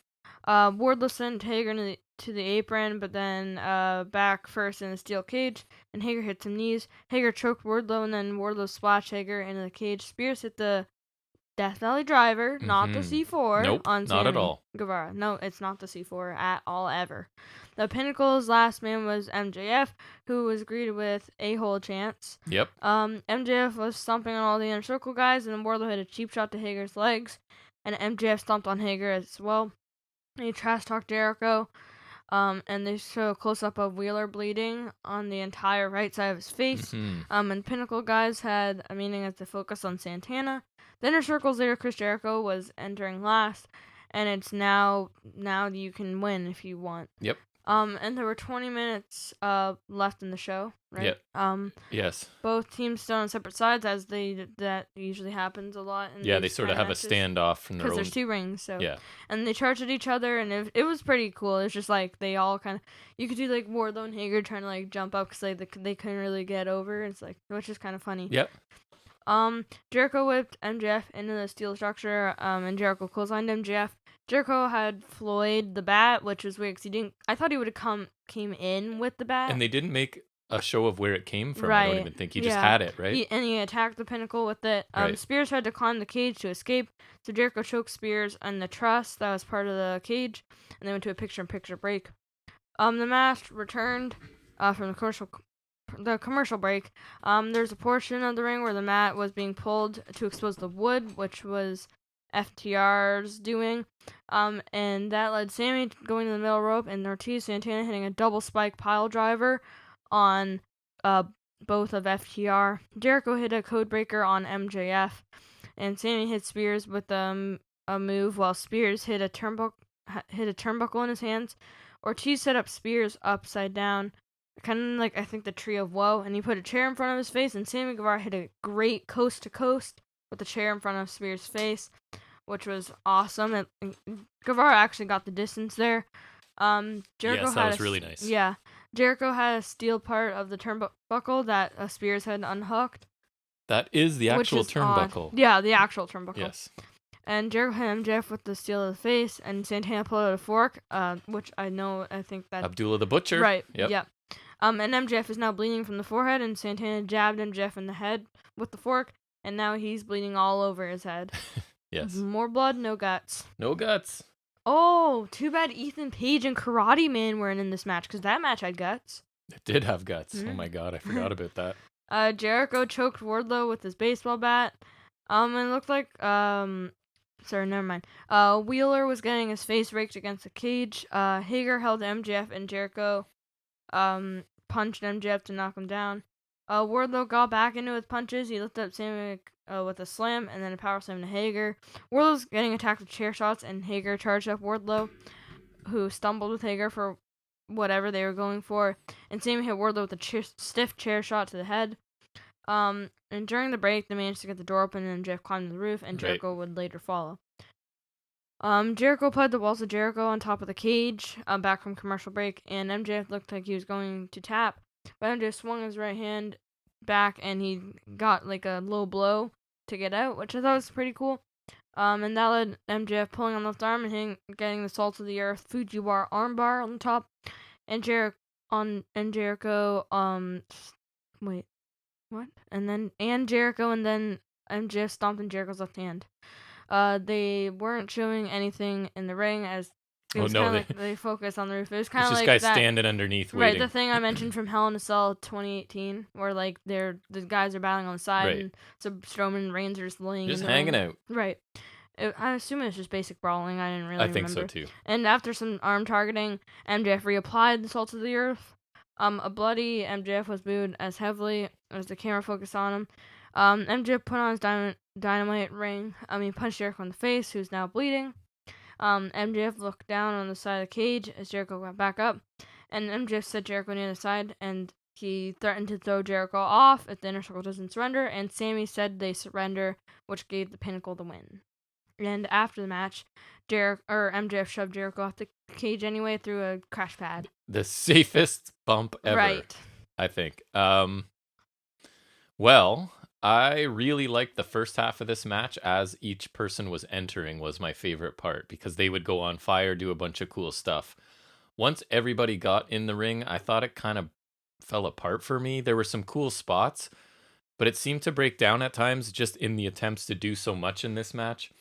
Wardlow sent Hager to the apron, but then back first in a steel cage, and Hager hit some knees. Hager choked Wardlow, and then Wardlow splashed Hager into the cage. Spears hit the Death Valley Driver, not the C4. Nope, on not at all. Guevara. No, it's not the C4 at all, ever. The Pinnacle's last man was MJF, who was greeted with a-hole chants. Yep. MJF was stomping on all the Inner Circle guys, and then Wardlow hit a cheap shot to Hager's legs, and MJF stomped on Hager as well. He trash-talked Jericho, and they show a close-up of Wheeler bleeding on the entire right side of his face. And Pinnacle guys had a meeting as to focus on Santana. The Inner Circle's leader, Chris Jericho, was entering last, and it's now you can win if you want. Yep. And there were 20 minutes left in the show, right? Yep. Yes. Both teams still on separate sides, as that usually happens a lot. They sort of have matches, a standoff from their own. Because there's 2 rings, so. Yeah. And they charged at each other, and it was pretty cool. It's just like they all kind of, you could do like Wardlow and Hager trying to like jump up because they couldn't really get over. It's like, which is kind of funny. Yep. Jericho whipped MJF into the steel structure, and Jericho clotheslined MJF. Jericho had Floyd the bat, which was weird because I thought he would have came in with the bat. And they didn't make a show of where it came from. Right. I don't even think he just had it, right? He attacked the Pinnacle with it. Right. Spears had to climb the cage to escape, so Jericho choked Spears on the truss that was part of the cage, and they went to a picture-in-picture break. The match returned from the commercial break. There's a portion of the ring where the mat was being pulled to expose the wood, which was FTR's doing. And that led Sammy going to the middle rope and Ortiz Santana hitting a double spike pile driver on both of FTR. Jericho hit a code breaker on MJF, and Sammy hit Spears with a move while Spears hit a turnbuckle in his hands. Ortiz set up Spears upside down, kind of like I think the Tree of Woe, and he put a chair in front of his face, and Sammy Guevara hit a great coast to coast with the chair in front of Spears' face, which was awesome. And Guevara actually got the distance there. Jericho that was really nice. Yeah. Jericho had a steel part of the turnbuckle that Spears had unhooked. That is the actual turnbuckle. Yeah, the actual turnbuckle. Yes. And Jericho hit MJF with the steel of the face, and Santana pulled out a fork, which I think that... Abdullah the Butcher. Right, yep. And MJF is now bleeding from the forehead, and Santana jabbed MJF in the head with the fork, and now he's bleeding all over his head. Yes. More blood, no guts. No guts. Oh, too bad Ethan Page and Karate Man weren't in this match, because that match had guts. It did have guts. Oh my god, I forgot about that. Jericho choked Wardlow with his baseball bat. It looked like, sorry, never mind. Wheeler was getting his face raked against the cage. Hager held MJF, and Jericho punched MJF to knock him down. Wardlow got back into his punches. He lifted up Sammy with a slam and then a power slam to Hager. Wardlow's getting attacked with chair shots, and Hager charged up Wardlow, who stumbled with Hager for whatever they were going for. And Sammy hit Wardlow with a stiff chair shot to the head. And during the break, they managed to get the door open, and Jeff climbed the roof, and Jericho would later follow. Jericho played the walls of Jericho on top of the cage, back from commercial break, and MJF looked like he was going to tap, but MJF swung his right hand back, and he got like a low blow to get out, which I thought was pretty cool. And that led MJF pulling on the left arm and getting the Salt of the Earth Fujiwara armbar on the top, and Jericho, and then MJF stomped in Jericho's left hand. They weren't showing anything in the ring as it was they focused on the roof. It was kind of like this guy standing underneath waiting. Right, the thing I mentioned from Hell in a Cell 2018, where like the guys are battling on the side, and so Strowman and Reigns are just laying just in the hanging ring. out. Right. I assume it's just basic brawling. I didn't really remember. I think so too. And after some arm targeting, MJF reapplied the Salt of the Earth. A bloody MJF was booed as heavily as the camera focused on him. MJF put on his dynamite ring. He punched Jericho in the face, who's now bleeding. MJF looked down on the side of the cage as Jericho went back up, and MJF set Jericho on the other side, and he threatened to throw Jericho off if the Inner Circle doesn't surrender, and Sammy said they surrender, which gave the Pinnacle the win. And after the match, MJF shoved Jericho off the cage anyway through a crash pad. The safest bump ever, right? I think. Well, I really liked the first half of this match as each person was entering was my favorite part because they would go on fire, do a bunch of cool stuff. Once everybody got in the ring, I thought it kind of fell apart for me. There were some cool spots, but it seemed to break down at times just in the attempts to do so much in this match.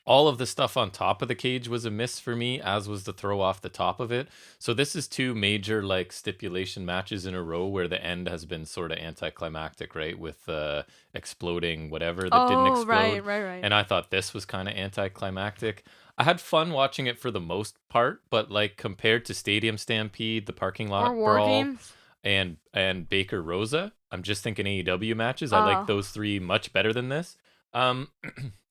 All of the stuff on top of the cage was a miss for me, as was the throw off the top of it. So this is two major like stipulation matches in a row where the end has been sort of anticlimactic, right? With exploding whatever that didn't explode. Right. And I thought this was kind of anticlimactic. I had fun watching it for the most part, but like compared to Stadium Stampede, the Parking Lot Brawl, and Baker Rosa, I'm just thinking AEW matches. I like those three much better than this.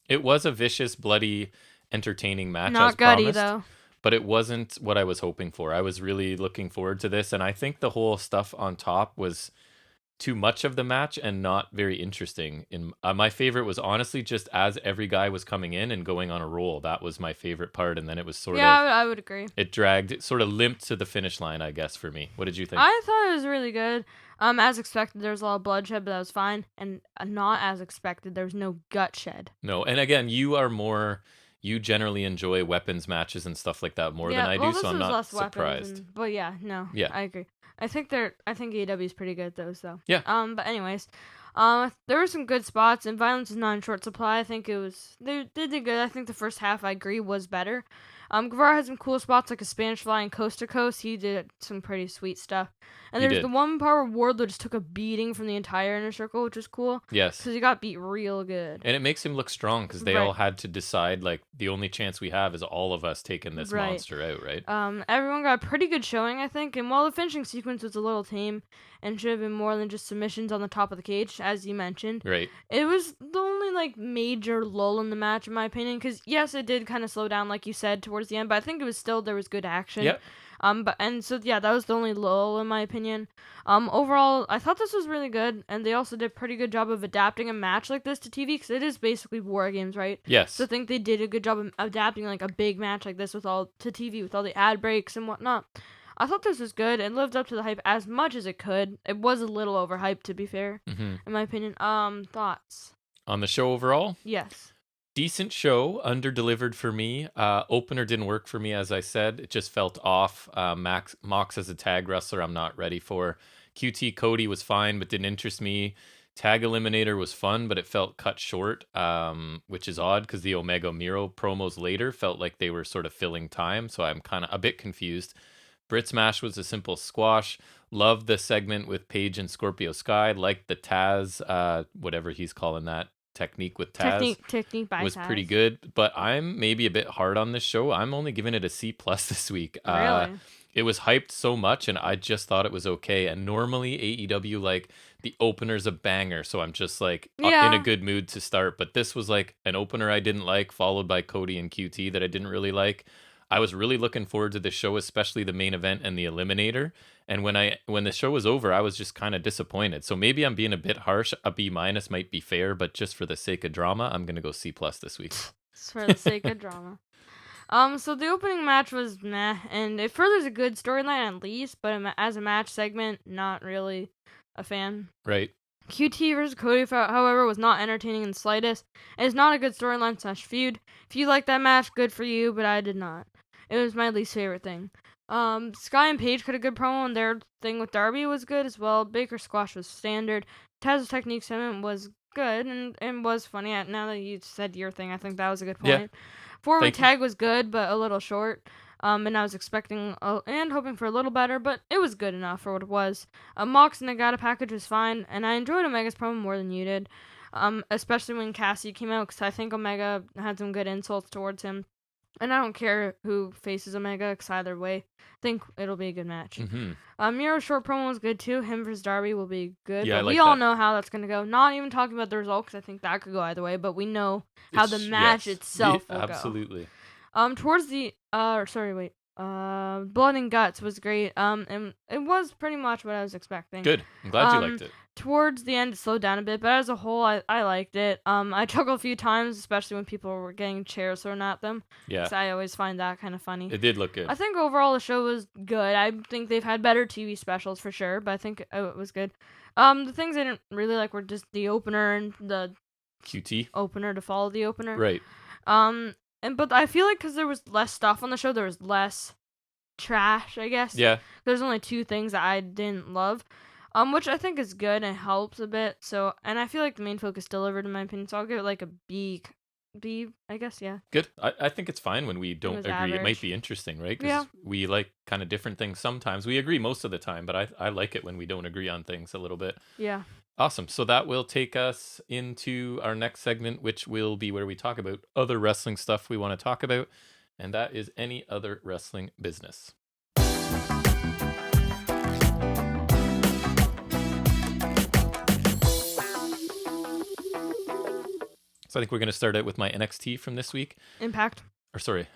It was a vicious, bloody, entertaining match. Not gutty, though. But it wasn't what I was hoping for. I was really looking forward to this, and I think the whole stuff on top was too much of the match and not very interesting. My favorite was honestly just as every guy was coming in and going on a roll. That was my favorite part, and then it was sort of... Yeah, I would agree. It dragged, it sort of limped to the finish line, I guess, for me. What did you think? I thought it was really good. As expected, there was a lot of bloodshed, but that was fine. And not as expected, there was no gut shed. No, and again, you generally enjoy weapons matches and stuff like that more than I do, so I'm not surprised. But yeah, I agree. I think AEW is pretty good at those though. Yeah. But anyways, there were some good spots, and Violence is not in short supply. I think they did good. I think the first half, I agree, was better. Guevara had some cool spots like a Spanish fly and coast to coast. He did some pretty sweet stuff. And there's the one part where Wardlow just took a beating from the entire Inner Circle, which was cool. Yes. Because he got beat real good. And it makes him look strong because they all had to decide, like, the only chance we have is all of us taking this monster out, right? Everyone got a pretty good showing, I think. And while the finishing sequence was a little tame and should have been more than just submissions on the top of the cage, as you mentioned. Right. It was the only, like, major lull in the match, in my opinion. Because, yes, it did kind of slow down, like you said, towards the end. But I think it was still, there was good action. Yep. That was the only lull in my opinion. Overall, I thought this was really good, and they also did a pretty good job of adapting a match like this to TV, because it is basically War Games, right? Yes. So I think they did a good job of adapting like a big match like this to TV with all the ad breaks and whatnot. I thought this was good and lived up to the hype as much as it could. It was a little overhyped, to be fair, in my opinion. Thoughts on the show overall? Yes. Decent show, under-delivered for me. Opener didn't work for me, as I said. It just felt off. Mox as a tag wrestler, I'm not ready for. QT Cody was fine, but didn't interest me. Tag Eliminator was fun, but it felt cut short, which is odd because the Omega Miro promos later felt like they were sort of filling time, so I'm kind of a bit confused. Brit Smash was a simple squash. Loved the segment with Paige and Scorpio Sky. Liked the Taz, whatever he's calling that. Technique with Taz technique by was Taz. Pretty good, but I'm maybe a bit hard on this show. I'm only giving it a C+ this week. Really? It was hyped so much, and I just thought it was okay. And normally AEW, like, the opener's a banger, so I'm just like in a good mood to start. But this was like an opener I didn't like, followed by Cody and QT that I didn't really like. I was really looking forward to the show, especially the main event and the Eliminator. And when the show was over, I was just kind of disappointed. So maybe I'm being a bit harsh. A B- might be fair, but just for the sake of drama, I'm gonna go C+ this week. Just for the sake of drama. So the opening match was meh, and it furthers a good storyline at least, but as a match segment, not really a fan. Right. QT versus Cody, however, was not entertaining in the slightest. It's not a good storyline / feud. If you like that match, good for you, but I did not. It was my least favorite thing. Sky and Paige cut a good promo, and their thing with Darby was good as well. Baker Squash was standard. Taz's technique segment was good and was funny. Now that you said your thing, I think that was a good point. Yeah. Four-way tag was good, but a little short. And I was expecting and hoping for a little better, but it was good enough for what it was. Mox and Nagata package was fine, and I enjoyed Omega's promo more than you did. Especially when Cassie came out, because I think Omega had some good insults towards him. And I don't care who faces Omega, because either way, I think it'll be a good match. Mm-hmm. Miro's short promo was good too. Him versus Darby will be good. Yeah, but we all know how that's going to go. Not even talking about the result, because I think that could go either way, but we know how the match itself will absolutely. Towards the Blood and Guts was great. And it was pretty much what I was expecting. Good. I'm glad you liked it. Towards the end, it slowed down a bit, but as a whole, I liked it. I chuckled a few times, especially when people were getting chairs thrown at them. Yeah. So I always find that kind of funny. It did look good. I think overall the show was good. I think they've had better TV specials for sure, but I think it was good. The things I didn't really like were just the opener and the QT opener to follow the opener. Right. But I feel like because there was less stuff on the show, there was less trash, I guess. Yeah. There's only 2 things that I didn't love. Which I think is good and helps a bit. So, and I feel like the main focus delivered in my opinion. So I'll give it like a B, I guess. Yeah. Good. I think it's fine when we don't agree. Average. It might be interesting, right? Because we like kind of different things sometimes. We agree most of the time, but I like it when we don't agree on things a little bit. Yeah. Awesome. So that will take us into our next segment, which will be where we talk about other wrestling stuff we want to talk about, and that is any other wrestling business. So I think we're going to start out with my NXT from this week. Impact. Or sorry,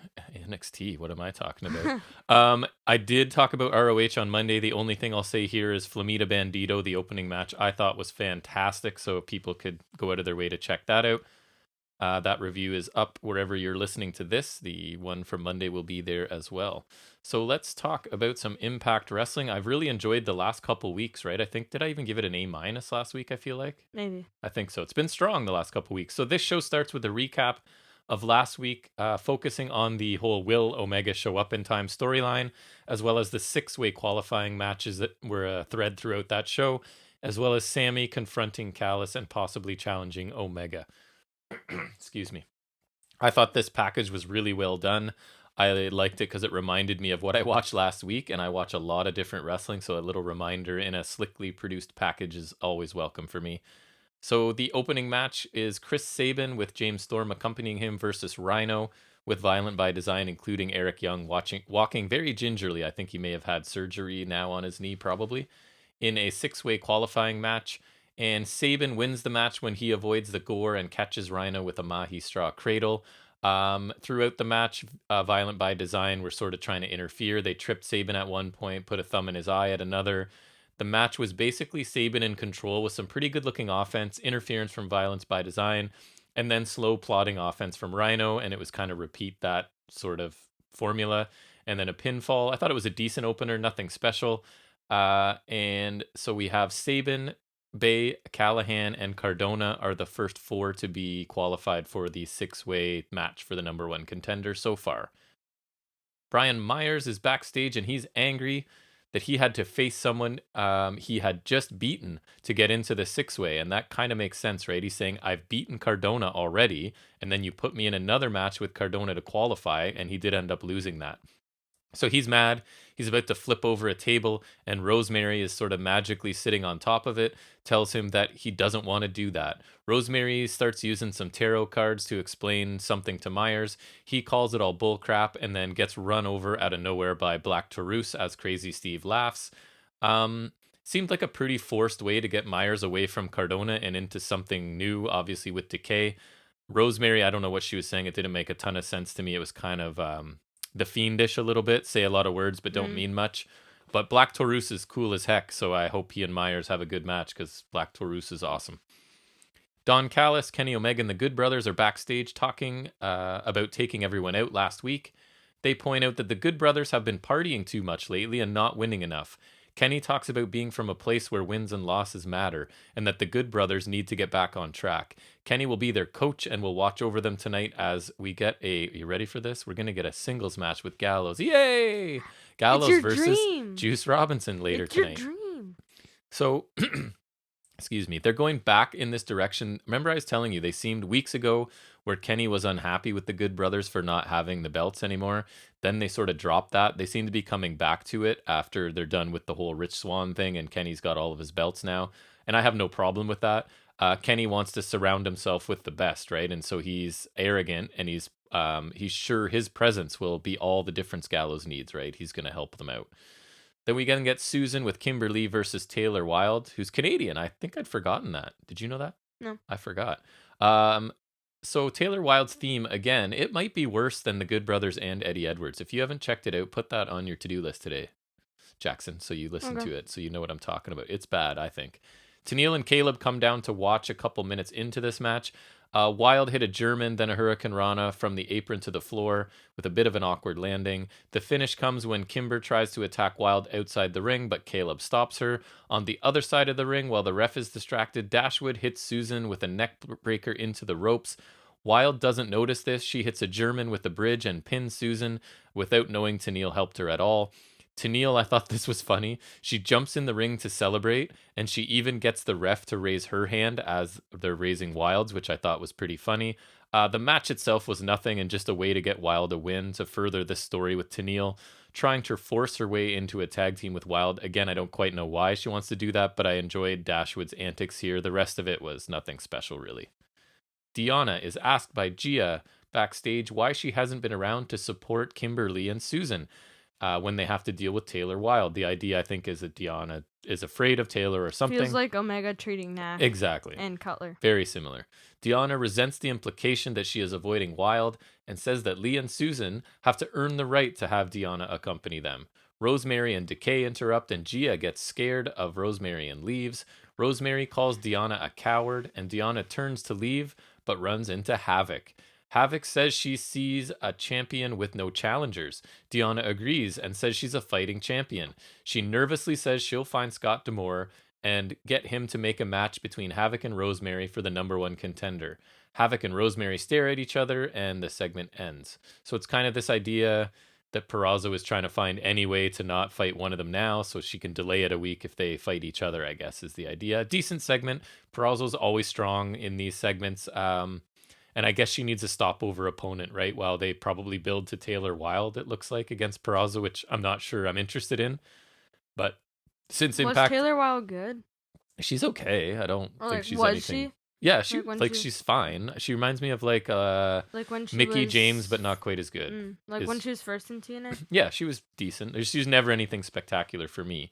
NXT. What am I talking about? I did talk about ROH on Monday. The only thing I'll say here is Flamita Bandito, the opening match, I thought was fantastic. So people could go out of their way to check that out. That review is up wherever you're listening to this. The one from Monday will be there as well. So let's talk about some Impact Wrestling. I've really enjoyed the last couple weeks, right? I think, did I even give it an A- last week, I feel like? Maybe. I think so. It's been strong the last couple weeks. So this show starts with a recap of last week, focusing on the whole Will Omega show up in time storyline, as well as the 6-way qualifying matches that were a thread throughout that show, as well as Sammy confronting Callis and possibly challenging Omega. Excuse me. I thought this package was really well done. I liked it because it reminded me of what I watched last week, and I watch a lot of different wrestling, so a little reminder in a slickly produced package is always welcome for me. So the opening match is Chris Sabin with James Storm accompanying him versus Rhino, with Violent by Design, including Eric Young walking very gingerly. I think he may have had surgery now on his knee, probably, in a 6-way qualifying match. And Sabin wins the match when he avoids the gore and catches Rhino with a Mahi straw cradle. Throughout the match, Violent by Design were sort of trying to interfere. They tripped Sabin at one point, put a thumb in his eye at another. The match was basically Sabin in control with some pretty good looking offense, interference from Violence by Design, and then slow plodding offense from Rhino. And it was kind of repeat that sort of formula. And then a pinfall. I thought it was a decent opener, nothing special. And so we have Sabin, Bay, Callahan, and Cardona are the first 4 to be qualified for the 6-way match for the number 1 contender so far. Brian Myers is backstage and he's angry that he had to face someone he had just beaten to get into the 6-way, and that kind of makes sense, right? He's saying, I've beaten Cardona already, and then you put me in another match with Cardona to qualify, and he did end up losing that. So he's mad. He's about to flip over a table, and Rosemary is sort of magically sitting on top of it, tells him that he doesn't want to do that. Rosemary starts using some tarot cards to explain something to Myers. He calls it all bullcrap and then gets run over out of nowhere by Black Taurus as Crazy Steve laughs. Seemed like a pretty forced way to get Myers away from Cardona and into something new, obviously with Decay. Rosemary, I don't know what she was saying. It didn't make a ton of sense to me. It was kind of the Fiendish a little bit, say a lot of words but don't mean much. But Black Taurus is cool as heck, so I hope he and Myers have a good match because Black Taurus is awesome. Don Callis, Kenny Omega, and the Good Brothers are backstage talking about taking everyone out last week. They point out that the Good Brothers have been partying too much lately and not winning enough. Kenny talks about being from a place where wins and losses matter, and that the Good Brothers need to get back on track. Kenny will be their coach and will watch over them tonight as we get you ready for this? We're going to get a singles match with Gallows. Yay! Gallows versus Juice Robinson later tonight. It's your dream. So, excuse me, they're going back in this direction. Remember I was telling you, they seemed weeks ago where Kenny was unhappy with the Good Brothers for not having the belts anymore. Then they sort of dropped that. They seem to be coming back to it after they're done with the whole Rich Swann thing and Kenny's got all of his belts now. And I have no problem with that. Kenny wants to surround himself with the best, right? And so he's arrogant and he's sure his presence will be all the difference Gallows needs, right? He's going to help them out. Then we can get Susan with Kimberly versus Taylor Wilde, who's Canadian. I think I'd forgotten that. Did you know that? No. I forgot. So Taylor Wilde's theme, again, it might be worse than the Good Brothers and Eddie Edwards. If you haven't checked it out, put that on your to-do list today, Jackson, so you listen to it, so you know what I'm talking about. It's bad, I think. Tenille and Caleb come down to watch a couple minutes into this match. Wilde hit a German, then a Hurricane Rana from the apron to the floor with a bit of an awkward landing. The finish comes when Kimber tries to attack Wilde outside the ring, but Caleb stops her. On the other side of the ring, while the ref is distracted, Dashwood hits Susan with a neck breaker into the ropes. Wilde doesn't notice this. She hits a German with the bridge and pins Susan without knowing Tenille helped her at all. Tenille, I thought this was funny. She jumps in the ring to celebrate, and she even gets the ref to raise her hand as they're raising Wilde's, which I thought was pretty funny. The match itself was nothing and just a way to get Wilde a win to further this story with Tenille trying to force her way into a tag team with Wilde. Again, I don't quite know why she wants to do that, but I enjoyed Dashwood's antics here. The rest of it was nothing special, really. Deonna is asked by Gia backstage why she hasn't been around to support Kimberly and Susan. When they have to deal with Taylor Wilde. The idea, I think, is that Deonna is afraid of Taylor or something. Feels like Omega treating Nash. Exactly. And Cutler. Very similar. Deonna resents the implication that she is avoiding Wilde and says that Lee and Susan have to earn the right to have Deonna accompany them. Rosemary and Decay interrupt, and Gia gets scared of Rosemary and leaves. Rosemary calls Deonna a coward, and Deonna turns to leave, but runs into Havoc. Havoc says she sees a champion with no challengers. Deonna agrees and says she's a fighting champion. She nervously says she'll find Scott D'Amore and get him to make a match between Havoc and Rosemary for the number one contender. Havoc and Rosemary stare at each other, and the segment ends. So it's kind of this idea that Purrazzo is trying to find any way to not fight one of them now so she can delay it a week if they fight each other, I guess, is the idea. Decent segment. Purrazzo's always strong in these segments. And I guess she needs a stopover opponent, right? While they probably build to Taylor Wilde, it looks like, against Purrazzo, which I'm not sure I'm interested in. But since Impact... Was Taylor Wilde good? She's okay. I don't think she's was anything... She? Yeah, she's fine. She reminds me of like when she Mickey was... James, but not quite as good. When she was first in TNA? Yeah, she was decent. She was never anything spectacular for me.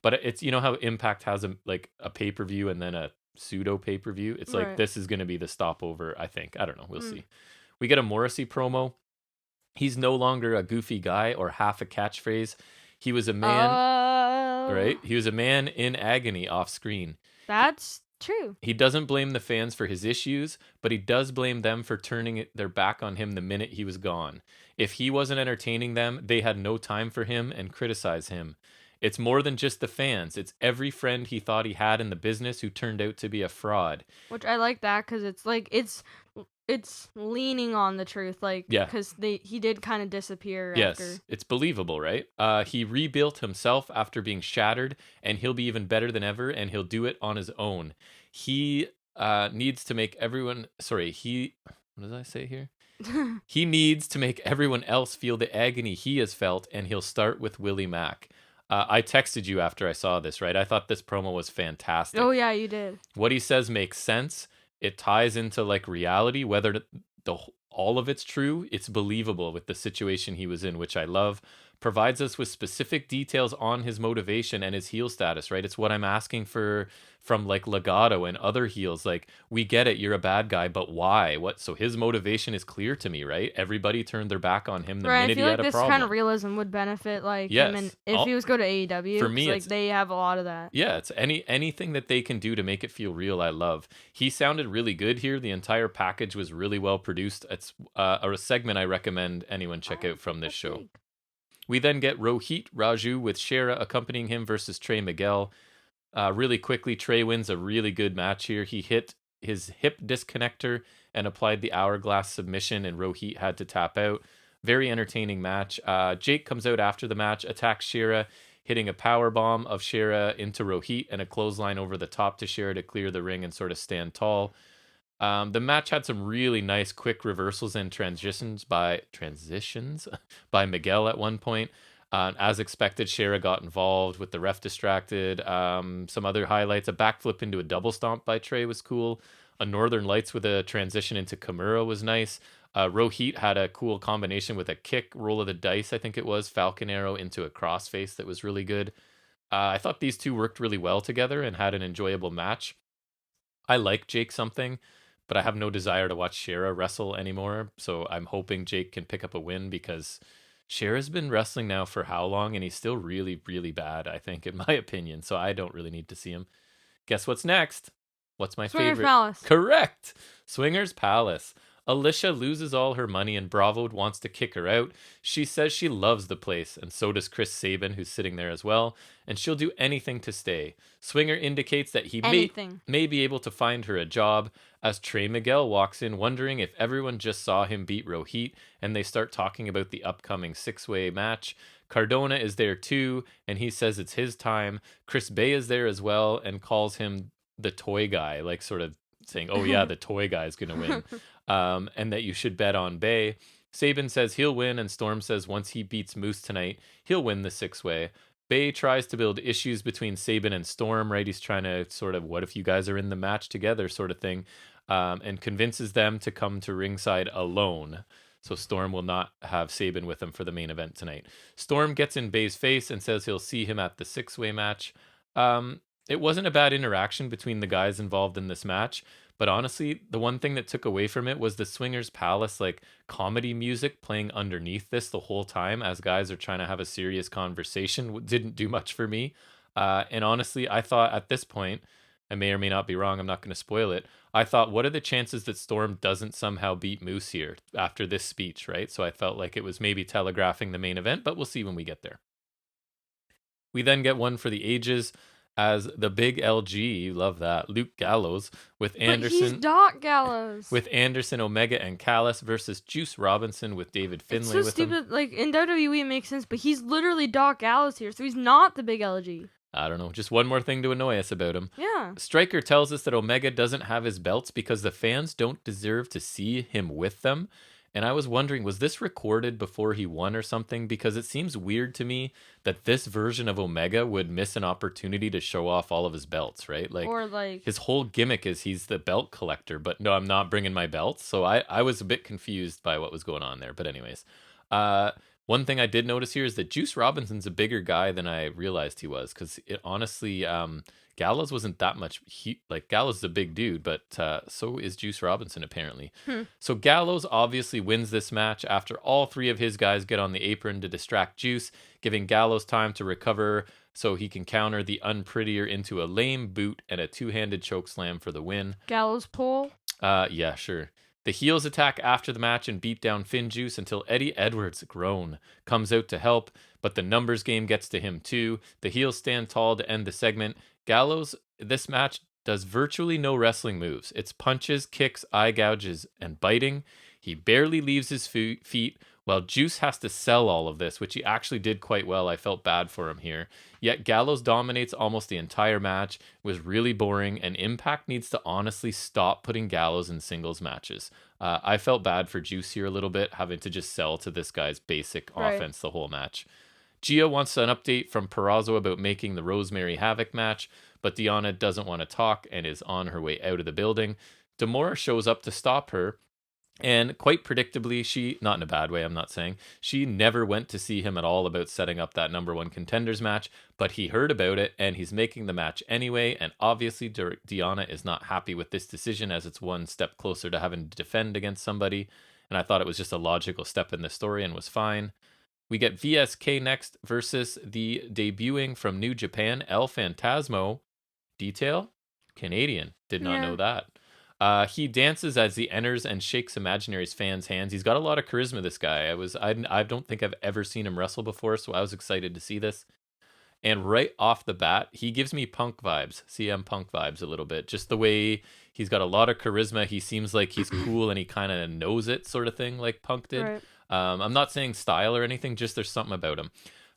But it's, you know how Impact has a pay-per-view and then a pseudo pay-per-view? It's like, right. This is going to be the stopover, I think. I don't know. We'll see. We get a Morrissey promo. He's no longer a goofy guy or half a catchphrase. He was a man, right? He was a man in agony off screen. That's true. He doesn't blame the fans for his issues, but he does blame them for turning their back on him the minute he was gone. If he wasn't entertaining them, they had no time for him and criticize him. It's more than just the fans. It's every friend he thought he had in the business who turned out to be a fraud. Which I like that because it's like it's leaning on the truth, like, yeah, because he did kind of disappear. Yes, after. It's believable, right? He rebuilt himself after being shattered, and he'll be even better than ever, and he'll do it on his own. He needs to make everyone. Sorry, what did I say here? He needs to make everyone else feel the agony he has felt, and he'll start with Willie Mack. I texted you after I saw this, right? I thought this promo was fantastic. Oh, yeah, you did. What he says makes sense. It ties into like reality, whether all of it's true. It's believable with the situation he was in, which I love. Provides us with specific details on his motivation and his heel status, right? It's what I'm asking for from like Legato and other heels. Like, we get it, you're a bad guy, but why? What? So his motivation is clear to me, right? Everybody turned their back on him the minute he had a problem. I feel like this kind of realism would benefit like him, and if he was go to AEW, for me, like they have a lot of that. Yeah, it's anything that they can do to make it feel real. I love. He sounded really good here. The entire package was really well produced. It's a segment I recommend anyone check out from this show. We then get Rohit Raju with Shera accompanying him versus Trey Miguel. Really quickly, Trey wins a really good match here. He hit his hip disconnector and applied the hourglass submission, and Rohit had to tap out. Very entertaining match. Jake comes out after the match, attacks Shera, hitting a power bomb of Shera into Rohit and a clothesline over the top to Shera to clear the ring and sort of stand tall. The match had some really nice quick reversals and transitions by Miguel at one point. As expected, Shera got involved with the ref distracted. Some other highlights: a backflip into a double stomp by Trey was cool. A Northern Lights with a transition into Kimura was nice. Rohit had a cool combination with a kick, roll of the dice, I think it was, Falcon Arrow into a crossface that was really good. I thought these two worked really well together and had an enjoyable match. I like Jake something, but I have no desire to watch Shera wrestle anymore. So I'm hoping Jake can pick up a win because Shera's been wrestling now for how long, and he's still really, really bad, I think, in my opinion. So I don't really need to see him. Guess what's next? What's my Swingers favorite? Palace. Correct. Swingers Palace. Alicia loses all her money and Bravo wants to kick her out. She says she loves the place, and so does Chris Sabin, who's sitting there as well, and she'll do anything to stay. Swinger indicates that he may be able to find her a job as Trey Miguel walks in, wondering if everyone just saw him beat Rohit, and they start talking about the upcoming six-way match. Cardona is there too, and he says it's his time. Chris Bay is there as well and calls him the toy guy, like sort of saying, oh yeah, the toy guy is going to win. And that you should bet on Bay. Sabin says he'll win, and Storm says once he beats Moose tonight, he'll win the six-way. Bay tries to build issues between Sabin and Storm, right? He's trying to sort of, what if you guys are in the match together sort of thing, and convinces them to come to ringside alone. So Storm will not have Sabin with him for the main event tonight. Storm gets in Bay's face and says he'll see him at the six-way match. It wasn't a bad interaction between the guys involved in this match, but honestly, the one thing that took away from it was the Swingers Palace like comedy music playing underneath this the whole time as guys are trying to have a serious conversation. Didn't do much for me. And honestly, I thought at this point, I may or may not be wrong, I'm not going to spoil it. I thought, what are the chances that Storm doesn't somehow beat Moose here after this speech, right? So I felt like it was maybe telegraphing the main event, but we'll see when we get there. We then get one for the ages as the big LG, you love that, Luke Gallows with Anderson. But he's Doc Gallows. With Anderson, Omega, and Callis versus Juice Robinson with David Finlay. It's so stupid. Like in WWE, it makes sense, but he's literally Doc Gallows here, so he's not the big LG. I don't know. Just one more thing to annoy us about him. Yeah. Stryker tells us that Omega doesn't have his belts because the fans don't deserve to see him with them. And I was wondering, was this recorded before he won or something? Because it seems weird to me that this version of Omega would miss an opportunity to show off all of his belts, right? Like his whole gimmick is he's the belt collector, but no, I'm not bringing my belts. So I was a bit confused by what was going on there. But anyways, one thing I did notice here is that Juice Robinson's a bigger guy than I realized he was, because it honestly, Gallows wasn't that much. Gallows is a big dude, but so is Juice Robinson apparently. So Gallows obviously wins this match after all three of his guys get on the apron to distract Juice, giving Gallows time to recover so he can counter the Unprettier into a lame boot and a two-handed chokeslam for the win. Gallows pull? Yeah, sure. The heels attack after the match and beat down Finn Juice until Eddie Edwards, groan, comes out to help, but the numbers game gets to him too. The heels stand tall to end the segment. Gallows, this match, does virtually no wrestling moves. It's punches, kicks, eye gouges, and biting. He barely leaves his feet, while Juice has to sell all of this, which he actually did quite well. I felt bad for him here. Yet Gallows dominates almost the entire match. It was really boring, and Impact needs to honestly stop putting Gallows in singles matches. I felt bad for Juice here a little bit, having to just sell to this guy's basic offense the whole match. Gia wants an update from Purrazzo about making the Rosemary Havoc match, but Deonna doesn't want to talk and is on her way out of the building. Demora shows up to stop her, and quite predictably, she, not in a bad way, I'm not saying, she never went to see him at all about setting up that number one contenders match, but he heard about it and he's making the match anyway, and obviously Deonna is not happy with this decision as it's one step closer to having to defend against somebody, and I thought it was just a logical step in the story and was fine. We get VSK next versus the debuting from New Japan, El Phantasmo. Detail? Canadian. Did not know that. He dances as he enters and shakes Imaginary's fans' hands. He's got a lot of charisma, this guy. I don't think I've ever seen him wrestle before, so I was excited to see this. And right off the bat, he gives me Punk vibes, CM Punk vibes a little bit. Just the way he's got a lot of charisma. He seems like he's cool and he kind of knows it, sort of thing, like Punk did. Right. I'm not saying style or anything, just there's something about him.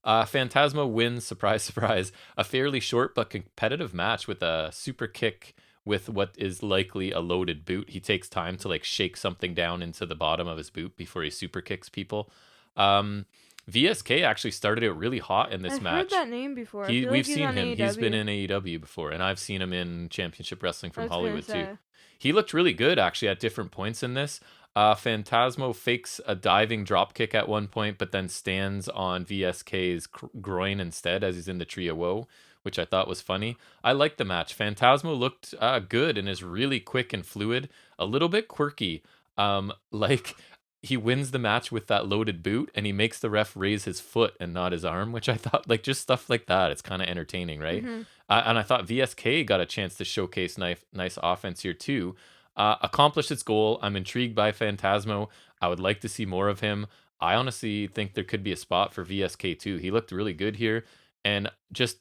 Phantasmo wins, surprise, surprise, a fairly short but competitive match with a super kick with what is likely a loaded boot. He takes time to like shake something down into the bottom of his boot before he super kicks people. VSK actually started out really hot in this match. I've heard that name before. We've seen him. He's been in AEW before, and I've seen him in Championship Wrestling from Hollywood too. He looked really good actually at different points in this. Phantasmo fakes a diving drop kick at one point, but then stands on VSK's groin instead as he's in the Tree of Woe, which I thought was funny. I liked the match. Phantasmo looked good and is really quick and fluid, a little bit quirky. Like he wins the match with that loaded boot and he makes the ref raise his foot and not his arm, which I thought, like, just stuff like that. It's kind of entertaining, right? Mm-hmm. And I thought VSK got a chance to showcase nice offense here too. Accomplished its goal. I'm intrigued by Phantasmo. I would like to see more of him. I honestly think there could be a spot for VSK too. He looked really good here. And just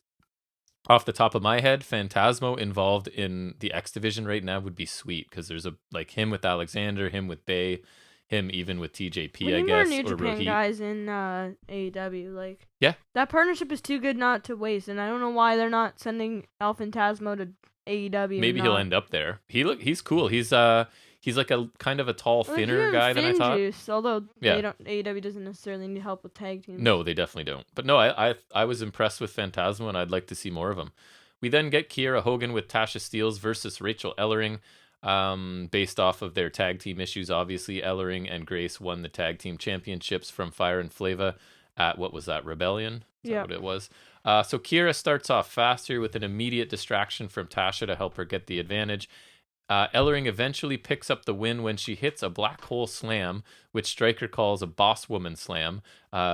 off the top of my head, Phantasmo involved in the X division right now would be sweet because there's like him with Alexander, him with Bay, him even with TJP, we I need guess, more New or Japan Rohit. guys in AEW. Like, yeah, that partnership is too good not to waste, and I don't know why they're not sending El Phantasmo to AEW. Maybe he'll end up there. He's cool. He's like a kind of a tall, thinner guy than I thought. Juice, although AEW doesn't necessarily need help with tag teams. No, they definitely don't. But no, I was impressed with Phantasmo, and I'd like to see more of him. We then get Kiera Hogan with Tasha Steelz versus Rachel Ellering, based off of their tag team issues. Obviously, Ellering and Grace won the tag team championships from Fire and Flava at, what was that, Rebellion? Is that what it was? So Kiera starts off faster with an immediate distraction from Tasha to help her get the advantage. Ellering eventually picks up the win when she hits a black hole slam, which Stryker calls a boss woman slam,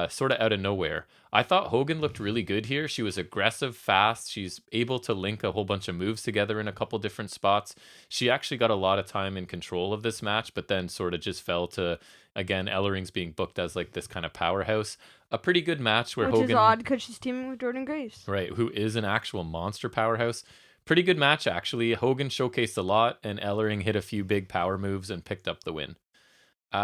sort of out of nowhere. I thought Hogan looked really good here. She was aggressive, fast. She's able to link a whole bunch of moves together in a couple different spots. She actually got a lot of time in control of this match, but then sort of just fell to, again, Ellering's being booked as like this kind of powerhouse. A pretty good match where Which Hogan... is odd because she's teaming with Jordan Grace. Right, who is an actual monster powerhouse. Pretty good match, actually. Hogan showcased a lot, and Ellering hit a few big power moves and picked up the win.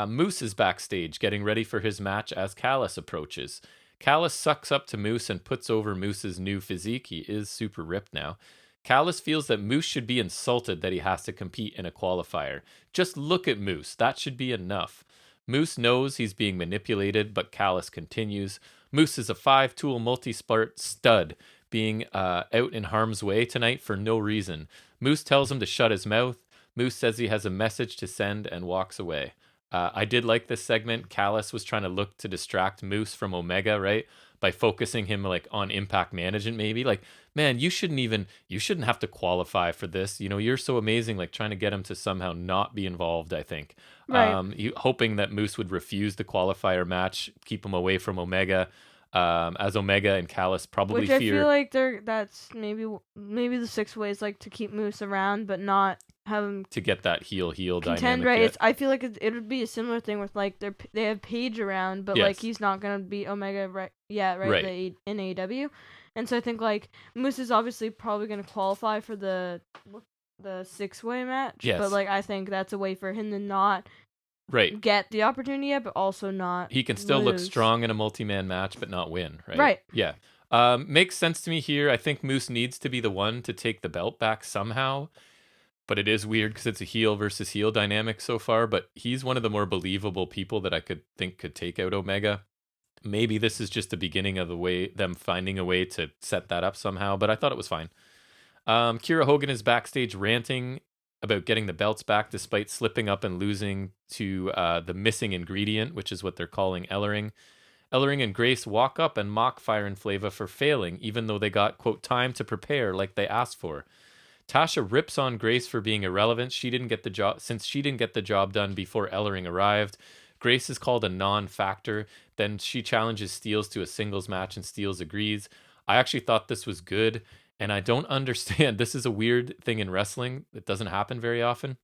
Moose is backstage, getting ready for his match as Callis approaches. Callis sucks up to Moose and puts over Moose's new physique. He is super ripped now. Callis feels that Moose should be insulted that he has to compete in a qualifier. Just look at Moose. That should be enough. Moose knows he's being manipulated, but Callis continues. Moose is a 5-tool multi-sport stud, being out in harm's way tonight for no reason. Moose tells him to shut his mouth. Moose says he has a message to send and walks away. I did like this segment. Callis was trying to look to distract Moose from Omega, right? By focusing him like on Impact Management, maybe. Like, man, you shouldn't have to qualify for this. You know, you're so amazing. Like, trying to get him to somehow not be involved, I think. Right. Hoping that Moose would refuse the qualifier match, keep him away from Omega. As Omega and Callis probably fear. Which I feel like that's maybe the 6 ways, like, to keep Moose around, but not have him to get that heel contend, dynamic. Right? I feel like it would be a similar thing with, like, they have Paige around, but like he's not gonna beat Omega right in AEW, and so I think like Moose is obviously probably gonna qualify for the 6-way match, but like I think that's a way for him to not. Right. Get the opportunity yet, but also not. He can still look strong in a multi-man match, but not win, right? Right. Yeah. Makes sense to me here. I think Moose needs to be the one to take the belt back somehow. But it is weird because it's a heel versus heel dynamic so far. But he's one of the more believable people that I could take out Omega. Maybe this is just the beginning of them finding a way to set that up somehow. But I thought it was fine. Kiera Hogan is backstage ranting about getting the belts back despite slipping up and losing to the missing ingredient, which is what they're calling Ellering. Ellering and Grace walk up and mock Fire and Flava for failing, even though they got, quote, time to prepare like they asked for. Tasha rips on Grace for being irrelevant. She didn't get the job done before Ellering arrived. Grace is called a non-factor. Then she challenges Steelz to a singles match and Steelz agrees. I actually thought this was good. And I don't understand. This is a weird thing in wrestling. It doesn't happen very often.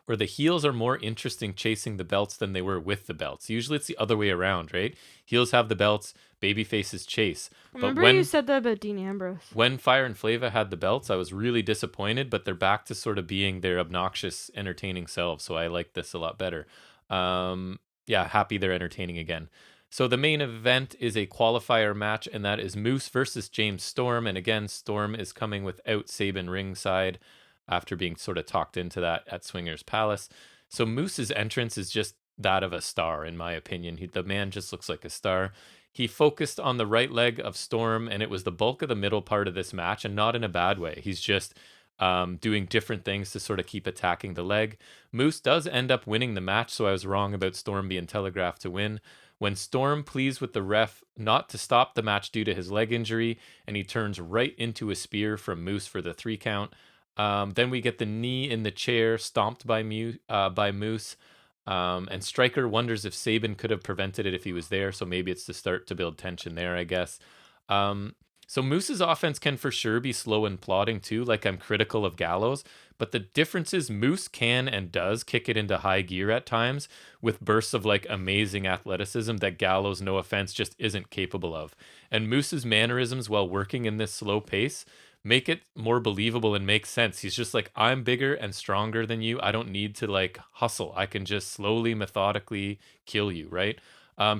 Where the heels are more interesting chasing the belts than they were with the belts. Usually it's the other way around, right? Heels have the belts, babyfaces chase. Remember you said that about Dean Ambrose. When Fire and Flava had the belts, I was really disappointed, but they're back to sort of being their obnoxious, entertaining selves. So I like this a lot better. Happy they're entertaining again. So the main event is a qualifier match, and that is Moose versus James Storm. And again, Storm is coming without Sabin ringside after being sort of talked into that at Swingers Palace. So Moose's entrance is just that of a star, in my opinion. The man just looks like a star. He focused on the right leg of Storm, and it was the bulk of the middle part of this match, and not in a bad way. He's just doing different things to sort of keep attacking the leg. Moose does end up winning the match, so I was wrong about Storm being telegraphed to win. when Storm pleads with the ref not to stop the match due to his leg injury, and he turns right into a spear from Moose for the 3 count. Then we get the knee in the chair stomped by Moose. And Stryker wonders if Sabin could have prevented it if he was there. So maybe it's to start to build tension there, I guess. So Moose's offense can for sure be slow and plodding too. Like, I'm critical of Gallows, but the difference is Moose can and does kick it into high gear at times with bursts of like amazing athleticism that Gallows, no offense, just isn't capable of. And Moose's mannerisms while working in this slow pace make it more believable and make sense. He's just like, I'm bigger and stronger than you. I don't need to like hustle. I can just slowly, methodically kill you, right?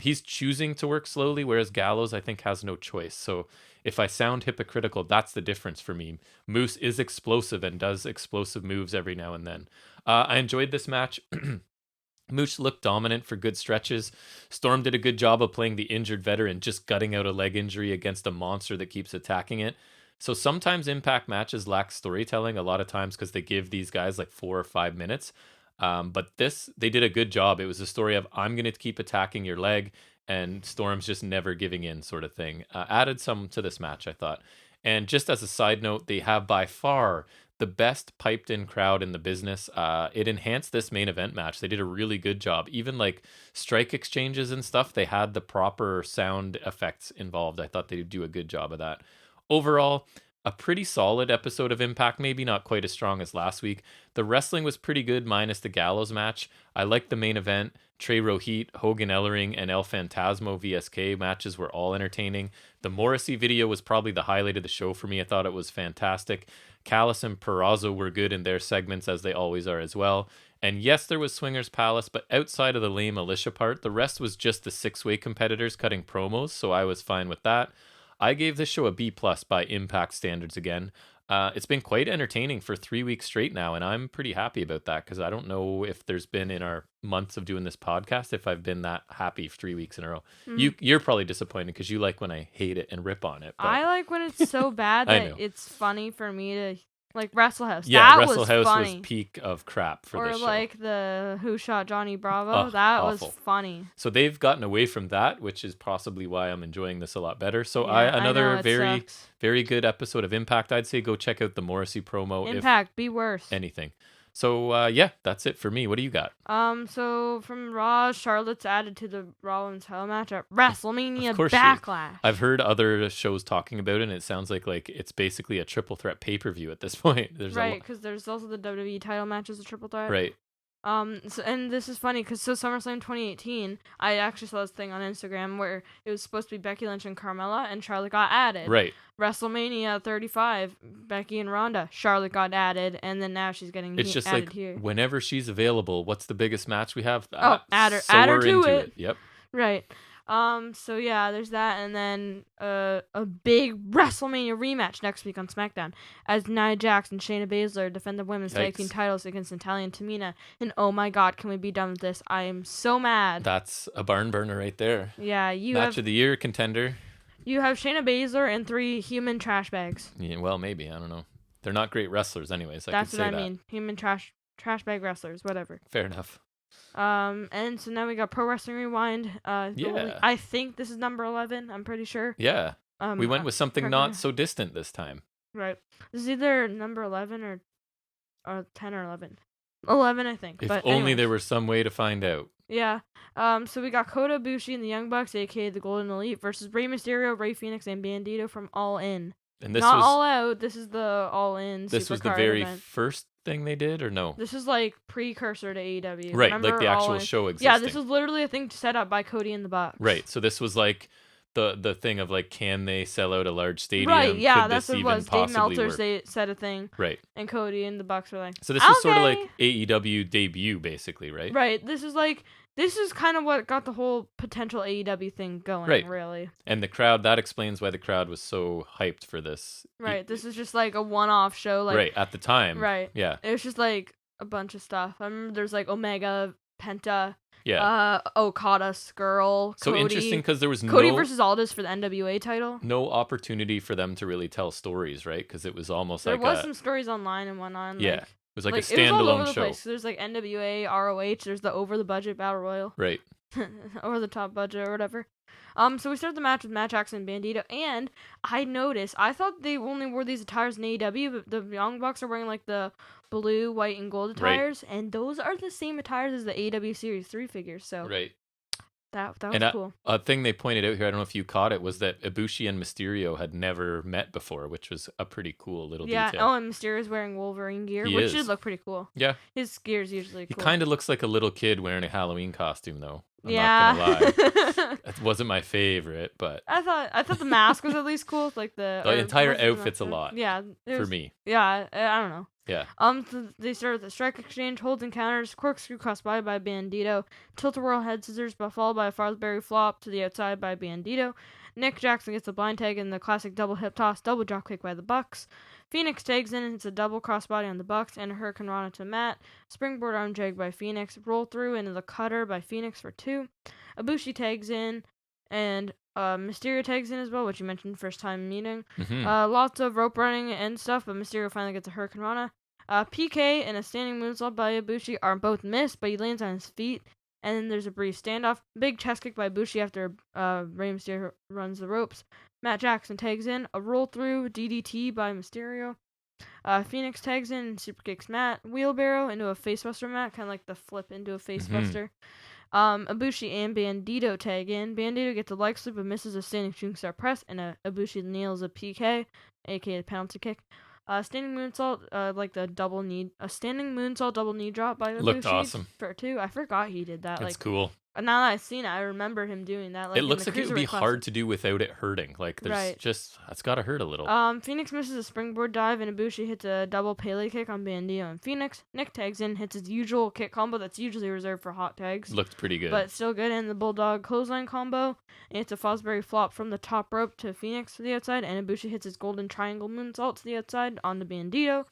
He's choosing to work slowly, whereas Gallows, I think, has no choice. So if I sound hypocritical, that's the difference for me. Moose is explosive and does explosive moves every now and then. I enjoyed this match. Moose looked dominant for good stretches. Storm did a good job of playing the injured veteran, just gutting out a leg injury against a monster that keeps attacking it. So sometimes Impact matches lack storytelling, a lot of times because they give these guys like 4 or 5 minutes. But this, they did a good job. It was a story of, I'm going to keep attacking your leg, and Storm's just never giving in sort of thing. Added some to this match, I thought. And just as a side note, they have by far the best piped in crowd in the business. It enhanced this main event match. They did a really good job. Even like strike exchanges and stuff, they had the proper sound effects involved. I thought they'd do a good job of that. Overall, a pretty solid episode of Impact, maybe not quite as strong as last week. The wrestling was pretty good, minus the Gallows match. I liked the main event. Trey Rohit, Hogan Ellering, and El Phantasmo VSK matches were all entertaining. The Morrissey video was probably the highlight of the show for me. I thought it was fantastic. Callis and Peraza were good in their segments, as they always are as well. And yes, there was Swingers Palace, but outside of the lame Alicia part, the rest was just the 6-way competitors cutting promos, so I was fine with that. I gave this show a B+ by Impact standards again. It's been quite entertaining for 3 weeks straight now, and I'm pretty happy about that, because I don't know if there's been in our months of doing this podcast if I've been that happy 3 weeks in a row. You're probably disappointed because you like when I hate it and rip on it. But I like when it's so bad that it's funny for me to... Like Wrestle House. Yeah, that Wrestle was House funny. was peak of crap for this show. Or like the Who Shot Johnny Bravo. That awful. Was funny. So they've gotten away from that, which is possibly why I'm enjoying this a lot better. So another very good episode of Impact. I'd say go check out the Morrissey promo. Impact, be worse. Anything. So that's it for me. What do you got? So from Raw, Charlotte's added to the Raw Women's title match at WrestleMania Backlash. I've heard other shows talking about it, and it sounds like it's basically a triple threat pay-per-view at this point. Right, because there's also the WWE title match as a triple threat. Right. So, and this is funny because SummerSlam 2018, I actually saw this thing on Instagram where it was supposed to be Becky Lynch and Carmella, and Charlotte got added. Right. WrestleMania 35, Becky and Ronda, Charlotte got added, and then now she's getting it's just added like, here. Whenever she's available, what's the biggest match we have? Add her to it. Yep. Right. So yeah, there's that, and then a big WrestleMania rematch next week on SmackDown as Nia Jax and Shayna Baszler defend the women's tag team titles against Natalya and Tamina. And oh my God, can we be done with this? I am so mad. That's a barn burner right there. Yeah, match of the year contender. You have Shayna Baszler and 3 human trash bags. Yeah, well, maybe, I don't know. They're not great wrestlers, anyways. That's what I mean. Human trash bag wrestlers, whatever. Fair enough. And so now we got Pro Wrestling Rewind. I think this is number 11. I'm pretty sure. Yeah. We went with something not so distant this time. Right. This is either number 11 or 10 or 11. 11, I think. If only there was some way to find out. Yeah. So we got Kota Ibushi and the Young Bucks, aka the Golden Elite, versus Rey Mysterio, Rey Fenix, and Bandito from All In. And this Not was All Out. This is the All In. This was the very first thing they did, or no? This is like precursor to AEW. Right, Remember, like the actual show existing. Yeah, this was literally a thing set up by Cody and the Bucks. Right. So this was like the thing of like, can they sell out a large stadium? Right, yeah, Could that's what it was. Dave Meltzer said a thing. Right. And Cody and the Bucks were like, so this was sort of like AEW debut, basically, right? Right. This is kind of what got the whole potential AEW thing going, really. And the crowd, that explains why the crowd was so hyped for this. Right. This is just like a one-off show. Like, right, at the time. Right. Yeah. It was just like a bunch of stuff. I remember there's like Omega, Penta, Okada, Skrull, so Cody. Interesting because there was Cody versus Aldis for the NWA title. No opportunity for them to really tell stories, right? Because it was almost there was some stories online and whatnot. Yeah. Like, it was like a standalone it was all over the show. place. So there's like NWA, ROH, there's the over the budget battle royal. Right. over the top budget or whatever. So we started the match with Matt Jackson and Bandito, and I noticed, I thought they only wore these attires in AEW, but the Young Bucks are wearing like the blue, white, and gold attires, and those are the same attires as the AEW Series 3 figures, so Right. that was cool. A thing they pointed out here, I don't know if you caught it, was that Ibushi and Mysterio had never met before, which was a pretty cool little detail. Yeah, and Mysterio's wearing Wolverine gear, which did look pretty cool. Yeah. His gear is usually cool. He kind of looks like a little kid wearing a Halloween costume, though. I'm not gonna lie. It wasn't my favorite, but I thought the mask was at least cool. Like the entire outfit's a lot. Yeah, for me. Yeah, I don't know. Yeah. They started the strike exchange, holds and counters, corkscrew crossbody by Bandito, tilt-a-whirl head scissors, but followed by a Farnsbury flop to the outside by Bandito. Nick Jackson gets the blind tag and the classic double hip toss, double dropkick by the Bucks. Phoenix tags in and hits a double crossbody on the Bucks and a Hurricane Rana to Matt. Springboard arm drag by Phoenix. Roll through into the cutter by Phoenix for 2. Ibushi tags in and Mysterio tags in as well, which you mentioned first time meeting. Mm-hmm. Lots of rope running and stuff, but Mysterio finally gets a Hurricane Rana. PK and a standing moonsault by Ibushi are both missed, but he lands on his feet. And then there's a brief standoff. Big chest kick by Ibushi after Rey Mysterio runs the ropes. Matt Jackson tags in. A roll through DDT by Mysterio. Phoenix tags in and super kicks Matt. Wheelbarrow into a facebuster Matt, kind of like the flip into a facebuster. Ibushi and Bandito tag in. Bandito gets a leg sweep but misses a standing shooting star press, and Ibushi nails a PK, aka the penalty kick. Standing moonsault, like the double knee, a standing moonsault double knee drop by Ibushi. Looked awesome. For 2. I forgot he did that. It's cool. Now that I've seen it, I remember him doing that. Like, it looks like it would be hard to do without it hurting. Like, there's it's got to hurt a little. Phoenix misses a springboard dive, and Ibushi hits a double Pele kick on Bandito and Phoenix. Nick tags in, hits his usual kick combo that's usually reserved for hot tags. Looked pretty good. But still good, and the Bulldog clothesline combo. And it's a Fosbury flop from the top rope to Phoenix to the outside, and Ibushi hits his golden triangle moonsault to the outside on the Bandito.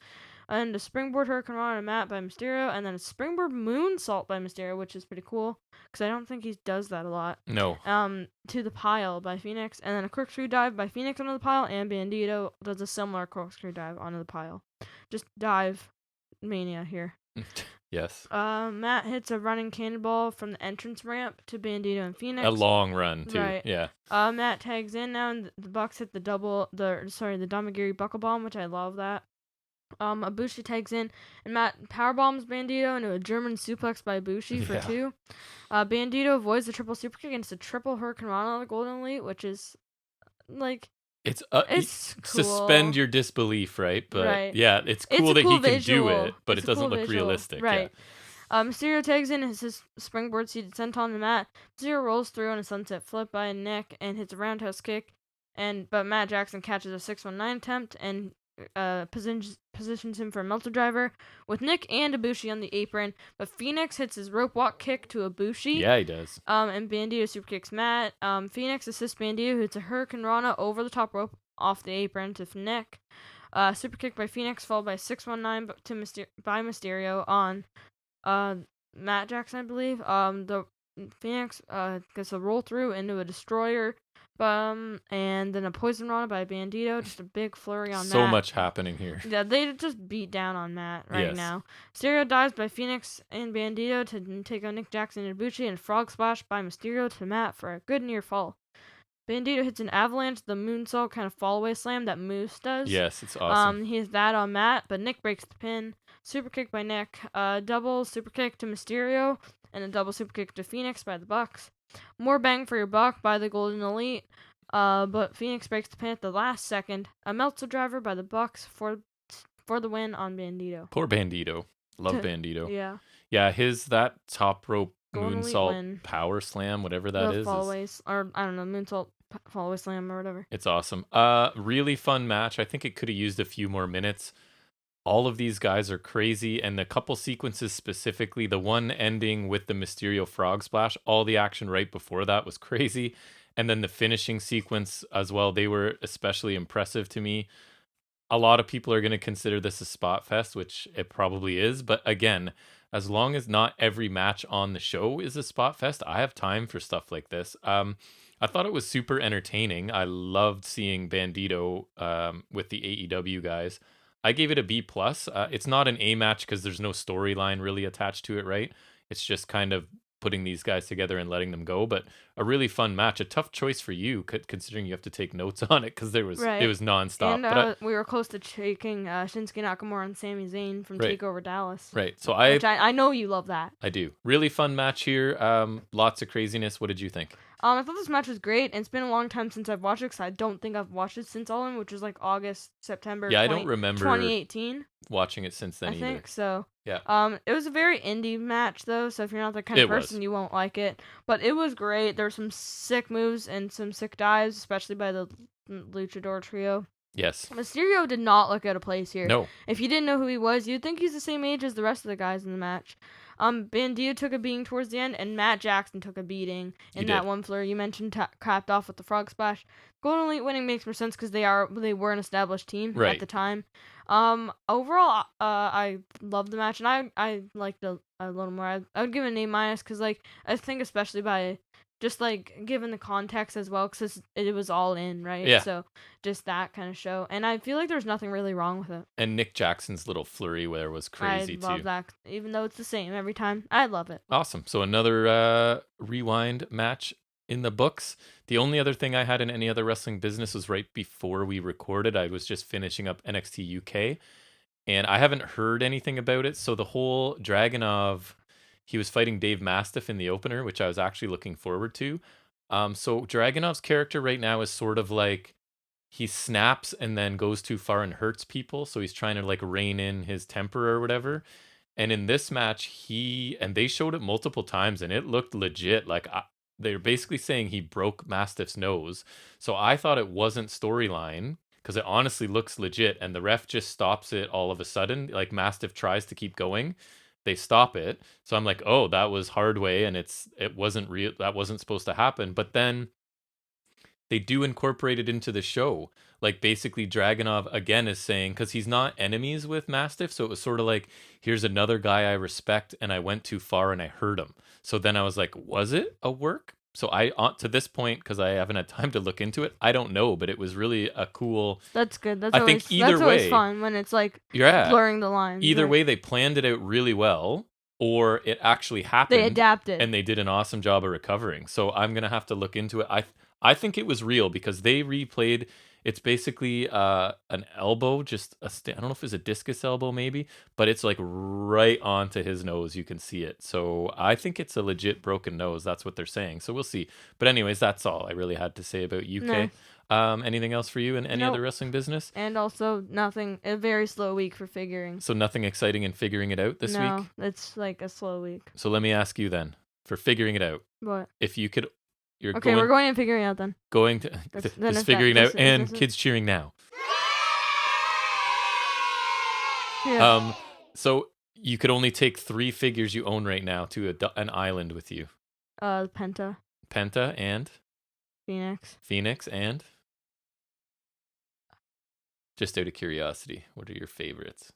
And a springboard Hurricane Rana Matt by Mysterio, and then a springboard moonsault by Mysterio, which is pretty cool, because I don't think he does that a lot. No. To the pile by Phoenix, and then a corkscrew dive by Phoenix onto the pile, and Bandito does a similar corkscrew dive onto the pile. Just dive mania here. Yes. Matt hits a running cannonball from the entrance ramp to Bandito and Phoenix. A long run, too. Right. Yeah. Matt tags in now, and the Bucks hit the Damagiri buckle bomb, which I love that. Ibushi tags in, and Matt powerbombs Bandito into a German suplex by Ibushi for 2. Bandito avoids the triple super kick, and it's a triple Hurricane Rana on the Golden Elite, which is, like, it's cool. Suspend your disbelief, right? But yeah, it's cool that he can do it, but it doesn't look realistic. Right. Yeah. Mysterio tags in, hits his springboard seated senton to Matt. Mysterio rolls through on a sunset flip by Nick and hits a roundhouse kick, but Matt Jackson catches a 619 attempt and positions him for a Meltzer driver with Nick and Ibushi on the apron, but Phoenix hits his rope walk kick to Ibushi. Yeah, he does. And Bandito super kicks Matt. Phoenix assists Bandito, who hits a Hurricane Rana over the top rope off the apron to Nick. Super kick by Phoenix, followed by 619 by Mysterio on Matt Jackson, I believe. The Phoenix gets a roll through into a destroyer. And then a poison Rana by Bandito, just a big flurry on Matt. So much happening here. Yeah, they just beat down on Matt right now. Mysterio dives by Phoenix and Bandito to take on Nick Jackson and Ibushi, and frog splash by Mysterio to Matt for a good near fall. Bandito hits an avalanche, the moonsault kind of fall away slam that Moose does. Yes, it's awesome. He has that on Matt, but Nick breaks the pin. Super kick by Nick. Double super kick to Mysterio, and a double super kick to Phoenix by the Bucks. More bang for your buck by the Golden Elite, but Phoenix breaks the pin at the last second. A Meltzer driver by the Bucks for the win on Bandito. Poor Bandito. Love Bandito. Yeah. Yeah, that top rope Golden moonsault power slam, whatever that is. Or I don't know, moonsault follow slam or whatever. It's awesome. Really fun match. I think it could have used a few more minutes. All of these guys are crazy, and the couple sequences specifically, the one ending with the Mysterio frog splash, all the action right before that was crazy. And then the finishing sequence as well, they were especially impressive to me. A lot of people are going to consider this a spot fest, which it probably is. But again, as long as not every match on the show is a spot fest, I have time for stuff like this. I thought it was super entertaining. I loved seeing Bandito with the AEW guys. I gave it a B+. It's not an A match because there's no storyline really attached to it, right? It's just kind of putting these guys together and letting them go. But a really fun match, a tough choice for you, considering you have to take notes on it because it was nonstop. And we were close to taking Shinsuke Nakamura and Sami Zayn from TakeOver Dallas. Right. So which I know you love that. I do. Really fun match here. Lots of craziness. What did you think? I thought this match was great, and it's been a long time since I've watched it, because I don't think I've watched it since All In, which was like August, September. Yeah, I don't remember 2018. Watching it since then I think so. Yeah. It was a very indie match though, so if you're not the kind of person, you won't like it. But it was great. There were some sick moves and some sick dives, especially by the Luchador trio. Yes. Mysterio did not look out of place here. No. If you didn't know who he was, you'd think he's the same age as the rest of the guys in the match. Bandito took a beating towards the end, and Matt Jackson took a beating in that one flurry you mentioned, capped off with the frog splash. Golden Elite winning makes more sense because they were an established team at the time. Overall, I loved the match, and I liked it a little more. I would give it an A- because I think especially by just given the context as well, because it was All In, right? Yeah. So just that kind of show, and I feel like there's nothing really wrong with it. And Nick Jackson's little flurry there was crazy too. I love that, even though it's the same every time. I love it. Awesome. So another rewind match in the books. The only other thing I had in any other wrestling business was right before we recorded. I was just finishing up NXT UK, and I haven't heard anything about it. So the whole Dragunov, he was fighting Dave Mastiff in the opener, which I was actually looking forward to. So Dragunov's character right now is sort of like he snaps and then goes too far and hurts people. So he's trying to rein in his temper or whatever. And in this match, they showed it multiple times and it looked legit. They're basically saying he broke Mastiff's nose. So I thought it wasn't storyline because it honestly looks legit. And the ref just stops it all of a sudden. Mastiff tries to keep going. They stop it. So I'm like, oh, that was hard way. And it wasn't real. That wasn't supposed to happen. But then they do incorporate it into the show. Basically Dragunov again is saying, because he's not enemies with Mastiff. So it was sort of like, here's another guy I respect and I went too far and I hurt him. So then I was like, was it a work? So to this point, because I haven't had time to look into it, I don't know, but it was really a cool. That's good. I think either way, always fun when it's blurring the lines. Either way, they planned it out really well, or it actually happened. They adapted, and they did an awesome job of recovering. So I'm gonna have to look into it. I think it was real because they replayed. It's basically an elbow, I don't know if it's a discus elbow maybe, but it's right onto his nose. You can see it. So I think it's a legit broken nose. That's what they're saying. So we'll see. But anyways, that's all I really had to say about UK. No. Anything else for you in any other wrestling business? And also nothing, a very slow week for figuring. So nothing exciting in figuring it out this week? No, it's a slow week. So let me ask you then, for figuring it out. What? If you could... we're going and figuring out then. Going to just figuring out and kids cheering now. Yeah. So you could only take 3 figures you own right now to an island with you. Penta and Phoenix and just out of curiosity, what are your favorites?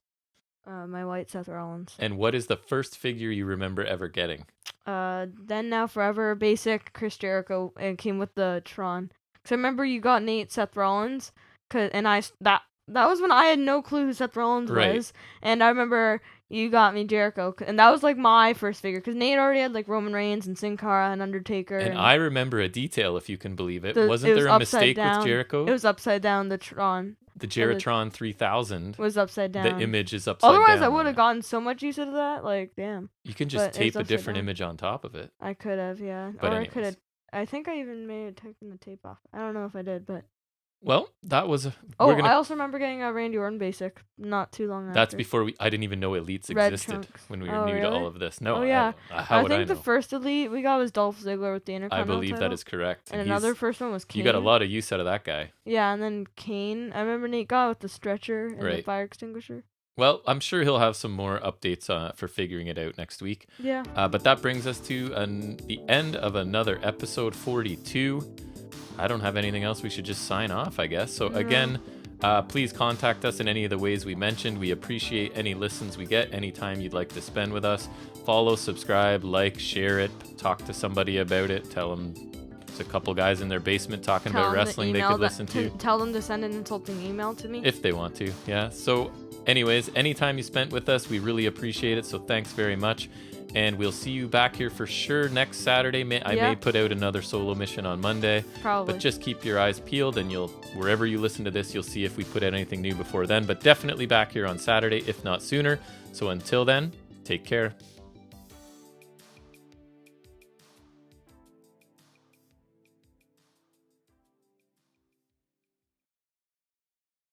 My white Seth Rollins. And what is the first figure you remember ever getting? Then Now Forever basic Chris Jericho, and came with the Tron. Cause I remember you got Nate Seth Rollins, that was when I had no clue who Seth Rollins was, and I remember you got me Jericho, and that was my first figure, because Nate already had Roman Reigns and Sin Cara and Undertaker. And I remember a detail, if you can believe it. Wasn't there a mistake with Jericho? It was upside down. The Tron. The Geratron 3000 was upside down. The image is upside down. Otherwise, I would have gotten so much use out of that. Damn. You can just tape a different image on top of it. I could have, yeah. But I could have. I think I even may have taken the tape off. I don't know if I did, but. Well, that was. I also remember getting a Randy Orton basic not too long after. That's before I didn't even know Elites existed when we were new to all of this. No. Oh yeah. I think the first Elite we got was Dolph Ziggler with the Intercontinental I believe title. That is correct. And another first one was Kane. You got a lot of use out of that guy. Yeah, and then Kane. I remember Nate got with the stretcher and the fire extinguisher. Well, I'm sure he'll have some more updates for figuring it out next week. Yeah. But that brings us to the end of another episode 42. I don't have anything else. We should just sign off, I guess. So again, please contact us in any of the ways we mentioned. We appreciate any listens we get, anytime you'd like to spend with us. Follow, subscribe, like, share it, talk to somebody about it. Tell them it's a couple guys in their basement talking about wrestling they could listen to. Tell them to send an insulting email to me. If they want to, yeah. So Anyways, anytime you spent with us, we really appreciate it. So thanks very much. And we'll see you back here for sure next Saturday. I may put out another solo mission on Monday. Probably. But just keep your eyes peeled, and wherever you listen to this, you'll see if we put out anything new before then. But definitely back here on Saturday, if not sooner. So until then, take care.